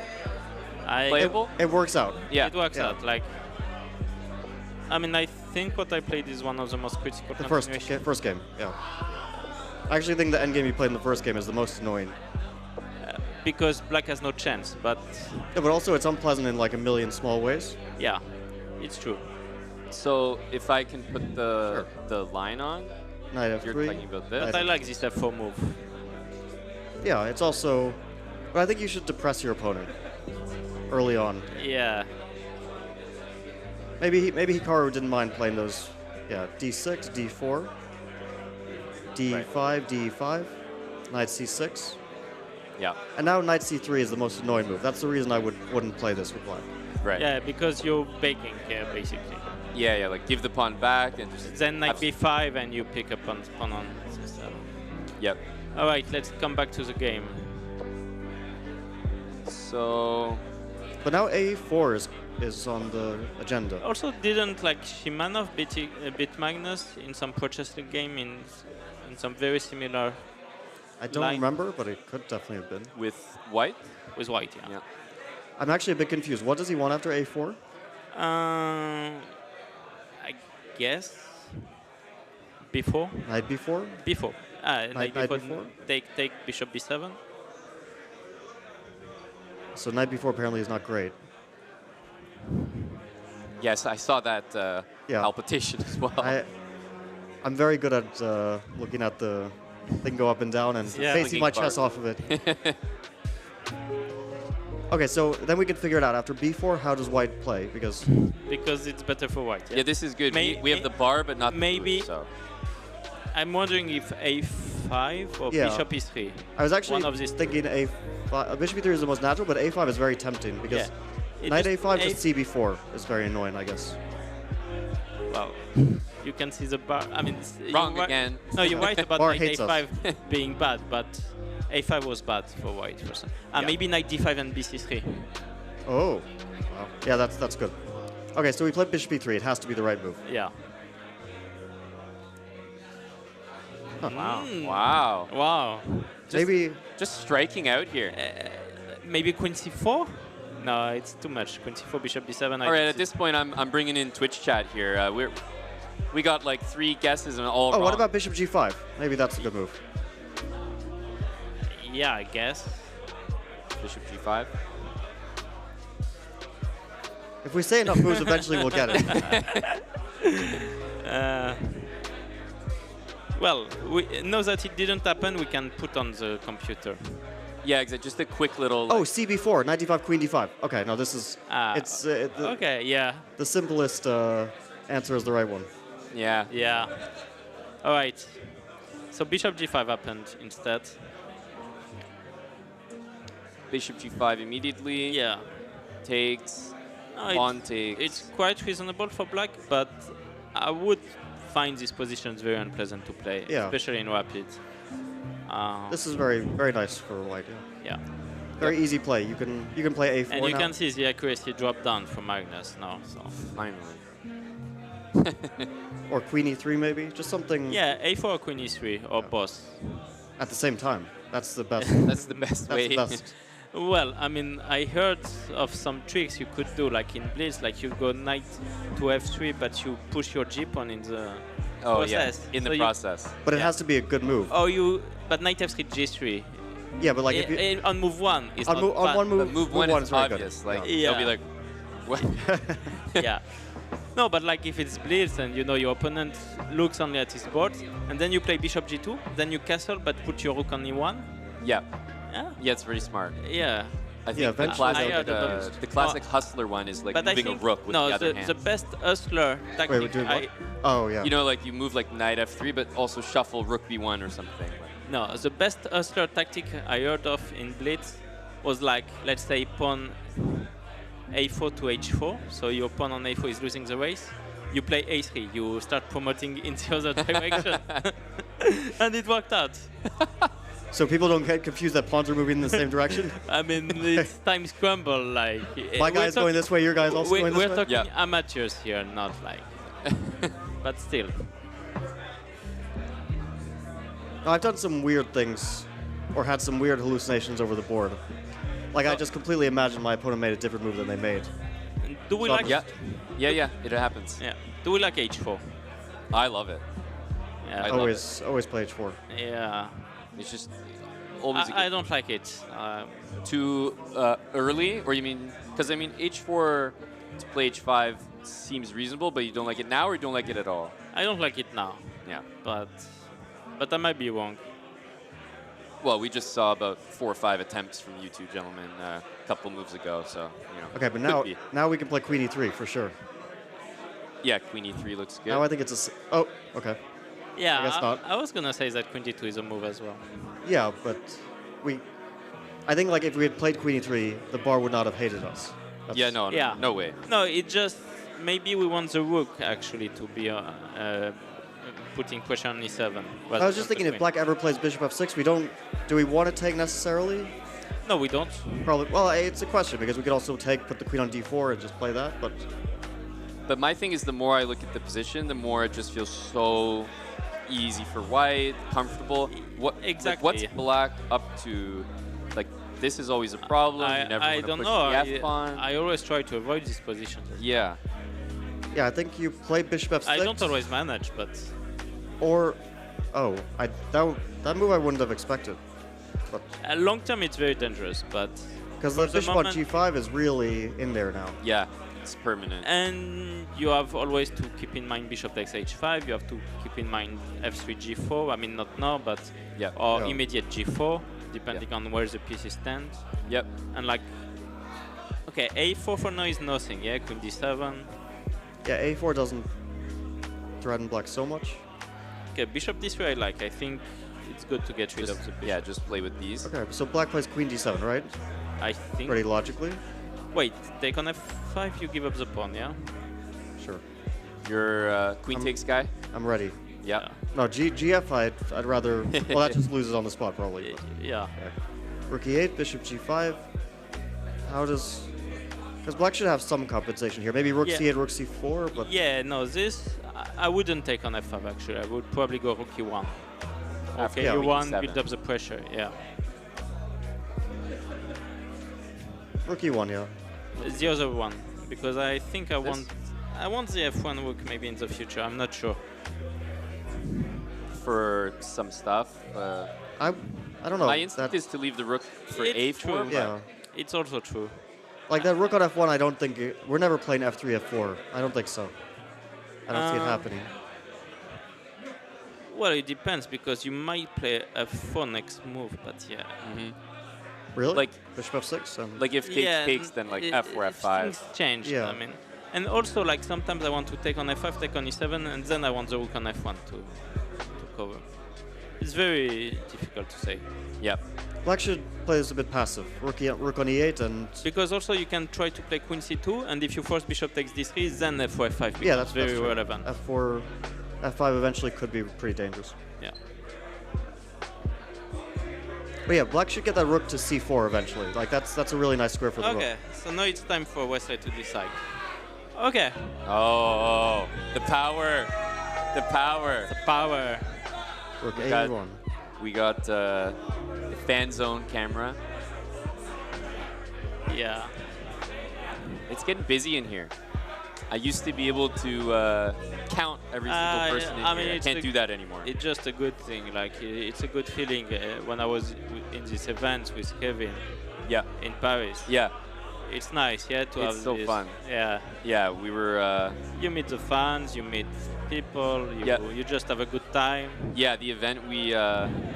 playable? It works out. Yeah. It works out. Like, I mean, I think what I played is one of the most critical. The first game, yeah. I actually think the endgame you played in the first game is the most annoying. Because black has no chance, but... Yeah, but also it's unpleasant in like a million small ways. Yeah, it's true. So if I can put the line on, knight f3. You're talking about this. But I like this f4 move. Yeah, it's also... But I think you should depress your opponent early on. Yeah. Maybe Hikaru didn't mind playing those. Yeah, d6, d4, d5, d5, knight c6. Yeah. And now knight c3 is the most annoying move. That's the reason I wouldn't play this with black. Right. Yeah, because you're begging here, basically. Yeah, like give the pawn back and just... Then knight b5 and you pick up on c7. Yep. All right, let's come back to the game. So... But now a4 is on the agenda. Also, didn't like Shimanov beat Magnus in some Pro Chess League game in some very similar... I don't remember, but it could definitely have been. With white? With white, yeah. I'm actually a bit confused. What does he want after a4? I guess before. Knight b4? Before. Knight b4? Take bishop b7. So knight b4 apparently is not great. Yes, I saw that palpitation as well. I'm very good at looking at the thing go up and down and facing my chess off of it. Okay, so then we can figure it out. After b4, how does white play? Because it's better for white. Yeah, this is good. We have the bar, but not maybe. The boot, so. I'm wondering if a5 or bishop e3. I was actually thinking a5. Bishop e3 is the most natural, but a5 is very tempting because knight a5 just cb4 is very annoying, I guess. Well, you can see the bar. I mean, wrong again. No, you're right about Bar knight hates a5 being bad, but a5 was bad for white. Maybe knight d5 and bc3. Oh, wow. Yeah, that's good. Okay, so we played bishop e3. It has to be the right move. Yeah. Huh. Wow. Wow. Maybe just striking out here. Maybe queen c4. No, it's too much. Queen c4, bishop b7. All right, at this point, I'm bringing in Twitch chat here. We got like 3 guesses and all wrong. What about bishop g5? Maybe that's a good move. Yeah, I guess. Bishop g5. If we say enough moves, eventually we'll get it. Well, now that it didn't happen, we can put on the computer. Yeah, exactly. Just a quick little... Oh, cb4, knight d5, queen d5. Okay, no, this is... okay, yeah. The simplest answer is the right one. Yeah. Yeah. All right. So bishop g5 happened instead. Bishop g5 immediately. Yeah. Takes. No, pawn takes. It's quite reasonable for black, but I would find these positions very unpleasant to play, especially in rapid. This is very, very nice for white. Yeah. Very easy play. You can play a4 and you now. can see the accuracy drop down for Magnus now. So finally. Or queen e3 maybe, just something. Yeah, a4 or queen e3 or both. At the same time. That's the best. That's the best way. That's the best. Well, I mean, I heard of some tricks you could do, like in Blitz, like you go knight to f3, but you push your g pawn in the Oh process. yeah, in So the you- process. But it has to be a good move. Oh, but knight f3 g3. Yeah, but like if you, On move one, it's on, not on bad. one move, But move one is very good. obvious. Like Yeah. they'll be like, what? Yeah. No, but like if it's blitz and you know your opponent looks only at his board, and then you play bishop g2, then you castle but put your rook on e1. Yeah. Yeah. Yeah, it's very smart. Yeah. I think Yeah, the eventually classic, they'll the classic hustler one is like But I moving think a rook with no, the other the hand. best hustler Wait, tactic. we're doing what? Oh yeah. You know, like you move like knight f3, but also shuffle rook b1 or something. No, the best hustler tactic I heard of in blitz was like, let's say pawn a4 to h4. So your pawn on a4 is losing the race. You play a3. You start promoting in the other direction, and it worked out. So people don't get confused that pawns are moving in the same direction? I mean, it's time scramble. Like My guy's going this way, your guy's also going this We're way? talking amateurs here, not like. But still. No, I've done some weird things, or had some weird hallucinations over the board. Like I just completely imagined my opponent made a different move than they made. Do we So like? Yeah, it happens. Yeah. Do we like h4? I love it. Yeah. I love Always play h4. Yeah. It's just always. I don't like it. Too early, or you mean? Because I mean, h4 to play h5 seems reasonable, but you don't like it now, or you don't like it at all? I don't like it now. Yeah. But I might be wrong. Well, we just saw about 4 or 5 attempts from you two gentlemen a couple moves ago, so you know. Okay, but could now be. we can play queen e3 for sure. Yeah, queen e3 looks good. Now I think it's oh, okay. Yeah, I guess not. I was gonna say that queen d2 is a move as well. Yeah, but I think like if we had played queen e3, the bar would not have hated us. Yeah, no way. No, it just maybe we want the rook actually to be putting pressure on e7. I was just thinking if black ever plays bishop f6, do we want to take necessarily? No, we don't. Probably. Well, it's a question because we could also put the queen on d4 and just play that, but. But my thing is, the more I look at the position, the more it just feels so easy for white, comfortable. Exactly. Like, what's black up to? Like, this is always a problem. You never I want to don't push know. the F pawn. I always try to avoid this position. Yeah. Yeah, I think you play bishop f6. I don't always manage, but. Or, that move I wouldn't have expected. But long term, it's very dangerous, but. Because the bishop on g5 is really in there now. Yeah, it's permanent. And you have always to keep in mind bishop takes h5. You have to keep in mind f3 g4. I mean, not now, but or immediate g4, depending on where the pieces stand. Yep. And like, okay, a4 for now is nothing. Yeah, queen d7. Yeah, a4 doesn't threaten black so much. Okay, bishop d3 I like. I think it's good to get rid of the bishop. Yeah, just play with these. Okay, so black plays queen d7, right? I think. Pretty logically. Wait, take on f5, you give up the pawn, yeah? Sure. Your queen takes guy? I'm ready. Yeah. No, gf I'd rather. Well, that just loses on the spot probably. Yeah. Okay. Rook e8, bishop g5. How does? Because black should have some compensation here. Maybe rook c8, rook c4, but. Yeah, no, this I wouldn't take on f5 actually. I would probably go rook e1. Okay, e1, build up the pressure. Yeah. Rook e1, yeah. The other one, because I think I want the f1 rook maybe in the future. I'm not sure. For some stuff. I don't know. My instinct is to leave the rook for It's a4. true. Yeah. It's also true. Like that rook on f1, I don't think we're never playing f3, f4. I don't think so. I don't see it happening. Well, it depends because you might play f4 next move, but yeah. Really? Like bishop f6. Like if takes, then like f4, f5. Things change. Yeah. I mean, and also like sometimes I want to take on f5, take on e7, and then I want the rook on f1 to cover. It's very difficult to say. Yep. Black should play this a bit passive. Rook on e8 and. Because also you can try to play queen c2, and if you force bishop takes d3, then f4, f5 becomes Yeah, that's very true. relevant. f4, f5 eventually could be pretty dangerous. Yeah. But yeah, black should get that rook to c4 eventually. Like that's a really nice square for the rook. Okay, so now it's time for Wesley to decide. Okay. Oh, the power. The power. The power. Rook a1. We got the FANZONE camera. Yeah. It's getting busy in here. I used to be able to count every single person in here. I can't do that anymore. It's just a good thing. Like, it's a good feeling when I was in this event with Kevin. Yeah. In Paris. Yeah. It's nice, yeah, to have It's so this. fun. Yeah. Yeah, we were... you meet the fans, you meet people, you just have a good time. Yeah, the event we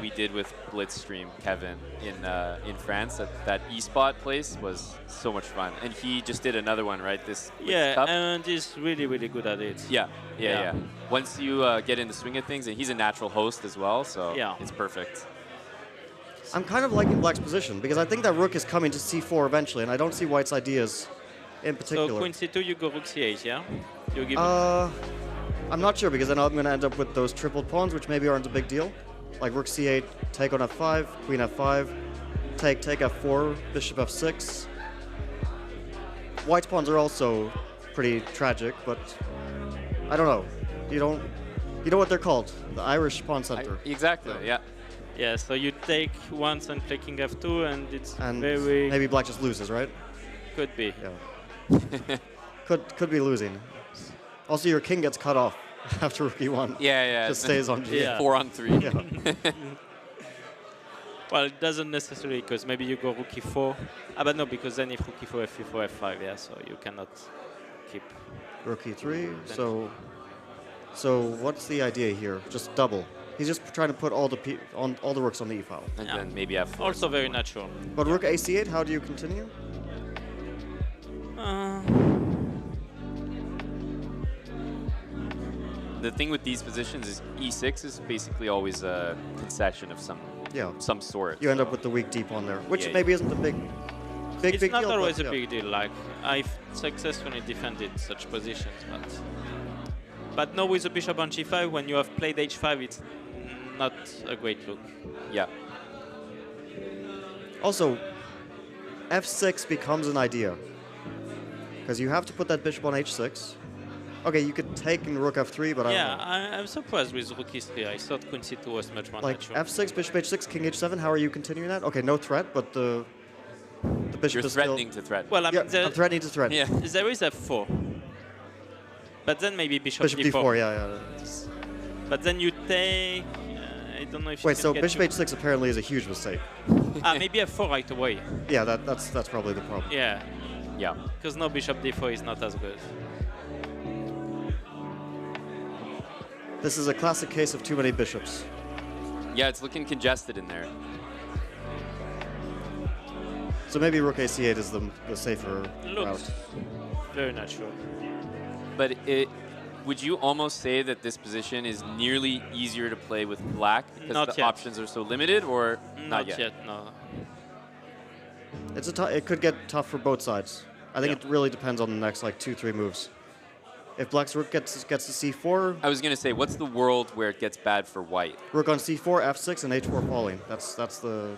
did with Blitzstream, Kevin, in France at that eSpot place was so much fun. And he just did another one, right? This Cup. And he's really, really good at it. Yeah. Once you get in the swing of things, and he's a natural host as well, so it's perfect. I'm kind of liking Black's position because I think that rook is coming to c4 eventually, and I don't see White's ideas in particular. So queen c2, you go rook c8, yeah? You give I'm not sure because then I'm going to end up with those tripled pawns, which maybe aren't a big deal. Like rook c8, take on f5, queen f5, take f4, bishop f6. White's pawns are also pretty tragic, but I don't know. You know what they're called? The Irish pawn center. Exactly, yeah. Yeah, so you take once and play king f2, and it's and very... maybe Black just loses, right? Could be. Yeah. could be losing. Also, your king gets cut off after rook e1. Yeah. Just stays on g8. Yeah. 4 on 3. Yeah. Well, it doesn't necessarily, because maybe you go rook e4. But no, because then if rook e4, f4, f5, yeah, so you cannot keep... Rook e3, so what's the idea here? Just double. He's just trying to put all the rooks on the e file. And then maybe f4. Also very natural. But rook ac8, how do you continue? The thing with these positions is e6 is basically always a concession of some sort. You end up with the weak d pawn there, which maybe isn't a big It's deal. not always a big deal. Like, I've successfully defended such positions, but no, with the bishop on g5, when you have played h5, it's not a great look. Yeah. Also, f6 becomes an idea. Because you have to put that bishop on h6. Okay, you could take in rook f3, but I don't know. I'm surprised with rook e3. I thought queen c2 was much more like natural. f6, bishop h6, king h7, how are you continuing that? Okay, no threat, but the bishop is threatening still... to threaten. Well, I mean, I'm threatening to threaten. Yeah. There is f4. But then maybe bishop d4, yeah. But then you take... I don't know if Wait, you so can bishop h6 apparently is a huge mistake. Maybe f4 right away. Yeah, that's probably the problem. Yeah. Yeah. Because no bishop d4 is not as good. This is a classic case of too many bishops. Yeah, it's looking congested in there. So maybe rook ac8 is the safer Looks route. very natural. But would you almost say that this position is nearly easier to play with black because Not the yet. options are so limited, or Not yet, no. It could get tough for both sides. I think it really depends on the next like 2-3 moves. If black's rook gets to c4, I was going to say, what's the world where it gets bad for white? rook on c4, f6, and h4 falling. That's the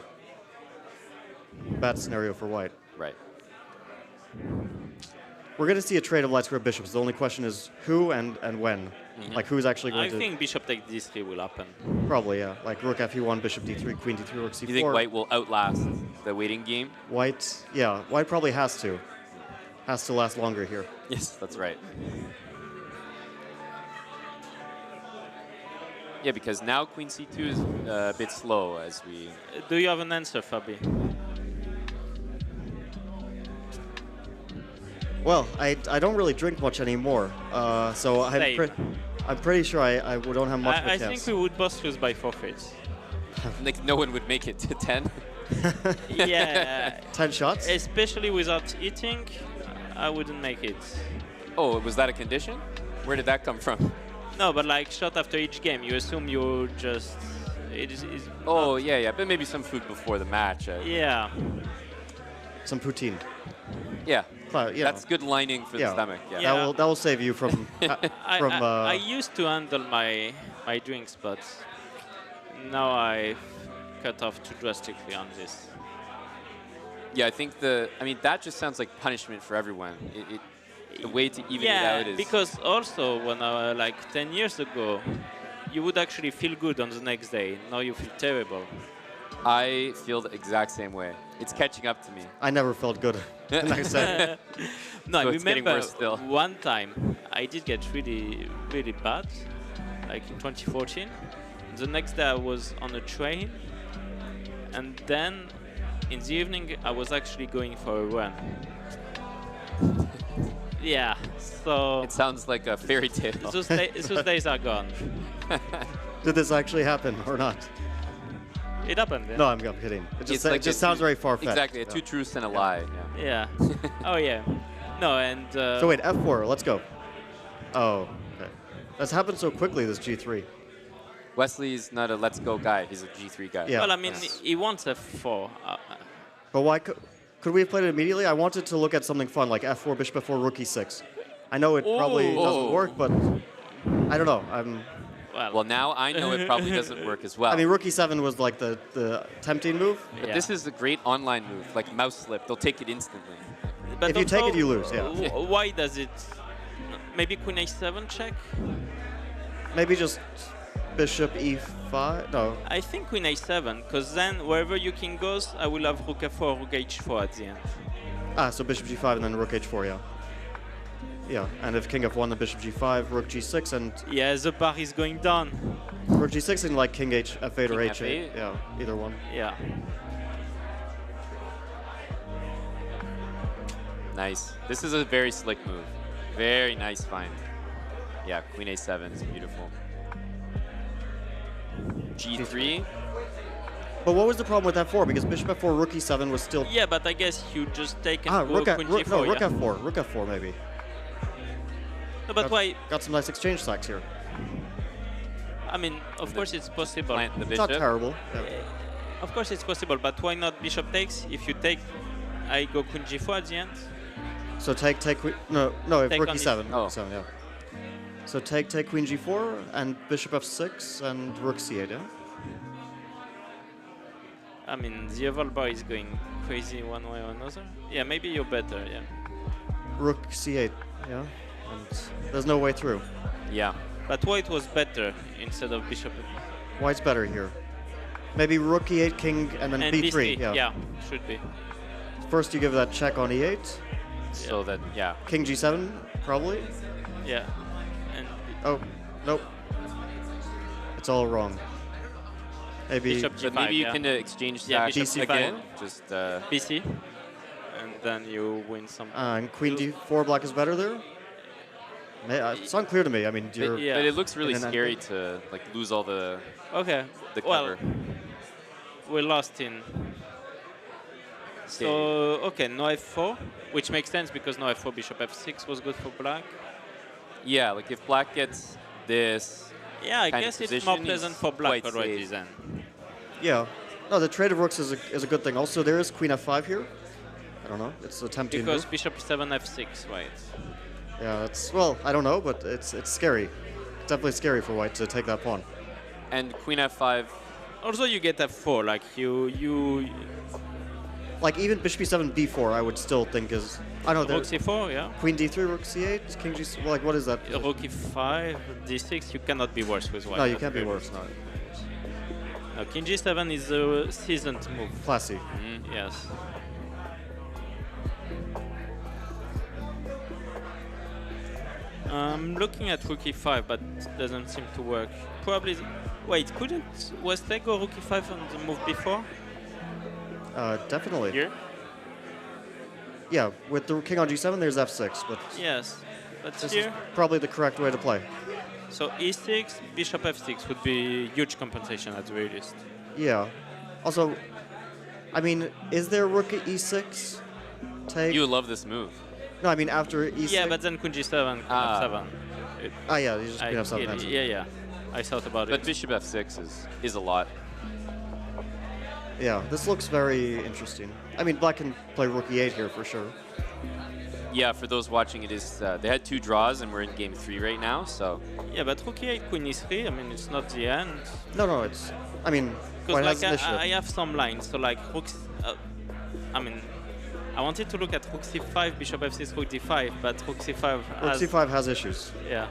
bad scenario for white. Right. We're going to see a trade of light square bishops. The only question is who and when. Like who's actually going I think bishop take d3 will happen. Probably, yeah. Like rook fe1, bishop d3, queen d3, rook c4. You think white will outlast the waiting game? White, yeah. White probably has to. Has to last longer here. Yes, that's right. Yeah, because now queen c2 is a bit slow as we... Do you have an answer, Fabi? Well, I don't really drink much anymore, so I'm pretty sure I don't have much of a I chance. think we would both lose by forfeits. Like no one would make it to 10? Yeah. 10 shots? Especially without eating, I wouldn't make it. Oh, was that a condition? Where did that come from? No, but like shot after each game, you assume you just... Oh, yeah, but maybe some food before the match. Yeah. Some poutine. Yeah. Yeah. That's good lining for the stomach. Yeah. That will save you from I used to handle my drinks, but now I cut off too drastically on this. Yeah, I think that just sounds like punishment for everyone. The way to even it out is... because also when like 10 years ago, you would actually feel good on the next day. Now you feel terrible. I feel the exact same way. It's catching up to me. I never felt good. Like I said. No, So I it's getting remember worse still. one time I did get really, really bad, like in 2014. The next day I was on a train, and then in the evening I was actually going for a run. Yeah, so... It sounds like a fairy tale. Those days are gone. Did this actually happen or not? It happened, yeah. No, I'm kidding. It just, It's it just sounds very far-fetched. Exactly, two truths and a lie. Yeah. Oh, yeah. No, and... So wait, F4, let's go. Oh, okay. That's happened so quickly, this G3. Wesley's not a let's go guy. He's a G3 guy. Yeah. Well, I mean, he wants F4. But why could we have played it immediately? I wanted to look at something fun, like F4, Bishop F4, Rook E6. I know it probably doesn't work, but I don't know. Well, now I know it probably doesn't work as well. I mean, Rook E7 was like the tempting move. But this is a great online move, like mouse slip. They'll take it instantly. But if you take it, you lose, yeah. Why does it... Maybe Queen A7 check? Maybe just Bishop E5? No. I think Queen A7, because then wherever your king goes, I will have Rook F4, Rook H4 at the end. Ah, so Bishop G5 and then Rook H4, yeah. Yeah, and if King F1, then Bishop G5, Rook G6, and... Yeah, the bar is going down. Rook G6 and like King H, F8 or King H8. F8? Yeah, either one. Yeah. Nice. This is a very slick move. Very nice find. Yeah, Queen A7 is beautiful. G3. But what was the problem with F4? Because Bishop F4, Rook E7 was still... Yeah, but I guess you just take and go Rook Queen G4, no, Rook yeah? F4. Rook F4, maybe. No, but why? Got some nice exchange stacks here. I mean, of course it's possible. It's not terrible. Yeah. Of course it's possible, but why not Bishop takes? If you take, I go Queen G4 at the end. So take Queen... No, Take Rook on E7. Oh. Rook E7, yeah. So take Queen G4 and Bishop F6 and Rook C8, yeah? I mean, the oval bar is going crazy one way or another. Yeah, maybe you're better, yeah. Rook C8, yeah? And there's no way through. Yeah. But white was better instead of Bishop. White's better here. Maybe Rook E8, King, and then B3. Yeah, should be. First you give that check on E8. So that, yeah. King G7, probably. Yeah. And oh, nope. It's all wrong. Maybe Bishop G5, maybe you can exchange stacks Bishop again. C5. Just BC. And then you win some. And Queen D4 black is better there? It's unclear to me. I mean, but it looks really scary to like lose all the the cover. We lost in. So okay, no F4, which makes sense because no F4 Bishop F6 was good for black. Yeah, like if black gets this. Yeah, I guess it's more pleasant for black already then. Yeah. No, the trade of rooks is a good thing. Also, there is Queen F5 here. I don't know. It's a tempting because move. Bishop 7 F6, right? Yeah, it's well, I don't know, but it's scary. It's definitely scary for white to take that pawn. And Queen F5. Also, you get F4, like you. Like even Bishop E7 B4, I would still think is. I don't know. Rook C4, yeah. Queen D3, Rook C8, King G. Well, like what is that? Rook E5, D6. You cannot be worse with white. No, you can't be worse. No. No, King G7 is a seasoned move. Classy. Yes. I'm looking at Rook E5, but it doesn't seem to work. Probably. Wait, couldn't Wesley go Rook E5 on the move before? Definitely. Here? Yeah, with the King on G7, there's F6, but yes, but this here is probably the correct way to play. So E6, Bishop F6 would be huge compensation at the very least. Yeah. Also, I mean, is there Rook E6? Take. You love this move. No, I mean after E6. Yeah, but then Queen G7, Queen F7. Yeah, you just Queen F7. Yeah. I thought about it. But Bishop F6 is a lot. Yeah, this looks very interesting. I mean, black can play Rook E8 here for sure. Yeah, for those watching, it is. They had 2 draws, and we're in game 3 right now. So. Yeah, but Rook E8, Queen E3. I mean, it's not the end. No, it's. I mean, because has like initiative. I have some lines. So like Rook. I mean, I wanted to look at Rook C5, Bishop F6, Rook D5, but Rook C5 has. Rook C5 has issues. Yeah.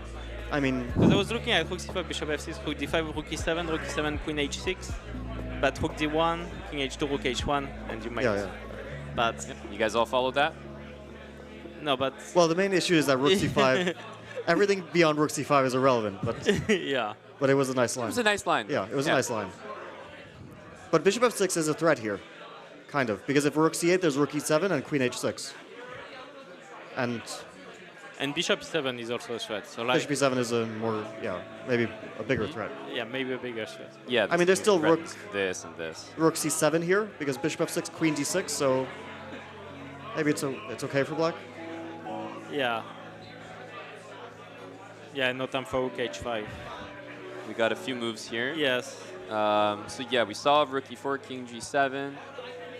I mean. Because I was looking at Rook C5, Bishop F6, Rook D5, Rook E7, Rook E7, Queen H6. but rook d1, king h2, rook h1, and you might. Yeah, yeah. But you guys all followed that? No, but well, the main issue is that rook c5. Everything beyond rook c5 is irrelevant, but yeah. But it was a nice line. It was a nice line. Yeah, it was a nice line. But bishop f6 is a threat here, kind of, because if rook c8, there's rook e7 and queen h6. And bishop e7 is also a threat. So like bishop e7 is a more, maybe a bigger threat. Yeah, maybe a bigger threat. Yeah. I mean, there's still rook this and this. Rook c7 here because bishop f6, queen d6. So maybe it's okay for black. Yeah. Yeah, no time for rook h5. We got a few moves here. Yes. So yeah, we saw rook e4, king g7,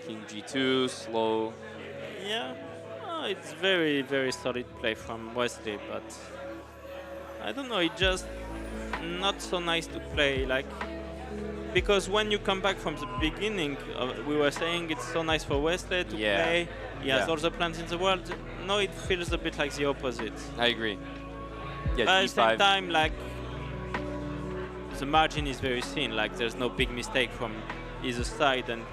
king g2, slow. Yeah. It's very, very solid play from Wesley, but I don't know, it's just not so nice to play, like, because when you come back from the beginning, we were saying it's so nice for Wesley to play, he has all the plans in the world. No, it feels a bit like the opposite. I agree. Yeah, but at the same time, like, the margin is very thin, like there's no big mistake from either side, and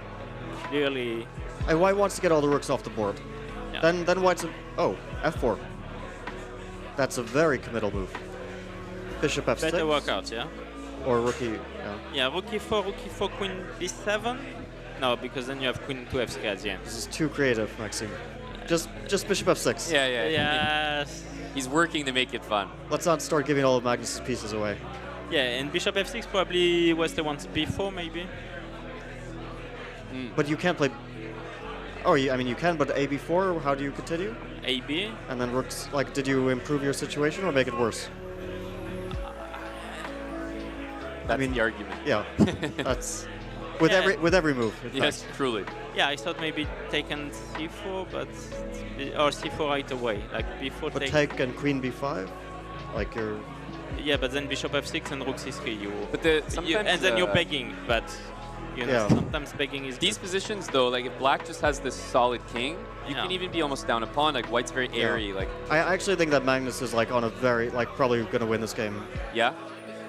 clearly... And White wants to get all the rooks off the board. Yeah. Then White's f4. That's a very committal move. Bishop f6. Better workout, yeah? Or rook e... Yeah, rook e4, queen b7. No, because then you have queen to f3 at the end. This is too creative, Maxime. Just bishop f6. Yeah. Yes. He's working to make it fun. Let's not start giving all of Magnus's pieces away. Yeah, and bishop f6 probably Wesley wants b4 maybe. But you can't play... Oh, I mean, you can, but ab4, how do you continue? AB. And then rooks, like, did you improve your situation or make it worse? That's the argument. Yeah, that's... With every move. Yes, truly. Yeah, I thought maybe taken c4, but... Or c4 right away, like b4 But take and queen b5? Like you're... Yeah, but then bishop f6 and rook c3, you... But and then you're begging, but... You know, sometimes begging is these positions though, like if black just has this solid king, you can even be almost down a pawn. Like white's very airy. Like I actually think that Magnus is like on a very probably going to win this game. Yeah.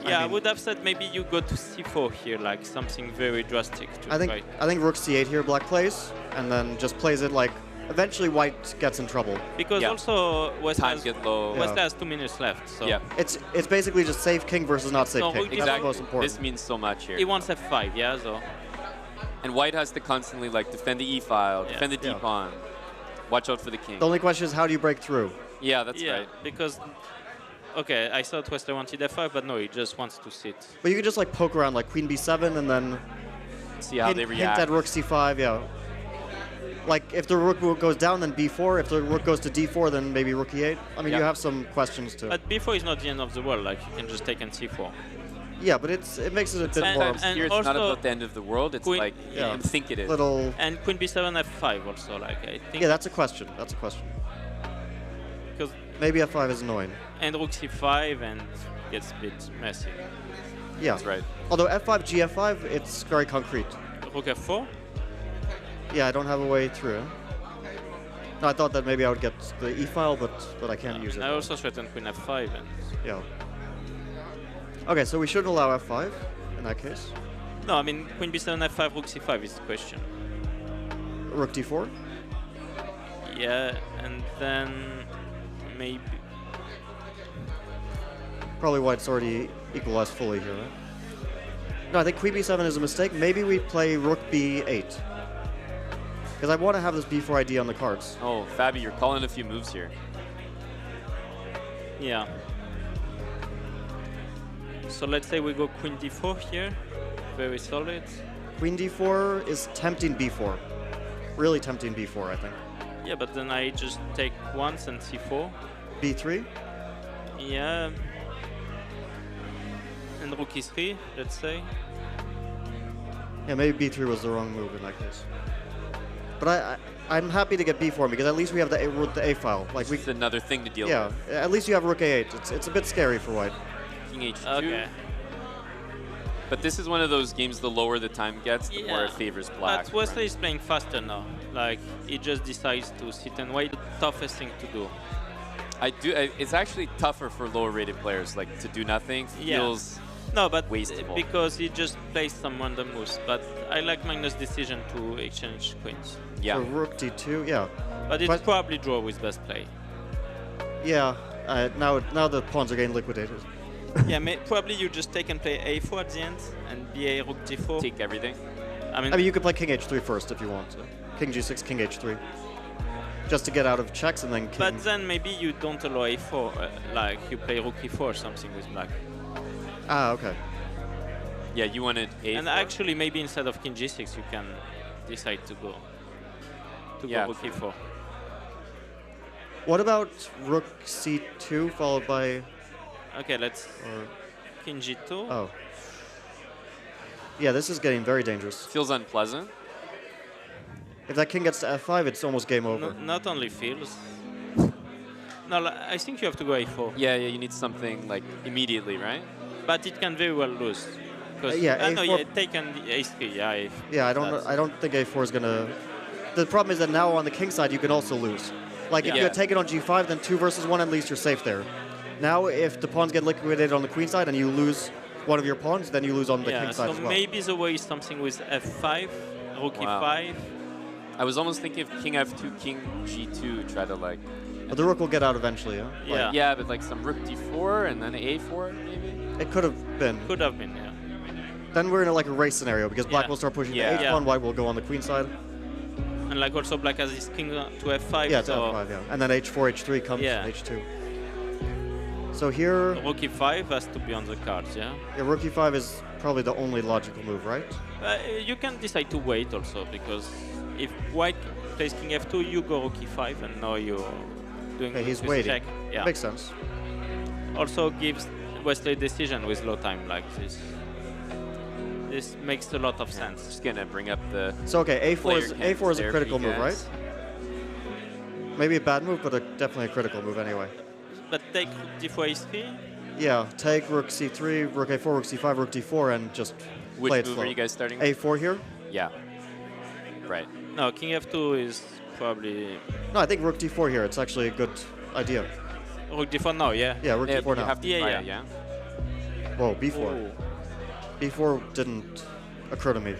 Yeah, I would have said maybe you go to c4 here, like something very drastic to try. I think rook c8 here black plays, and then just plays it like eventually white gets in trouble. Because also Wesley has 2 minutes left. So it's basically just safe king versus not safe king. Exactly. That's the most important. This means so much here. He wants f5, yeah, so. And white has to constantly like defend the e file, defend the d pawn. Watch out for the king. The only question is how do you break through? Yeah, that's right. Because okay, I thought Wesley wanted f5, but no, he just wants to sit. But you could just like poke around like queen b7 and then see how they react. Hint at rook c5, yeah. Like if the rook goes down, then b4. If the rook goes to d4, then maybe rook e8. I mean, you have some questions too. But b4 is not the end of the world. Like you can just take and c4. Yeah, but it makes it a bit more. And here it's not about the end of the world. It's like you think it is. And queen b7 f5 also. Like I think. Yeah, that's a question. That's a question. Because maybe f5 is annoying. And rook c5 and gets a bit messy. Yeah, that's right. Although f5 gf5, it's very concrete. Rook f4. Yeah, I don't have a way through. No, I thought that maybe I would get the e file, but I can't use it. I also threatened queen f5. And yeah. Okay, so we shouldn't allow f5 in that case. No, I mean queen b7 f5 rook c5 is the question. Rook d4. Yeah, and then maybe. Probably white's already equalized fully here, right? No, I think queen b7 is a mistake. Maybe we play rook b8. Because I want to have this b4 ID on the cards. Oh, Fabi, you're calling a few moves here. Yeah. So let's say we go queen d4 here. Very solid. Queen d4 is tempting b4. Really tempting b4, I think. Yeah, but then I just take once and c4. b3? Yeah. And rook e3, let's say. Yeah, maybe b3 was the wrong move in that case. But I'm happy to get b4 because at least we have the a file. Like it's another thing to deal with. Yeah, at least you have rook a8. It's a bit scary for white. King h2. Okay. But this is one of those games, the lower the time gets, the more it favors black. But Wesley is playing faster now. Like, he just decides to sit and wait. The toughest thing to do. It's actually tougher for lower rated players. Like, to do nothing feels No, but wasteful. because he just plays some random moves. But I like Magnus' decision to exchange queens. Yeah. So rook d2, yeah. But it's probably draw with best play. Yeah. Now the pawns are getting liquidated. Yeah, probably you just take and play a4 at the end and ba rook d4. Take everything. I mean, you could play king h3 first if you want to. King g6, king h3. Just to get out of checks and then king. But then maybe you don't allow a4, like you play rook e4 or something with black. Ah, okay. Yeah, you wanted a4. And actually, maybe instead of king g6, you can decide to go rook e4. What about rook c2 followed by? Okay, let's king g2. Oh. Yeah, this is getting very dangerous. Feels unpleasant. If that king gets to f5, it's almost game over. Not only feels. No, I think you have to go a4. Yeah, you need something like immediately, right? But it can very well lose. Yeah, no, a4 yeah, take on the a3. Yeah, yeah, I don't think a4 is gonna. The problem is that now on the king side you can also lose. Like if you had taken on g5, then 2 versus 1, at least you're safe there. Now if the pawns get liquidated on the queen side and you lose one of your pawns, then you lose on the king side as well. Maybe the way is something with f5, rook e5. I was almost thinking of king f2, king g2, try to like. But the rook will get out eventually, huh? Yeah. Yeah, but like some rook d4 and then a4 maybe. It could have been. Could have been, yeah. Then we're in like a race scenario because black will start pushing the h1, white will go on the queen side. And like also black has his king to f5. Yeah, to f5, yeah. And then h4, h3 comes h2. So here... Rook e5 has to be on the cards, yeah? Yeah, rook e5 is probably the only logical move, right? You can decide to wait also, because if white plays king f2, you go rook e5, and now you're doing he's waiting. check. Yeah. Makes sense. Also gives Wesley decision with low time like this. This makes a lot of sense. Just gonna bring up the. So okay, a4 is a critical move, right? Maybe a bad move, but definitely a critical move anyway. But take d4 h3. Yeah, take rook c3, rook a4, rook c5, rook d4, and just play it slow. Which move are you guys starting with? A4 here. Yeah. Right. No, king f2 is probably. No, I think rook d4 here. It's actually a good idea. Rook d4 now, yeah. Yeah, rook d4 now. Have to yeah. Whoa, b4. Oh. b4 didn't occur to me.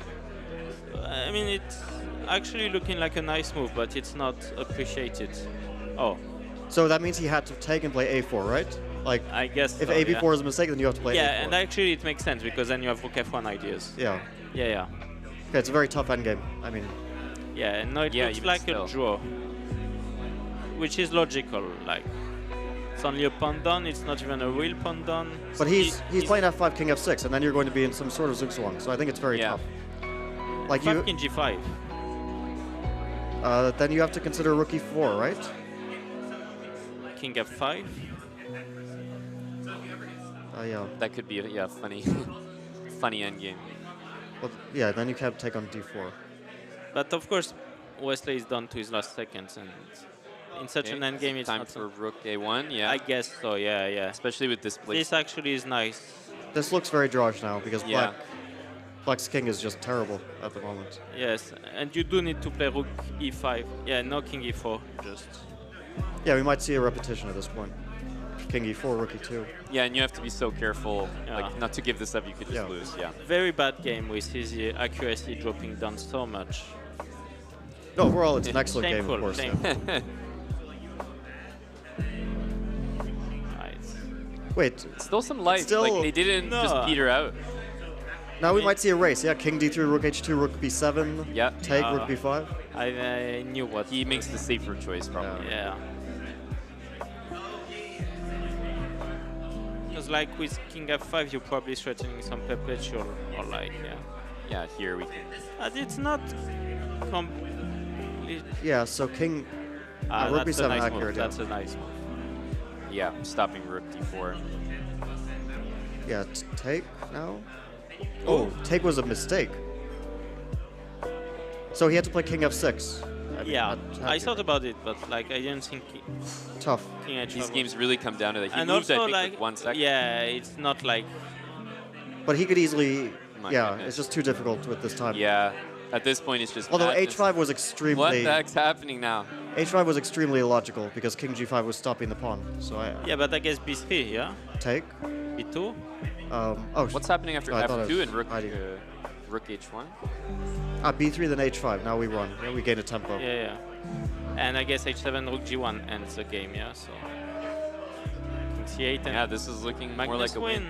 I mean, it's actually looking like a nice move, but it's not appreciated. Oh. So that means he had to take and play a4, right? Like, I guess if so, ab4 is a mistake, then you have to play a4. Yeah, and actually it makes sense, because then you have rook f1 ideas. Yeah. Yeah. Okay, it's a very tough endgame. I mean... Yeah, and now it looks like a draw. Which is logical, like... It's only a pawn down, it's not even a real pawn down. But he's playing f5, king f6, and then you're going to be in some sort of zugzwang, so I think it's very tough. Like you... king g5. Then you have to consider rook e4, right? King f5. Yeah. That could be a funny, funny endgame. Well, yeah, then you can't take on d4. But of course, Wesley is down to his last seconds, and in such an endgame, it's time not for rook a1. Yeah. I guess so. Yeah. Especially with this place. This actually is nice. This looks very drawish now because Black's king is just terrible at the moment. Yes, and you do need to play rook e5. Yeah, no king e4. Just. Yeah, we might see a repetition at this point. King e4, rook e2. Yeah, and you have to be so careful, like not to give this up. You could just lose. Yeah. Very bad game with his accuracy dropping down so much. No, overall, it's an excellent game, of course. Wait, still some life. Like they didn't just peter out. Now we might see a race. Yeah, king d3, rook h2, rook b7. Yeah. Take rook b5. I knew what he makes the safer choice, probably. Yeah. Because like with king f5, you're probably threatening some perpetual or like Yeah, here we can. But it's not complete. Yeah, so king rook b7 nice accurate. That's a nice move. Yeah, stopping rook d4. Yeah, take now. Oh, take was a mistake. So he had to play king f6. I thought about it, but like I didn't think. Tough. King h5 These games really come down to that. He and moves, also, I think, like, with 1 second. Yeah, it's not like. But he could easily. My yeah, goodness. it's just too difficult with this time. Yeah, at this point it's just. Although madness. h5 was extremely. What the heck's happening now? h5 was extremely illogical because king g5 was stopping the pawn. So Yeah, but I guess b3, yeah. Take. b2. What's happening after I thought it F2 was and Rook hiding. Rook H1? B3 then H5. Now we run. Yeah, we gain a tempo. Yeah. And I guess H7 Rook G1 ends the game. Yeah. So King C8. And Yeah, this is looking more Magnus like a win.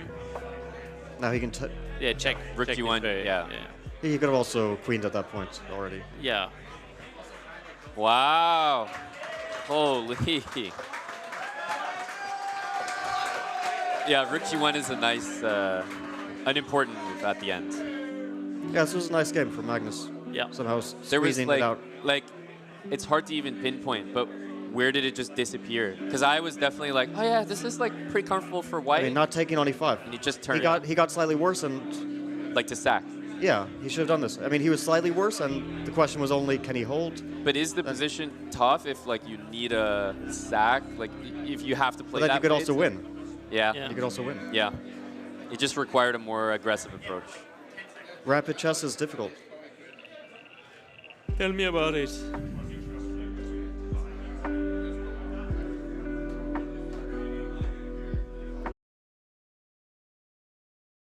Now he can. Yeah, check. Rook check G1. is very- Yeah. He could have also queened at that point already. Yeah. Wow. Holy. Yeah, Rook G1 is a nice, an important move at the end. Yeah, this was a nice game for Magnus. Yeah. Somehow There was squeezing it out. like, it's hard to even pinpoint, but where did it just disappear? Because I was definitely like, oh yeah, this is like pretty comfortable for white. I mean, not taking on E5. And he just turned He got slightly worse and. like to sack. Yeah, he should have done this. I mean, he was slightly worse, and the question was only, can he hold? But is the position tough if like you need a sack? Like if you have to play But then that you could phase? also win. Yeah. You could also win. Yeah. It just required a more aggressive approach. Rapid chess is difficult. Tell me about it.